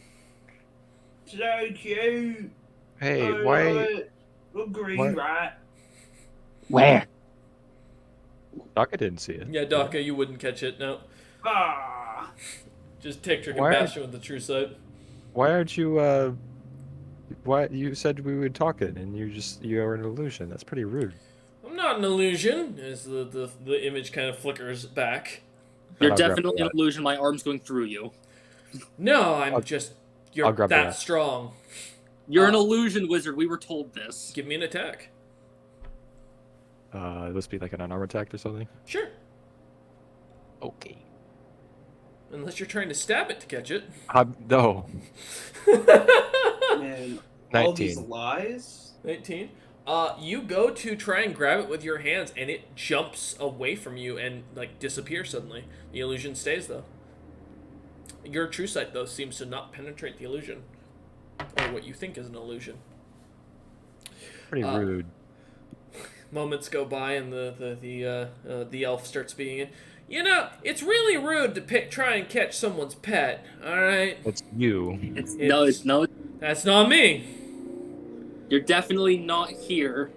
So cute. Hey, I love why? it. Little green What? rat. Where? Doc, I didn't see it. Yeah, Daka, you wouldn't catch it. No, Ah. just Tick-Trick and Why? Bastion with the true sight. Why aren't you? Why you said we would talk it, and you are an illusion. That's pretty rude. I'm not an illusion. As the image kind of flickers back. You're I'll grab definitely the an rat. illusion. My arm's going through you. No, I'm just. You're I'll grab the that rat. strong. You're an illusion wizard. We were told this. Give me an attack. It must be like an unarmed attack or something. Sure. Okay. Unless you're trying to stab it to catch it. No. Man, all these 19. lies. 19. You go to try and grab it with your hands, and it jumps away from you and like disappears suddenly. The illusion stays though. Your true sight though seems to not penetrate the illusion, or what you think is an illusion. Pretty rude. Moments go by, and the elf starts speaking in. You know, it's really rude to try and catch someone's pet. All right. It's you. No. That's not me. You're definitely not here,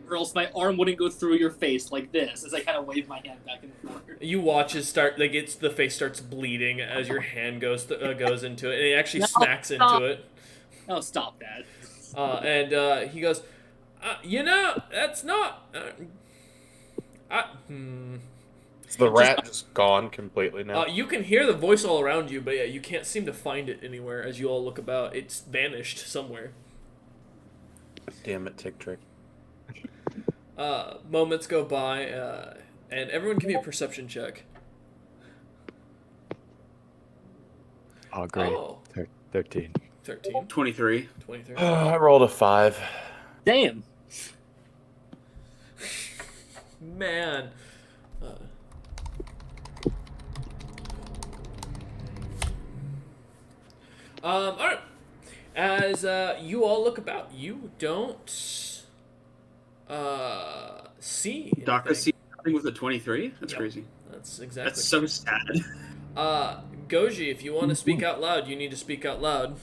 or else my arm wouldn't go through your face like this as I kind of wave my hand back and forth. You watch it start like the face starts bleeding as your hand goes into it, and it actually smacks stop. into it. Oh, stop that. And he goes, you know, that's not. Is the rat just gone completely now? You can hear the voice all around you, but yeah, you can't seem to find it anywhere as you all look about. It's vanished somewhere. Damn it, Tick-Trick. Moments go by, and everyone give me a perception check. Oh, great. Oh. 13. 13, 23. 23. I rolled a 5. Damn. Man. Alright. As you all look about, you don't see anything. Daka see nothing with a 23? That's Yep. crazy. That's exactly. That's so sad. Goji, if you want to speak out loud, you need to speak out loud.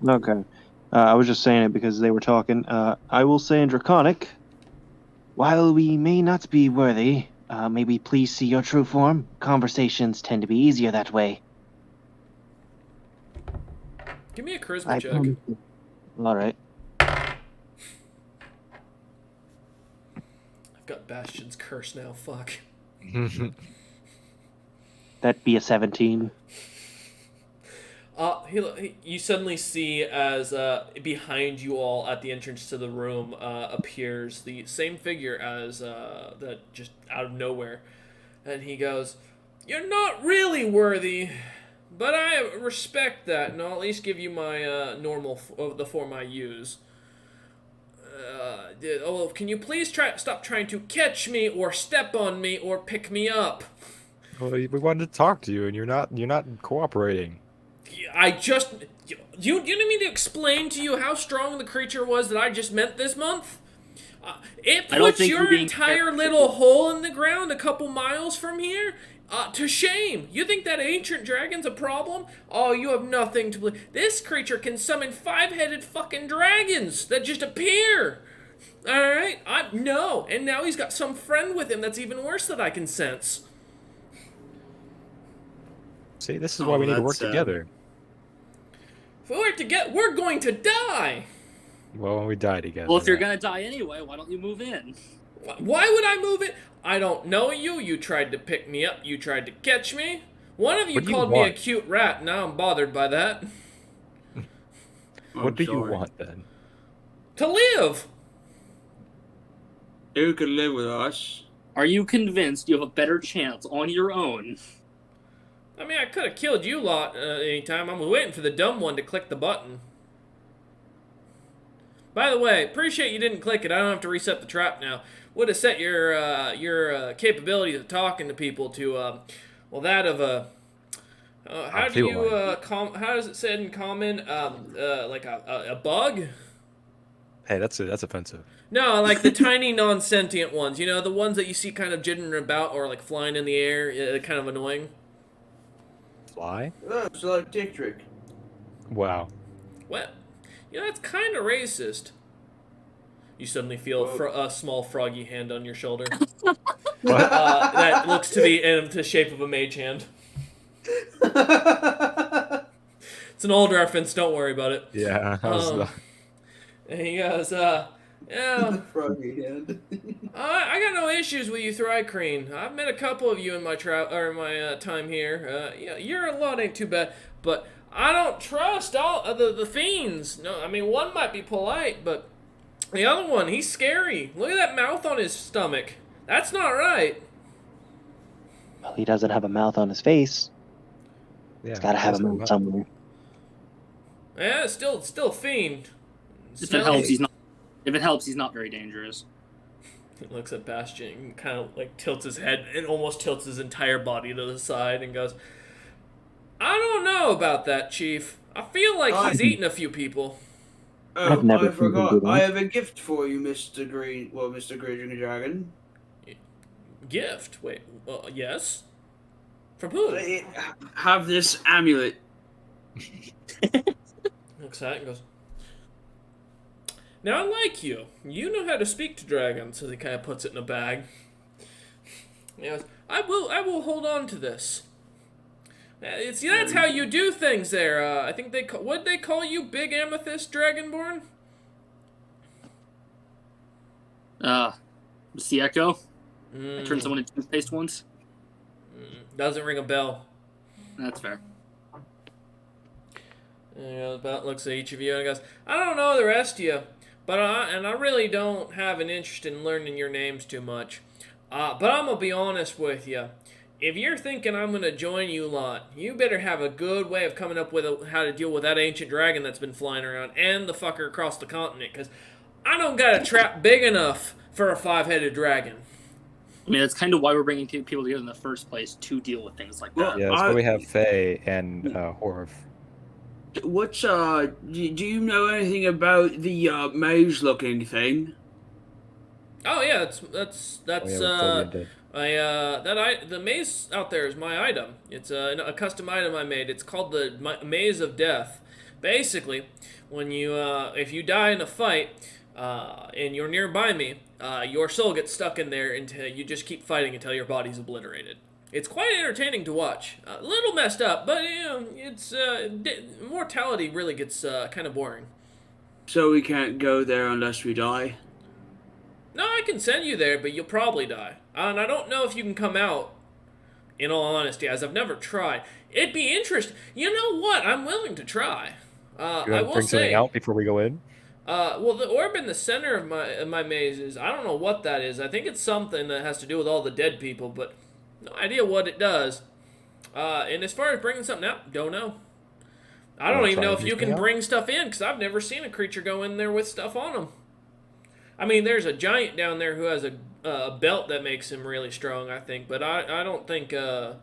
Okay. I was just saying it because they were talking. I will say in Draconic, while we may not be worthy, may we please see your true form? Conversations tend to be easier that way. Give me a charisma check. All right. I've got Bastion's curse now. Fuck. That'd be a 17. You suddenly see as behind you all at the entrance to the room appears the same figure as that just out of nowhere, and he goes, "You're not really worthy, but I respect that, and I'll at least give you my normal the form I use. Can you please stop trying to catch me or step on me or pick me up? Well, we wanted to talk to you, and you're not cooperating. I just... You need me to explain to you how strong the creature was that I just met this month? It I don't puts think your you're being entire fair. little hole in the ground a couple miles from here to shame. You think that ancient dragon's a problem? Oh, you have nothing to believe. This creature can summon 5-headed fucking dragons that just appear. Alright? No. And now he's got some friend with him that's even worse that I can sense. See, this is why we need to work together. If we work together, we're going to die. Well, when we die together. Well, if you're gonna die anyway, why don't you move in? Why would I move it? I don't know you. You tried to pick me up. You tried to catch me. One of you What do you called me a want? cute rat. Now I'm bothered by that. What do you want then? To live. You could live with us. Are you convinced you have a better chance on your own? I mean, I could have killed you lot anytime. I'm waiting for the dumb one to click the button. By the way, appreciate you didn't click it. I don't have to reset the trap now. Would have set your capabilities of talking to people to well, that of a how do you how does it say in common like a bug? Hey, that's offensive. No, like the tiny non-sentient ones. You know, the ones that you see kind of jittering about or like flying in the air, kind of annoying. Fly? Oh, so like Tick-Trick. Wow. Well, that's kind of racist. You suddenly feel a small froggy hand on your shoulder. What? That looks to be in the shape of a mage hand. It's an old reference. Don't worry about it. Yeah. And he goes, yeah, Froggy hand. I got no issues with you, Thrycreen. I've met a couple of you in my time here. Yeah, your lot ain't too bad, but I don't trust all the fiends. No, I mean one might be polite, but the other one, he's scary. Look at that mouth on his stomach. That's not right. Well, he doesn't have a mouth on his face. Yeah, He's got to have a mouth somewhere. Yeah, it's still a fiend. If it helps, he's not. If it helps, he's not very dangerous. He looks at Bastion and kind of like tilts his head and almost tilts his entire body to the side and goes, I don't know about that, Chief. I feel like he's eaten a few people. Oh, I've never I seen him do forgot. that. I have a gift for you, Mr. Green. Well, Mr. Green Dragon. Gift? Wait, yes? From who? Have this amulet. Looks at it and goes, now I like you. You know how to speak to dragons. So he kind of puts it in a bag. He goes, I will hold on to this. See, that's how you do things there. I think what'd they call you, Big Amethyst Dragonborn? The Echo. I Mm, turned someone into toothpaste once. doesn't ring a bell. That's fair. About looks at each of you and goes, I don't know the rest of you, but I really don't have an interest in learning your names too much. But I'm gonna be honest with you. If you're thinking I'm gonna join you lot, you better have a good way of coming up with how to deal with that ancient dragon that's been flying around and the fucker across the continent, because I don't got a trap big enough for a 5-headed dragon. I mean, that's kind of why we're bringing people together in the first place, to deal with things like that. Yeah, that's why we have Faye and Horv. What's do you know anything about the maze-looking thing? Oh yeah, that's Undead. the maze out there is my item. It's a custom item I made. It's called the Maze of Death. Basically, when you if you die in a fight and you're nearby me, your soul gets stuck in there until you just keep fighting until your body's obliterated. It's quite entertaining to watch. A little messed up, but it's mortality really gets kind of boring. So we can't go there unless we die. No, I can send you there, but you'll probably die. And I don't know if you can come out, in all honesty, as I've never tried. It'd be interesting. You know what? I'm willing to try. You I want to will bring something say, out before we go in? well, the orb in the center of my maze is, I don't know what that is. I think it's something that has to do with all the dead people, but no idea what it does. And as far as bringing something out, don't know. I don't even know if you can bring stuff in, because I've never seen a creature go in there with stuff on them. I mean, there's a giant down there who has a belt that makes him really strong, I think. But I don't think... There's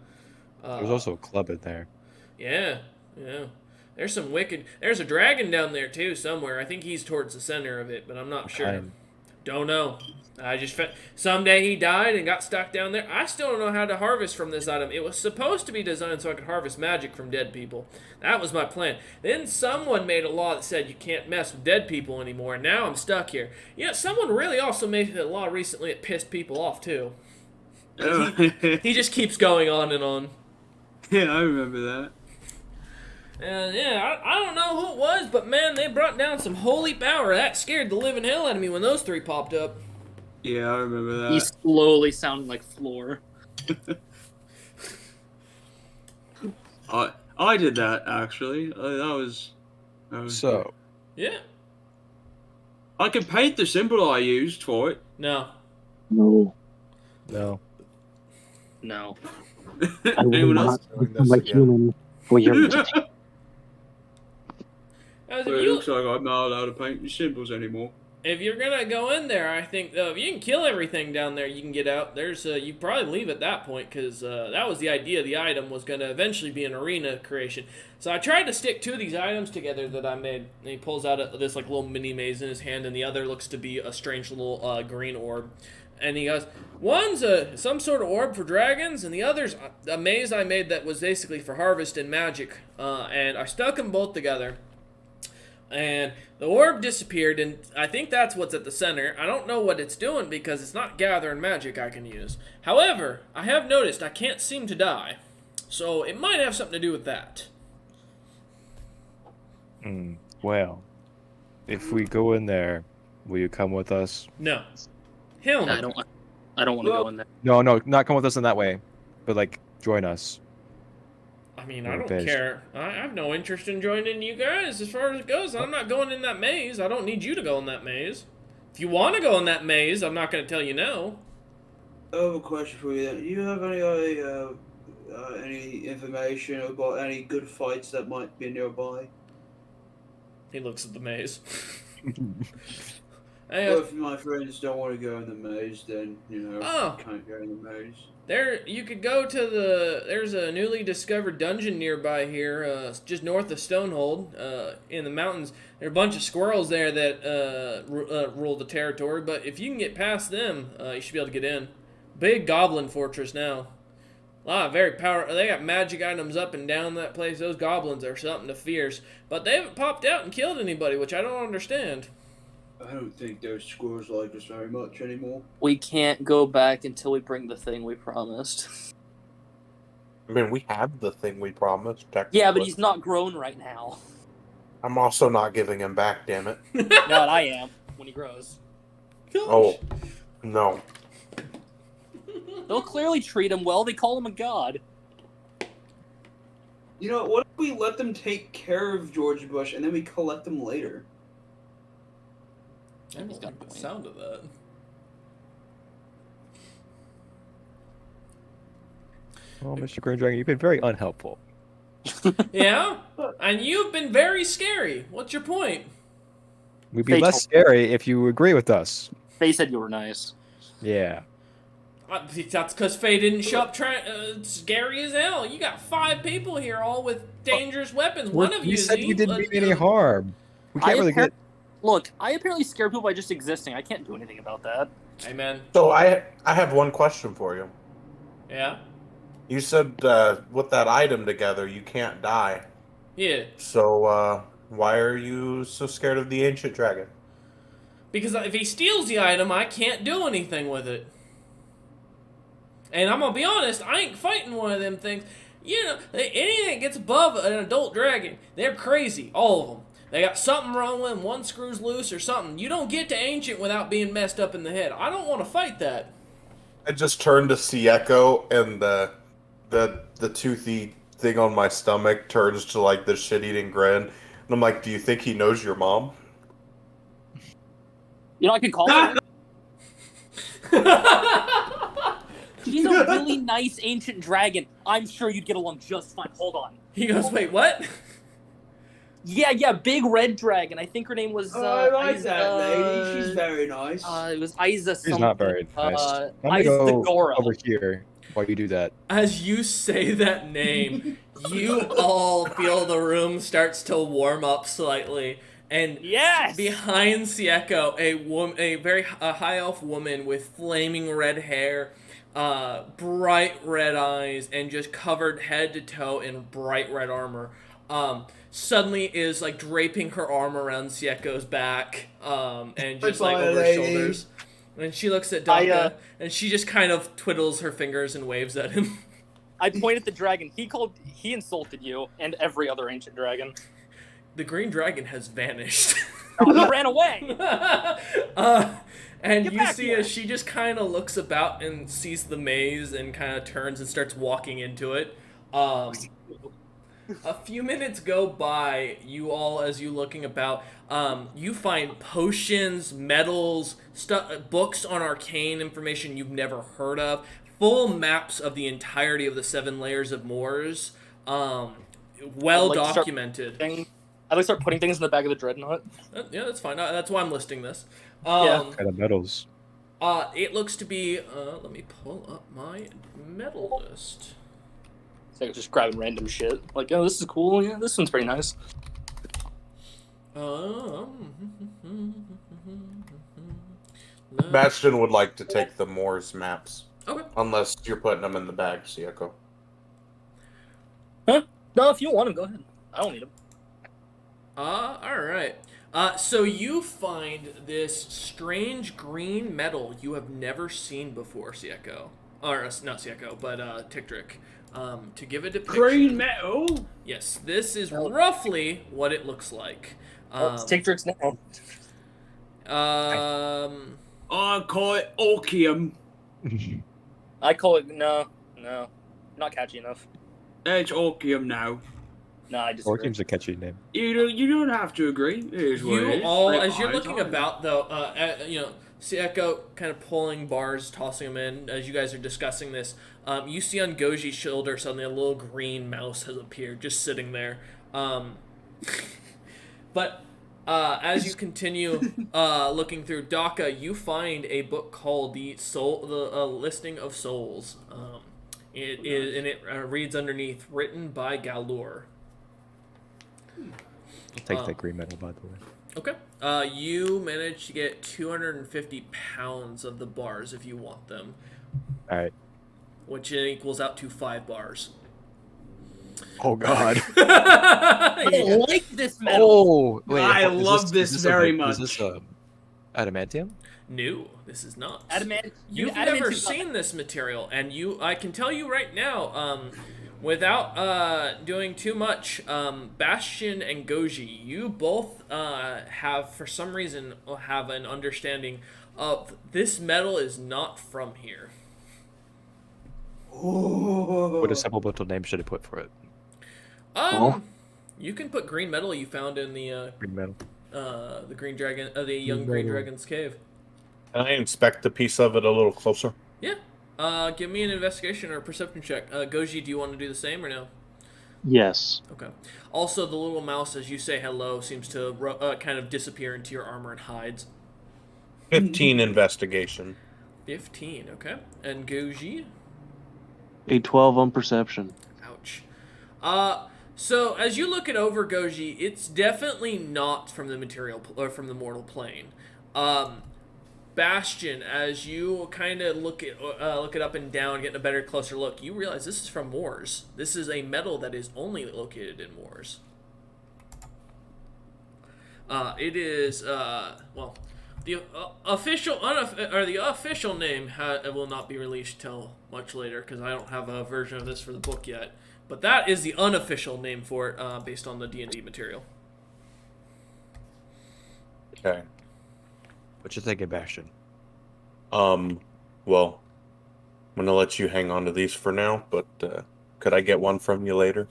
also a club in there. Yeah. There's some wicked... There's a dragon down there, too, somewhere. I think he's towards the center of it, but I'm not sure. Don't know. I just someday he died and got stuck down there. I still don't know how to harvest from this item. It was supposed to be designed so I could harvest magic from dead people. That was my plan. Then someone made a law that said you can't mess with dead people anymore, and now I'm stuck here. Someone really also made a law recently that pissed people off, too. He just keeps going on and on. Yeah, I remember that. And I don't know who it was, but man, they brought down some holy power. That scared the living hell out of me when those three popped up. Yeah, I remember that. He slowly sounded like Floor. I did that actually. That was So, Yeah. I can paint the symbol I used for it. No. No. no. No. I will Anyone not else? become like human for your entity. As So if it you, looks like I'm not allowed to paint the symbols anymore. if you're gonna go in there, I think if you can kill everything down there, you can get out. There's you probably leave at that point because that was the idea. The item was gonna eventually be an arena creation. So I tried to stick two of these items together that I made. And he pulls out this like little mini maze in his hand, and the other looks to be a strange little green orb. And he goes, one's some sort of orb for dragons, and the other's a maze I made that was basically for harvest and magic. And I stuck them both together. And the orb disappeared, and I think that's what's at the center. I don't know what it's doing because it's not gathering magic I can use. However, I have noticed I can't seem to die. So it might have something to do with that. Well, if we go in there, will you come with us? No. Hell no. I don't want to go in there. No, not come with us in that way, but like join us. I mean, I don't care. I have no interest in joining you guys as far as it goes. I'm not going in that maze. I don't need you to go in that maze. If you want to go in that maze, I'm not going to tell you no. I have a question for you then. Do you have any information about any good fights that might be nearby? He looks at the maze. Well, if my friends don't want to go in the maze, then, can't go in the maze. There, you could go to there's a newly discovered dungeon nearby here, just north of Stonehold, in the mountains. There are a bunch of squirrels there that rule the territory, but if you can get past them, you should be able to get in. Big goblin fortress now. A lot of very powerful. They got magic items up and down that place. Those goblins are something to fierce, but they haven't popped out and killed anybody, which I don't understand. I don't think those squirrels like us very much anymore. We can't go back until we bring the thing we promised. I mean, we have the thing we promised, technically. Yeah, but he's not grown right now. I'm also not giving him back, damn it. No, I am, when he grows. Gosh. Oh, no. They'll clearly treat him well. They call him a god. You know, what if we let them take care of George Bush and then we collect them later? I don't like the sound of that. Well, Mr. Green Dragon, you've been very unhelpful. Yeah? And you've been very scary. What's your point? We'd be less scary if you agree with us. They said you were nice. Yeah. That's because Faye didn't show up scary as hell. You got 5 people here, all with dangerous weapons. One of you said you didn't mean any harm. We can't really get... Look, I apparently scare people by just existing. I can't do anything about that. Amen. So I have one question for you. Yeah? You said with that item together, you can't die. Yeah. So why are you so scared of the ancient dragon? Because if he steals the item, I can't do anything with it. And I'm gonna be honest, I ain't fighting one of them things. You know, anything that gets above an adult dragon, they're crazy. All of them. They got something wrong with them. One screw's loose or something. You don't get to ancient without being messed up in the head. I don't want to fight that. I just turned to Sieko, and the toothy thing on my stomach turns to like the shit-eating grin. And I'm like, do you think he knows your mom? You know, I could call her. She's a really nice ancient dragon. I'm sure you'd get along just fine. Hold on. He goes, wait, what? Yeah, big red dragon. I think her name was. I like that lady. She's very nice. It was Isa. She's not very nice. I'm gonna go Gora. over here while you do that. As you say that name, you all feel the room starts to warm up slightly. And yes! Behind Sieko, a very high elf woman with flaming red hair, bright red eyes, and just covered head to toe in bright red armor, suddenly is like draping her arm around Sieko's back, and just like over her shoulders. And she looks at Daka, and she just kind of twiddles her fingers and waves at him. I point at the dragon. He insulted you and every other ancient dragon. The green dragon has vanished. Oh, he ran away. And you see as she just kind of looks about and sees the maze and kind of turns and starts walking into it. A few minutes go by, you all, as you looking about, you find potions, medals, books on arcane information you've never heard of, full maps of the entirety of the 7 layers of moors, well documented. I'd like to start putting things in the back of the dreadnought. Yeah, that's fine. That's why I'm listing this. What kind of medals? It looks to be, let me pull up my medal list. It's like just grabbing random shit. Like, oh, this is cool. Yeah, this one's pretty nice. No. Bastion would like to take the Moors maps. Okay. Unless you're putting them in the bag, Sieko. Huh? No, if you want them, go ahead. I don't need them. All right. So you find this strange green metal you have never seen before, Sieko. Or, not Sieko, but Tictric. To give a depiction. Green metal? Yes, this is roughly what it looks like. It's Tictric's now. I call it Orchium. I call it no, not catchy enough. It's Orchium now. No, I disagree. Orchium's a catchy name. You don't have to agree. It is what it You is. all, Like, as you're looking I- about, though, Sieko kind of pulling bars, tossing them in as you guys are discussing this. You see on Goji's shoulder suddenly a little green mouse has appeared, just sitting there. But as you continue looking through Daka, you find a book called the Listing of Souls. It is, and it reads underneath, written by Galur. I'll take that green metal, by the way. Okay. You managed to get 250 pounds of the bars if you want them, All right. which equals out to 5 bars. Oh God. I like this metal. Oh wait. I is love this is very Is much. this adamantium? No, this is not. Adamant. You've never seen this material, and I can tell you right now, without doing too much, Bastion and Goji, you both have, for some reason, have an understanding of this metal is not from here. What a supplemental name should I put for it? You can put green metal you found in the Green metal. the green dragon, the young green dragon's cave. Can I inspect a piece of it a little closer? Yeah. Give me an investigation or perception check. Goji, do you want to do the same or no? Yes. Okay. Also, the little mouse, as you say hello, seems to kind of disappear into your armor and hides. 15 investigation. 15, okay. And Goji? A 12 on perception. Ouch. So as you look it over, Goji, it's definitely not from the material or from the mortal plane. Bastion, as you kind of look it up and down, getting a better, closer look, you realize this is from Moors. This is a metal that is only located in Moors. It is well, the official name will not be released till much later because I don't have a version of this for the book yet. But that is the unofficial name for it, based on the D&D material. Okay. What you thinking, Bastion? Well, I'm gonna let you hang on to these for now, but could I get one from you later?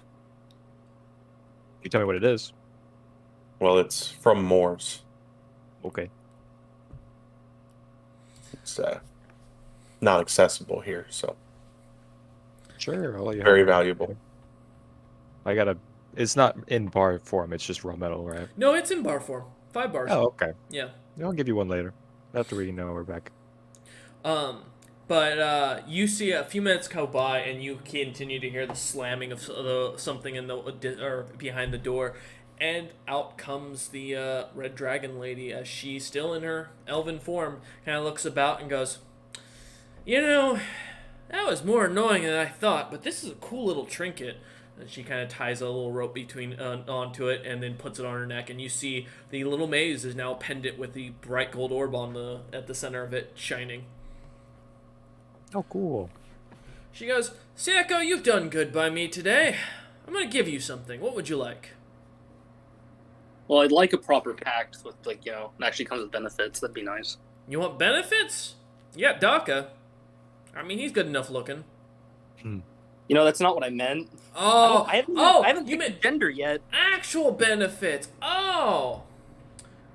You tell me what it is. Well, it's from Moors. Okay. It's not accessible here, so Sure. I'll let you very have it. valuable. I gotta. It's not in bar form. It's just raw metal, right? No, it's in bar form. 5 bars. Oh, okay. Yeah. I'll give you one later. After we know we're back. But you see a few minutes go by, and you continue to hear the slamming of something in or behind the door, and out comes the red dragon lady as she, still in her elven form, kind of looks about and goes, "You know, that was more annoying than I thought, but this is a cool little trinket." And she kind of ties a little rope onto it and then puts it on her neck, and you see the little maze is now pendant with the bright gold orb at the center of it, shining. Oh, cool. She goes, "Sieko, you've done good by me today. I'm gonna give you something. What would you like?" Well, I'd like a proper pact with, like, it actually comes with benefits. That'd be nice. You want benefits? You got Daka. I mean, he's good enough looking. That's not what I meant. Oh, I haven't you picked meant gender yet. actual benefits. Oh,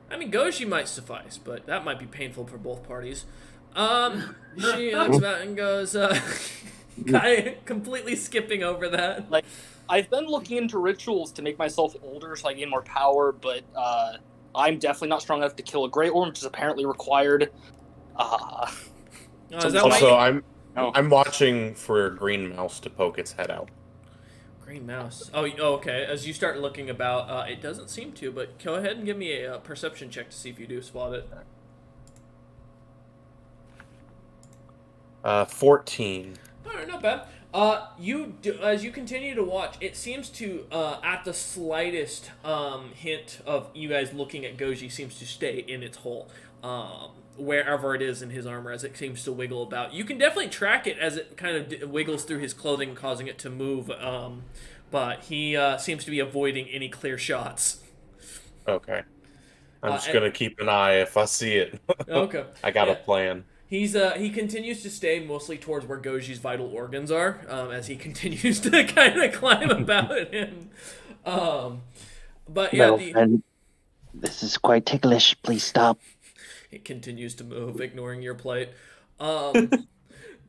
I mean, Goji might suffice, but that might be painful for both parties. She looks about and goes, completely skipping over that. Like, I've been looking into rituals to make myself older so I gain more power, but I'm definitely not strong enough to kill a Grey Worm, which is apparently required. Is that why Also, you- I'm watching for a green mouse to poke its head out. Green mouse. Oh, okay. As you start looking about, it doesn't seem to, but go ahead and give me a perception check to see if you do spot it. 14. All right, not bad. As you continue to watch, it seems to, at the slightest hint of you guys looking at Goji, seems to stay in its hole, wherever it is in his armor, as it seems to wiggle about. You can definitely track it as it kind of wiggles through his clothing, causing it to move. But he seems to be avoiding any clear shots. Okay. I'm just gonna keep an eye if I see it. Okay. I got a plan. He continues to stay mostly towards where Goji's vital organs are, as he continues to kind of climb about him. But yeah, No, friend, this is quite ticklish. Please stop. it continues to move, ignoring your plight. The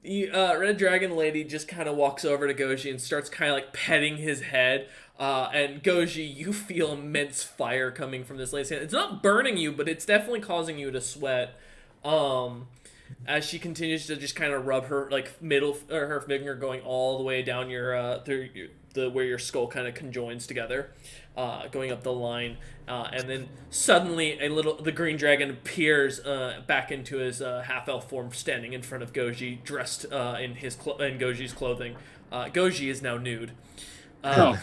Red Dragon Lady just kind of walks over to Goji and starts kind of like petting his head. And Goji, you feel immense fire coming from this lady's hand. It's not burning you, but it's definitely causing you to sweat. As she continues to just kind of rub her like her finger going all the way down your through where your skull kind of conjoins together, going up the line, and then suddenly the green dragon appears back into his half elf form, standing in front of Goji, dressed in Goji's clothing. Goji is now nude, and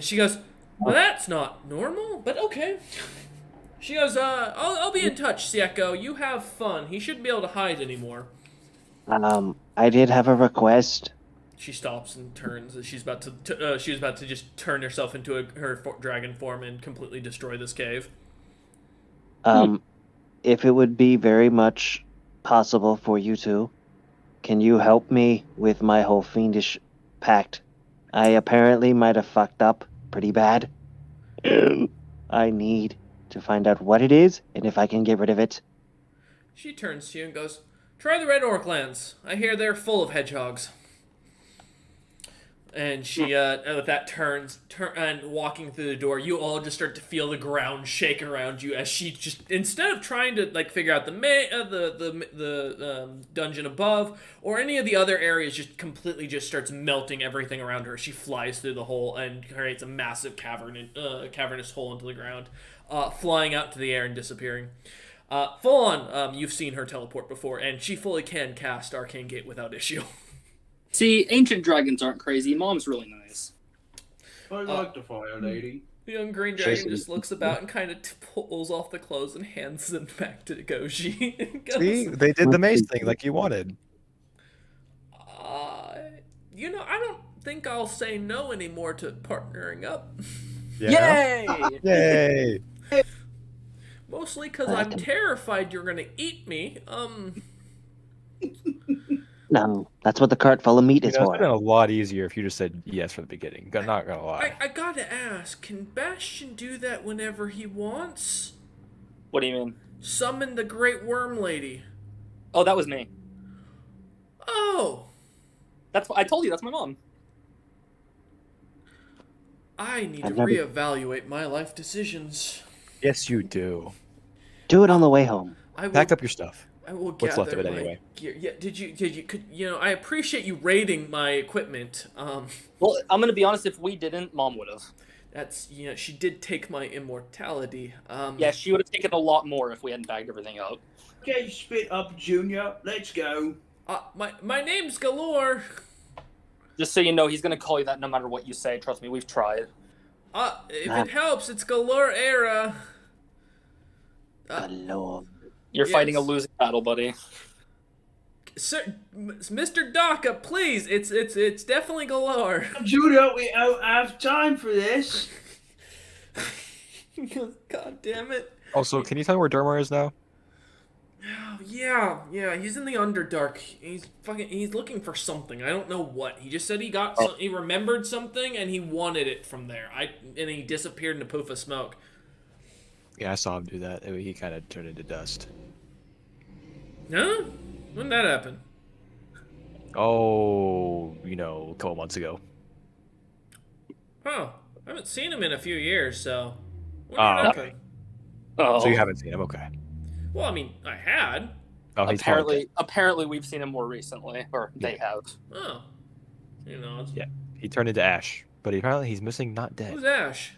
she goes, "Well, that's not normal, but okay." She goes, I'll be in touch, Sieko. You have fun. He shouldn't be able to hide anymore. I did have a request. She stops and turns. She's about to just turn herself into her dragon form and completely destroy this cave. If it would be very much possible for you two, can you help me with my whole fiendish pact? I apparently might have fucked up pretty bad. I need to find out what it is and if I can get rid of it. She turns to you and goes, "Try the Red Orc lands. I hear they're full of hedgehogs." And she, with that, turns and walking through the door, you all just start to feel the ground shake around you as she just, instead of trying to like figure out the dungeon above or any of the other areas, just completely just starts melting everything around her. She flies through the hole and creates a massive cavernous hole into the ground, flying out to the air and disappearing. Full on, you've seen her teleport before, and she fully can cast Arcane Gate without issue. See, ancient dragons aren't crazy. Mom's really nice. I like the fire lady. The young green dragon just looks about and kind of pulls off the clothes and hands them back to Goji. And goes, See, they did the mace thing like you wanted. I don't think I'll say no anymore to partnering up. Yeah. Yay! Yay! Mostly because I'm terrified you're gonna eat me. No, that's what the cart full of meat is It's for. been a lot easier if you just said yes from the beginning. Not gonna lie. I gotta ask, can Bastion do that whenever he wants? What do you mean? Summon the Great Worm Lady. Oh, that was me. Oh, I told you, that's my mom. I need to I've never- reevaluate my life decisions. Yes, you do. Do it on the way home. I will, Pack up your stuff. I will What's left gather of it my anyway? gear. Yeah, I appreciate you raiding my equipment. Well, I'm gonna be honest, if we didn't, Mom would have. She did take my immortality. Yeah, she would have taken a lot more if we hadn't bagged everything up. Okay, spit up, Junior. Let's go. My name's Galore. Just so you know, he's gonna call you that no matter what you say. Trust me, we've tried. If it helps, it's Galore Era. Lord. You're fighting a Yes. losing battle, buddy. Sir, Mr. Daka, please, it's definitely Galore. Junior, we don't have time for this. God damn it. Also, can you tell me where Dermar is now? Oh, yeah, he's in the Underdark. He's looking for something. I don't know what. He just said he remembered something and he wanted it from there. And he disappeared in a poof of smoke. Yeah, I saw him do that. He kind of turned into dust. Huh? When did that happen? Oh, a couple months ago. Oh, I haven't seen him in a few years, so. When did Ah, that okay. happen? Oh, So you haven't seen him, okay? Well, I mean, I had. Oh, he's probably apparently, we've seen him more recently, or they have. Oh. It's, Yeah. He turned into ash, but apparently he's missing not dead. Who's Ash?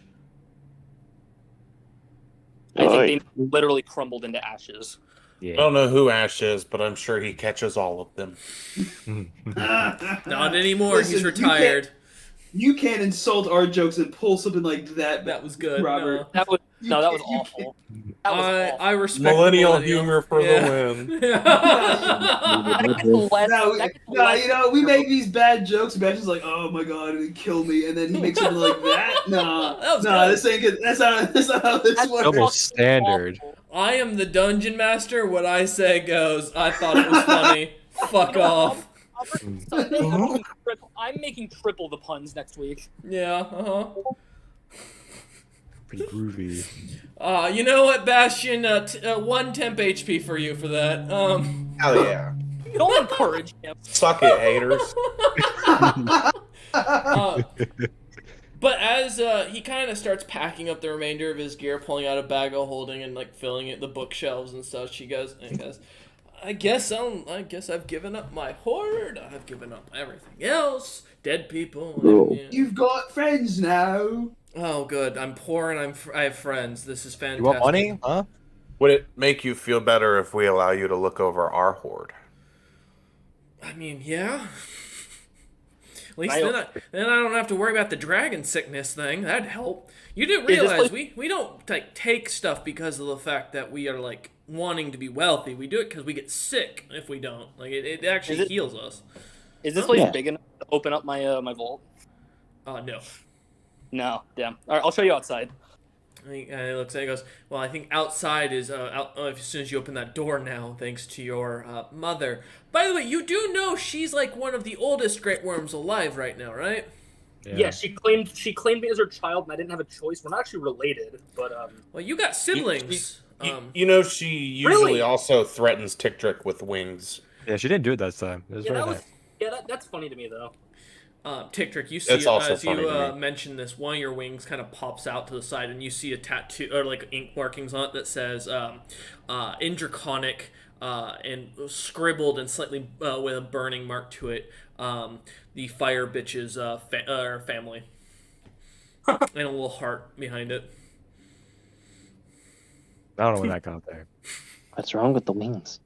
I think they literally crumbled into ashes. Yeah. I don't know who Ash is, but I'm sure he catches all of them. Not anymore. Listen, He's retired. You can't insult our jokes and pull something like that. That was good. Robert. That was You that was can't- you awful. That was awful. I respect Millennial the millennial humor for the win. That gets less- No, that gets no, less- you know, we make these bad jokes. Sebastian's like, "Oh my god, it'd kill me," and then he makes something like that. Nah, That was nah, good. this ain't good. That's not how this That's works. Almost standard. awful. I am the dungeon master. What I say goes. I thought it was funny. Fuck off. I'm making triple the puns next week. Yeah. Pretty groovy. You know what, Bastion? 1 temp HP for you for that. Hell yeah. Don't encourage him. Suck it, haters. But as he kind of starts packing up the remainder of his gear, pulling out a bag of holding and like filling it the bookshelves and stuff, he goes, I guess I've given up my hoard. I've given up everything else. Dead people. And, yeah. You've got friends now. Oh, good. I'm poor and I have friends. This is fantastic. You want money? Huh? Would it make you feel better if we allow you to look over our hoard? I mean, yeah. At least then I don't have to worry about the dragon sickness thing. That'd help. You do realize we don't like take stuff because of the fact that we are like wanting to be wealthy. We do it because we get sick if we don't. Like it actually heals us. Is this place big enough to open up my my vault? No. No, damn. All right, I'll show you outside. He looks and he goes, well, I think outside is as soon as you open that door now, thanks to your mother. By the way, you do know she's like one of the oldest great worms alive right now, right? Yeah, she claimed me as her child, and I didn't have a choice. We're not actually related, but Well, you got siblings. You know, she usually also threatens Ticktrick with wings. Yeah, she didn't do it that time. It was very nice. That's funny to me though. Ticktrick, you see It's also as funny you to me. mention this, one of your wings kind of pops out to the side, and you see a tattoo or like ink markings on it that says in Draconic and scribbled and slightly with a burning mark to it, the Fire Bitches family, and a little heart behind it. I don't know when that got there. What's wrong with the wings?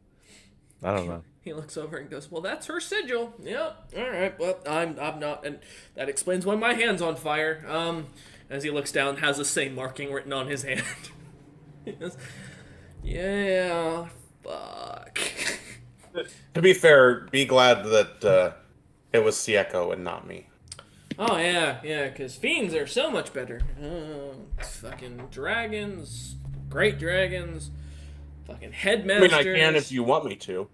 I don't know. He looks over and goes, well, that's her sigil. Yep. All right. Well, I'm not. And that explains why my hand's on fire. As he looks down, has the same marking written on his hand. He goes, yeah, fuck. To be fair, be glad that it was Sieko and not me. Oh, yeah, because fiends are so much better. Fucking dragons, great dragons, fucking I headmasters. mean, I can if you want me to.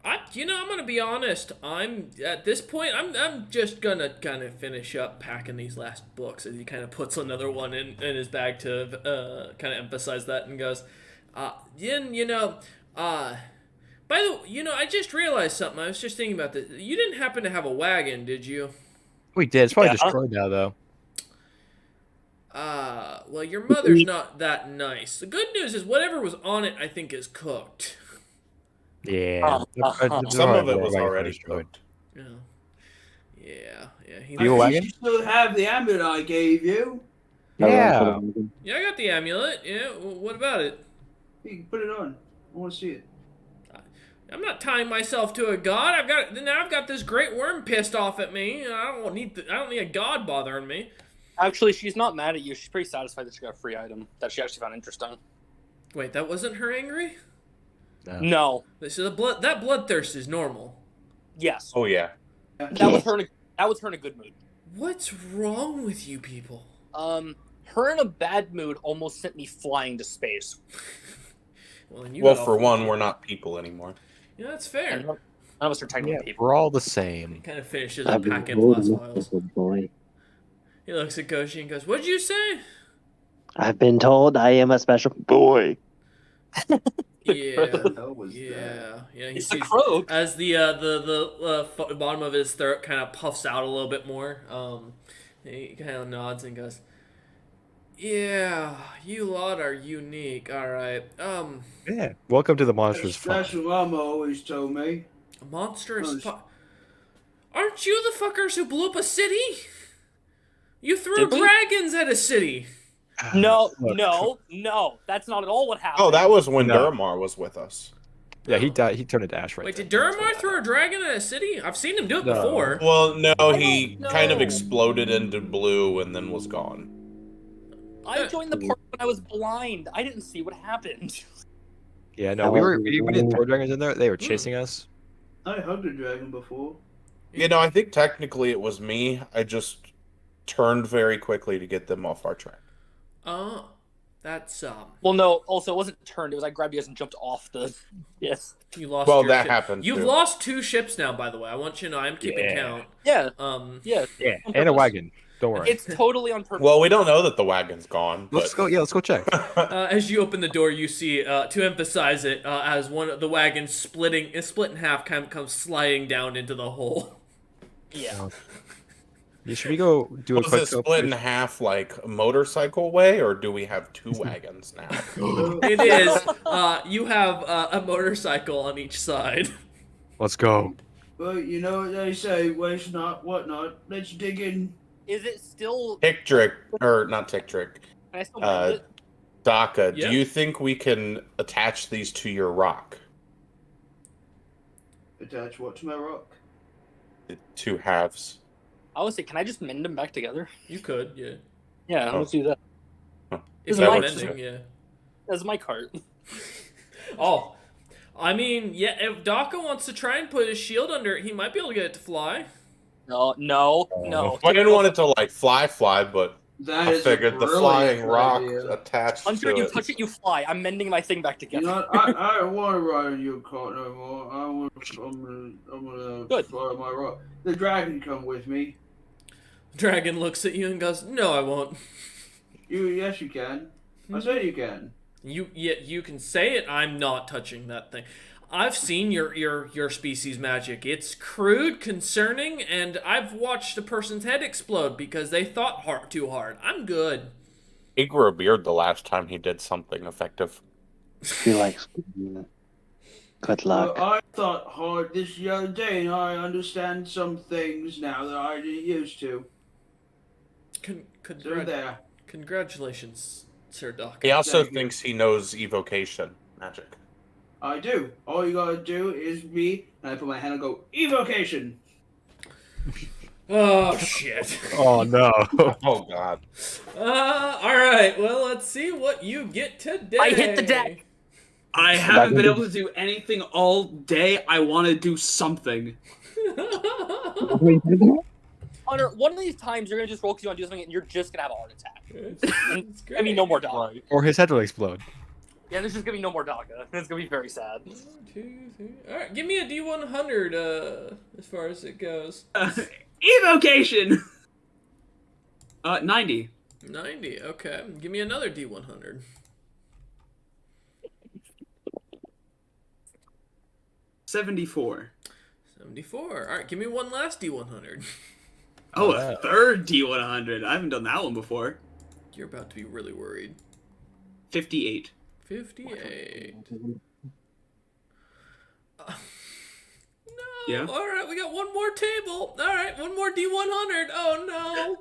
I'm gonna be honest. I'm at this point. I'm just gonna kind of finish up packing these last books. As he kind of puts another one in his bag to kind of emphasize that, and goes, By the way, I just realized something. I was just thinking about this. You didn't happen to have a wagon, did you? We did. It's probably destroyed now, though. Well, your mother's not that nice. The good news is whatever was on it, I think, is cooked. Yeah. Some of it was already cooked. Yeah. Do you have a wagon? You still have the amulet I gave you. Yeah. Yeah, I got the amulet. Yeah, what about it? You can put it on. I want to see it. I'm not tying myself to a god. I've got this great worm pissed off at me. I don't need a god bothering me. Actually, she's not mad at you. She's pretty satisfied that she got a free item that she actually found interesting. Wait, that wasn't her angry? No. So that bloodthirst is normal. Yes. Oh yeah. That was her in a good mood. What's wrong with you people? Her in a bad mood almost sent me flying to space. Well, For one, we're not people anymore. Yeah, that's fair. None of us are technically people. We're all the same. He kind of finishes up packing the last files. Boy. He looks at Goshi and goes, "What'd you say?" I've been told I am a special boy. Yeah, hell was yeah. He It's a sees croak. as the bottom of his throat kind of puffs out a little bit more. He kind of nods and goes, "Yeah, you lot are unique. All right. Yeah. Welcome to the monsters farm. That's what Mama always told me. Monstrous. Aren't you the fuckers who blew up a city? You threw Did we? dragons at a city. No, Look. no. That's not at all what happened. Oh, that was when No. Durmar was with us. Yeah, he died. He turned into ash right Wait, there. did That's what Duramar happened. throw a dragon at a city? I've seen him do it No. before. Well, no, he don't kind of know. exploded into blue and then was gone. I joined the party when I was blind. I didn't see what happened. Yeah, no, we didn't throw dragons in there. They were chasing us. I hugged a dragon before. You know, I think technically it was me. I just turned very quickly to get them off our track. Oh, that's Well, no. Also, it wasn't turned. It was I grabbed you guys and jumped off the. Yes. you lost. Well, your that ship. happened, You've too. lost 2 ships now, by the way. I want you to know I'm keeping Yeah. count. Yeah. Yeah. Yeah, On and a purpose. wagon. Don't worry. It's totally on purpose. Well, we don't know that the wagon's gone. Let's go. Yeah, let's go check. As you open the door, you see, to emphasize it, as one of the wagons split in half, comes sliding down into the hole. Yeah. Yeah, should we go do a Was quick it split in half like motorcycle way, or do we have 2 wagons now? It is. You have a motorcycle on each side. Let's go. Well, you know what they say, waste not, whatnot. Let's dig in. Is it still? Tick Trick, or not Tick Trick, Can I still mend it? Daka, Yeah. do you think we can attach these to your rock? Attach what to my rock? 2 halves. I would say, can I just mend them back together? You could, yeah. Yeah, Oh. let's do that. Is That it works, mending? Yeah. That's my cart. Oh, I mean, yeah. If Daka wants to try and put his shield under it, he might be able to get it to fly. No. I didn't want it to like fly, but That I is a figured the brilliant flying rock idea. attached Hunter, to you it. touch it, you fly. I'm mending my thing back You together. know, I don't want to ride in your cart no more. I'm gonna Good. fly my rock. The dragon come with me. Dragon looks at you and goes, "No, I won't." Yes, you can. I said you can. You can say it. I'm not touching that thing. I've seen your species magic. It's crude, concerning, and I've watched a person's head explode because they thought too hard. I'm good. He grew a beard the last time he did something effective. He likes. Good luck. Well, I thought hard this the other day, and I understand some things now that I didn't used to. So there. Congratulations, Sir Doc. He also Thank you. thinks he knows evocation magic. I do. All you gotta do is me, and I put my hand and go, evocation! Oh shit. Oh no. Oh god. All right. Well, let's see what you get today. I hit the deck. I haven't been able to do anything all day. I want to do something. Hunter, one of these times you're gonna just roll because you want to do something and you're just gonna have a heart attack. It's I mean, no more Daka. Or his head will explode. Yeah, there's just gonna be no more Daka. It's gonna be very sad. 1, 2, 3. All right, give me a D100 as far as it goes. Evocation! 90. 90. Okay, give me another D100. 74. 74. All right, give me one last D100. Oh, Wow. a third D100. I haven't done that one before. You're about to be really worried. 58. 58. No. Yeah? All right, we got one more table. All right, one more D100. Oh no.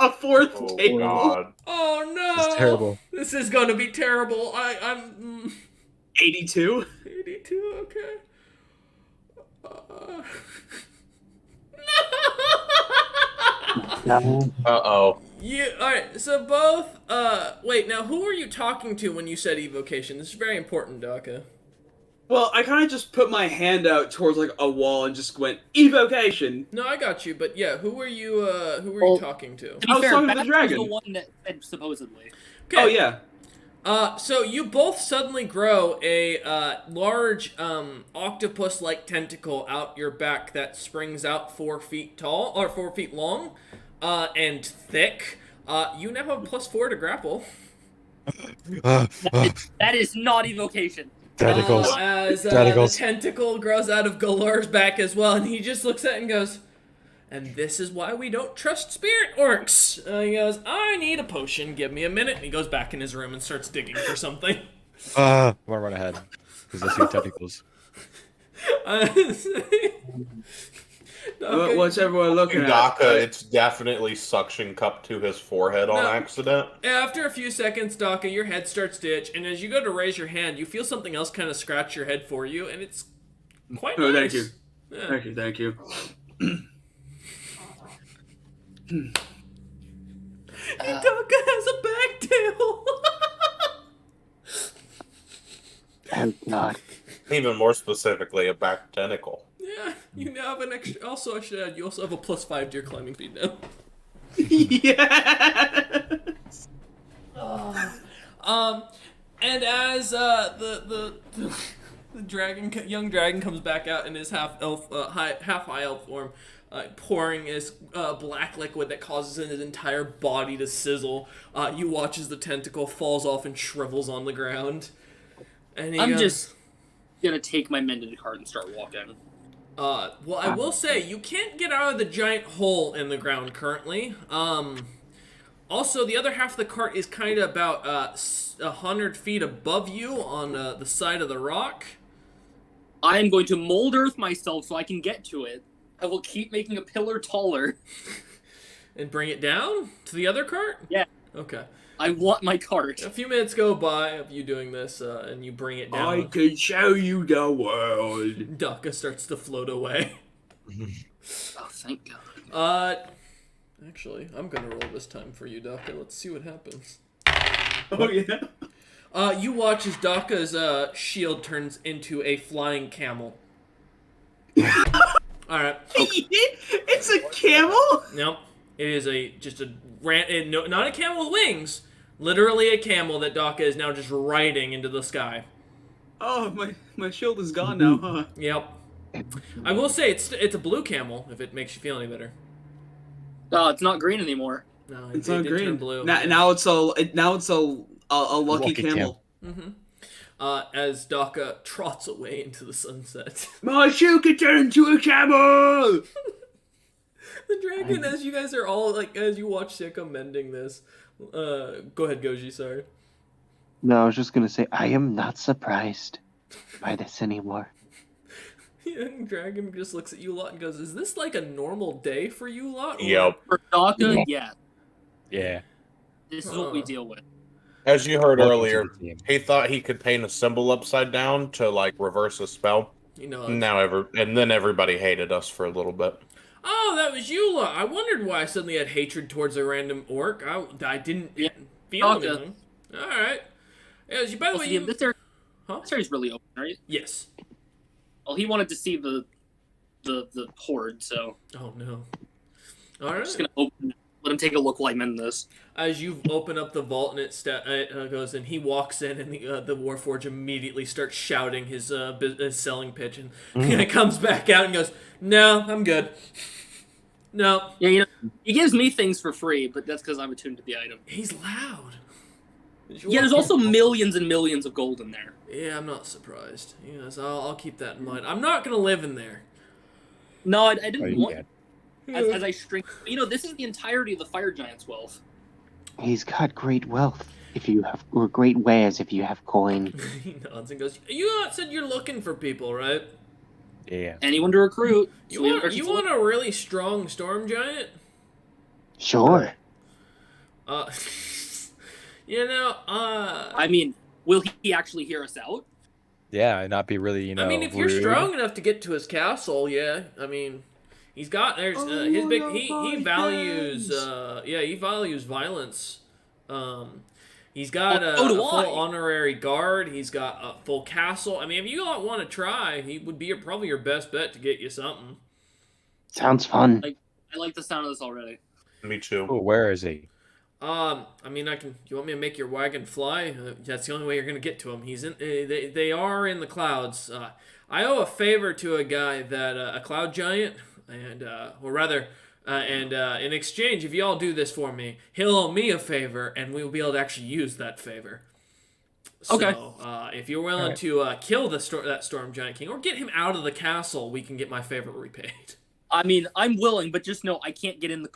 A fourth Oh table. god. Oh no. This is terrible. This is gonna be terrible. I'm 82. 82. Okay. No. Uh-oh. You all right? So both. Wait. Now, who were you talking to when you said evocation? This is very important, Daka. Well, I kind of just put my hand out towards like a wall and just went evocation. No, I got you. But yeah, who were you? Who were Well, you talking to? To be I was fair, talking to the Babs dragon. was the one that said supposedly. Okay. Oh yeah. So you both suddenly grow a large octopus-like tentacle out your back that springs out 4 feet tall or 4 feet long, and thick. You now have +4 to grapple. That is not evocation. Tentacles. As Tentacles. the tentacle grows out of Galar's back as well, and he just looks at it and goes, "And this is why we don't trust spirit orcs." He goes, "I need a potion. Give me a minute." And he goes back in his room and starts digging for something. I'm gonna run ahead because I see tentacles. What's everyone looking at? Daka, it's definitely suction cup to his forehead on No. accident. After a few seconds, Daka, your head starts to itch, and as you go to raise your hand, you feel something else kind of scratch your head for you, and it's quite Oh, nice. thank you. Yeah. Thank you. Daka has a backtail. Oh God. Even more specifically, a back tentacle. Yeah, you now have an extra. Also, I should add, you also have a +5 to your climbing speed now. Yes. And as the young dragon comes back out in his half high elf form, pouring his black liquid that causes his entire body to sizzle, you watch as the tentacle falls off and shrivels on the ground. And he I'm goes, just gonna take my men to the cart and start walking. well, I will say, you can't get out of the giant hole in the ground currently. Also, the other half of the cart is kind of about 100 feet above you on the side of the rock. I am going to mold earth myself so I can get to it. I will keep making a pillar taller. And bring it down to the other cart? Yeah. Okay. I want my cart. A few minutes go by of you doing this, and you bring it down. I can show you the world. Daka starts to float away. Oh, thank God. Actually, I'm gonna roll this time for you, Daka. Let's see what happens. Oh yeah. You watch as Daka's shield turns into a flying camel. All right. It's a camel. Nope. It is not a camel with wings. Literally a camel that Daka is now just riding into the sky. Oh, my shield is gone now, huh? Yep. I will say it's a blue camel, if it makes you feel any better. Oh, it's not green anymore. No, It's it not did turn green. blue. Now it's a lucky camel. As Daka trots away into the sunset. My shoe can turn into a camel. The dragon, as you guys are all as you watch Sika mending this. Go ahead, Goji. Sorry. No, I was just gonna say I am not surprised by this anymore. Young dragon just looks at you lot and goes, "Is this like a normal day for you lot?" Yep. For Daka, yeah. Yeah. This is what we deal with. As you heard Welcome earlier, to the team. he thought he could paint a symbol upside down to like reverse a spell. You know. And then everybody hated us for a little bit. Oh, that was you lot. I wondered why I suddenly had hatred towards a random orc. I didn't feel Daka. anything. All right. By the Also, way, yeah, this Huh? area's really open, right? Yes. Well, he wanted to see the horde, so Oh no. All I'm right. just gonna let him take a look while I mend this. As you open up the vault and it goes in, he walks in and the Warforged immediately starts shouting his selling pitch and he comes back out and goes, "No, I'm good. No." Yeah, he gives me things for free, but that's because I'm attuned to the item. He's loud. Yeah, there's also millions and millions of gold in there. Yeah, I'm not surprised. Yes, I'll keep that in mind. I'm not gonna live in there. No, I didn't want. Yeah. As I shrink, this is the entirety of the fire giant's wealth. He's got great wealth if you have, or great wares if you have coin. He nods and goes, "You said you're looking for people, right? Yeah. Anyone to recruit. You want a really strong storm giant? Sure. I mean, will he actually hear us out? Yeah, and not be really, I mean, if you're rude. strong enough to get to his castle, yeah. I mean, he's got his big. He values. He values violence. He's got a full honorary guard. He's got a full castle. I mean, if you want to try, he would be probably your best bet to get you something. Sounds fun. I like the sound of this already. Me too. Oh, where is he? I mean, you want me to make your wagon fly? That's the only way you're gonna get to him. He's in. They are in the clouds. I owe a favor to a guy that a cloud giant, and in exchange, if y'all do this for me, he'll owe me a favor, and we'll be able to actually use that favor. Okay. So, if you're willing to kill that storm giant king or get him out of the castle, we can get my favor repaid. I mean, I'm willing, but just know I can't get in the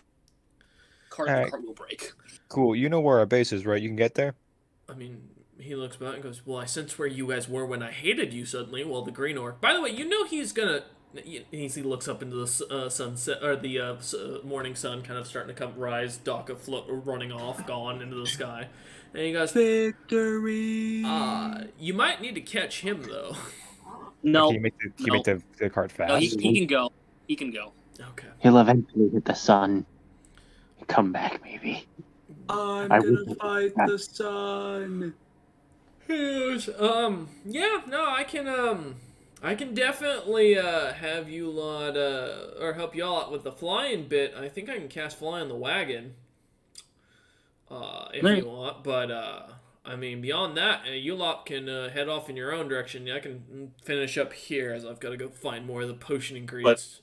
cart. All right. The cart will break. Cool. You know where our base is, right? You can get there? I mean, he looks back and goes, "Well, I sense where you guys were when I hated you suddenly." Well, the green orc. By the way, he's gonna he looks up into the sunset or the morning sun, kind of starting to rise. Daka running off, gone into the sky, and he goes, Victory. "You might need to catch him though." No, Can you make the cart no, he fast? can go. He can go. Okay. He'll eventually hit the sun. Come back, maybe. I'm I gonna will- fight the sun. Yes, yeah, no, I can definitely, have you lot, or help y'all out with the flying bit. I think I can cast fly on the wagon, if you want, but, I mean, beyond that, you lot can, head off in your own direction. I can finish up here, as I've got to go find more of the potion ingredients.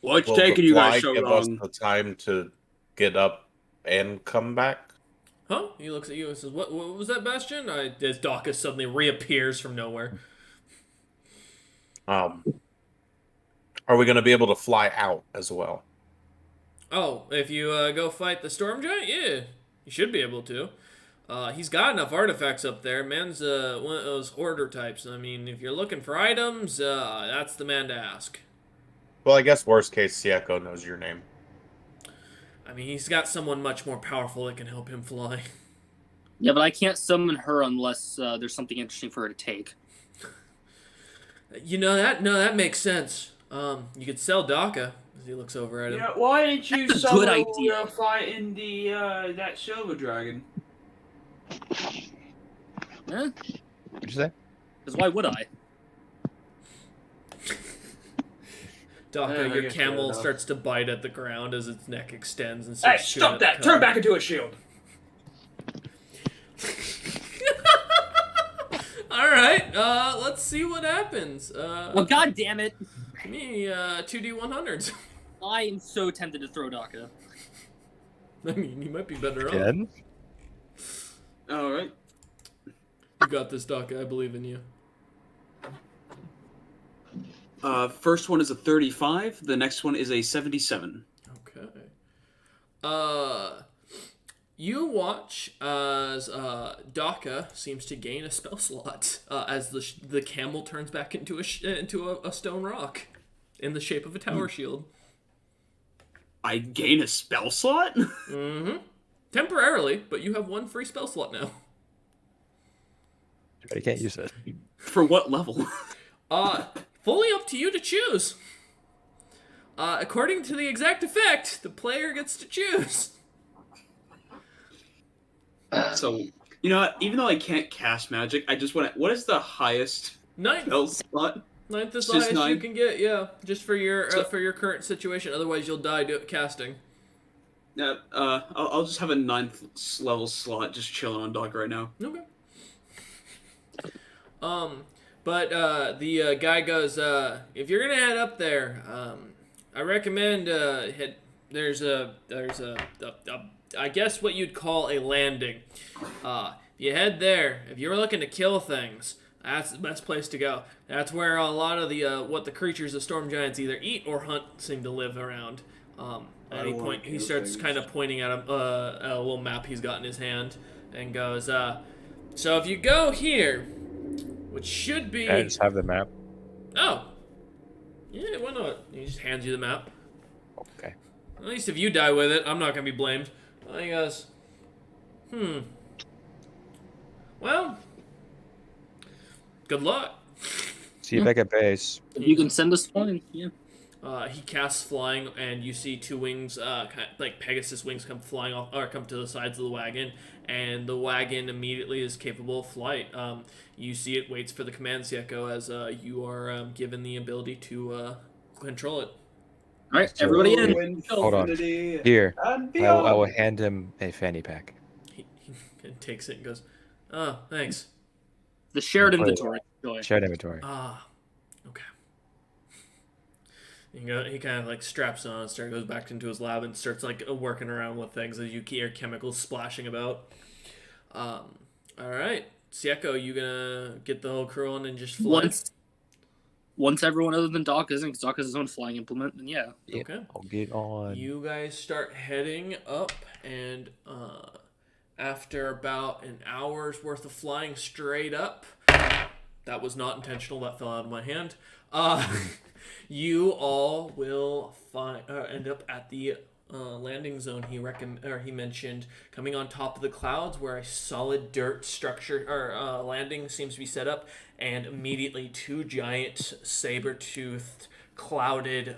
What's Will taking the you fly guys so give us long? the time to get up and come back? Huh? He looks at you and says, what was that, Bastion? As Daka suddenly reappears from nowhere. Are we going to be able to fly out as well? Oh, if you go fight the storm giant, yeah, you should be able to. He's got enough artifacts up there. Man's one of those hoarder types. I mean, if you're looking for items, that's the man to ask. Well, I guess worst case, Sieko knows your name. I mean, he's got someone much more powerful that can help him fly. Yeah, but I can't summon her unless there's something interesting for her to take. You know that? No, that makes sense. You could sell Daka. As he looks over at him. Yeah, why didn't you That's a summon good idea. fighting the that silver dragon? Huh? What'd you say? Because why would I? Daka, Yeah, I your guess camel fair enough. starts to bite at the ground as its neck extends and Hey, starts chewing stop at the that! cud. Turn back into a shield. All right, let's see what happens. Well, god damn it! Give me 2d100s. I am so tempted to throw Daka. I mean, you might be better off. Again? All right. You got this, Daka. I believe in you. First one is a 35. The next one is a 77. Okay. You watch as Daka seems to gain a spell slot as the camel turns back into a stone rock in the shape of a tower shield. I gain a spell slot? Mm-hmm. Temporarily, but you have one free spell slot now. But I can't use it. For what level? Fully up to you to choose. According to the exact effect, the player gets to choose. So, you know what? Even though I can't cast magic, I just want to... What is the highest Ninth. spell slot? Ninth is It's the just highest you 9? can get, yeah. Just for your So- current situation. Otherwise, you'll die casting. Yeah, I'll just have a 9th level slot just chilling on Dog right now. Okay. But the guy goes, if you're gonna head up there, I recommend there's a I guess what you'd call a landing. If you head there, if you're looking to kill things, that's the best place to go. That's where a lot of the what the creatures of storm giants either eat or hunt seem to live around. At any point, he starts kind of pointing at a little map he's got in his hand and goes, so if you go here, which should be... I just have the map. Oh. Yeah, why not? He just hands you the map. Okay. At least if you die with it, I'm not going to be blamed. He goes, well, good luck. See you back at base. If you can send us flying, yeah. He casts flying, and you see two wings, like Pegasus wings, come flying off, or come to the sides of the wagon, and the wagon immediately is capable of flight. You see it waits for the command Sieko as you are given the ability to control it. All right, everybody in. Hold on. Infinity Here, and I will beyond. hand him a fanny pack. He takes it and goes, oh, thanks. The shared Wait. inventory. Joy. Shared inventory. Ah, okay. He kind of like straps on and goes back into his lab and starts like working around with things as you hear chemicals splashing about. All right, Sieko, you gonna get the whole crew on and just fly? Once everyone other than Doc isn't, because Doc has his own flying implement, then yeah. Yeah, Okay. I'll get on. You guys start heading up, and after about an hour's worth of flying straight up, that was not intentional. That fell out of my hand. You all will end up at the landing zone. He mentioned coming on top of the clouds where a solid dirt structure or landing seems to be set up, and immediately two giant saber-toothed clouded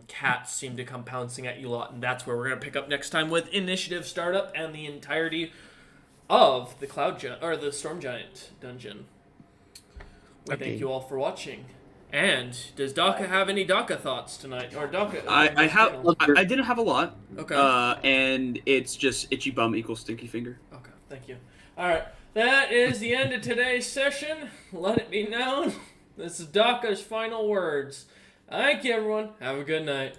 cats seem to come pouncing at you lot, and that's where we're going to pick up next time with initiative startup and the entirety of the the storm giant dungeon. We thank you all for watching. And does Daka have any Daka thoughts tonight? Or Daka? I didn't have a lot. Okay. And it's just itchy bum equals stinky finger. Okay, thank you. All right, that is the end of today's session. Let it be known, this is Daka's final words. Thank you, everyone. Have a good night.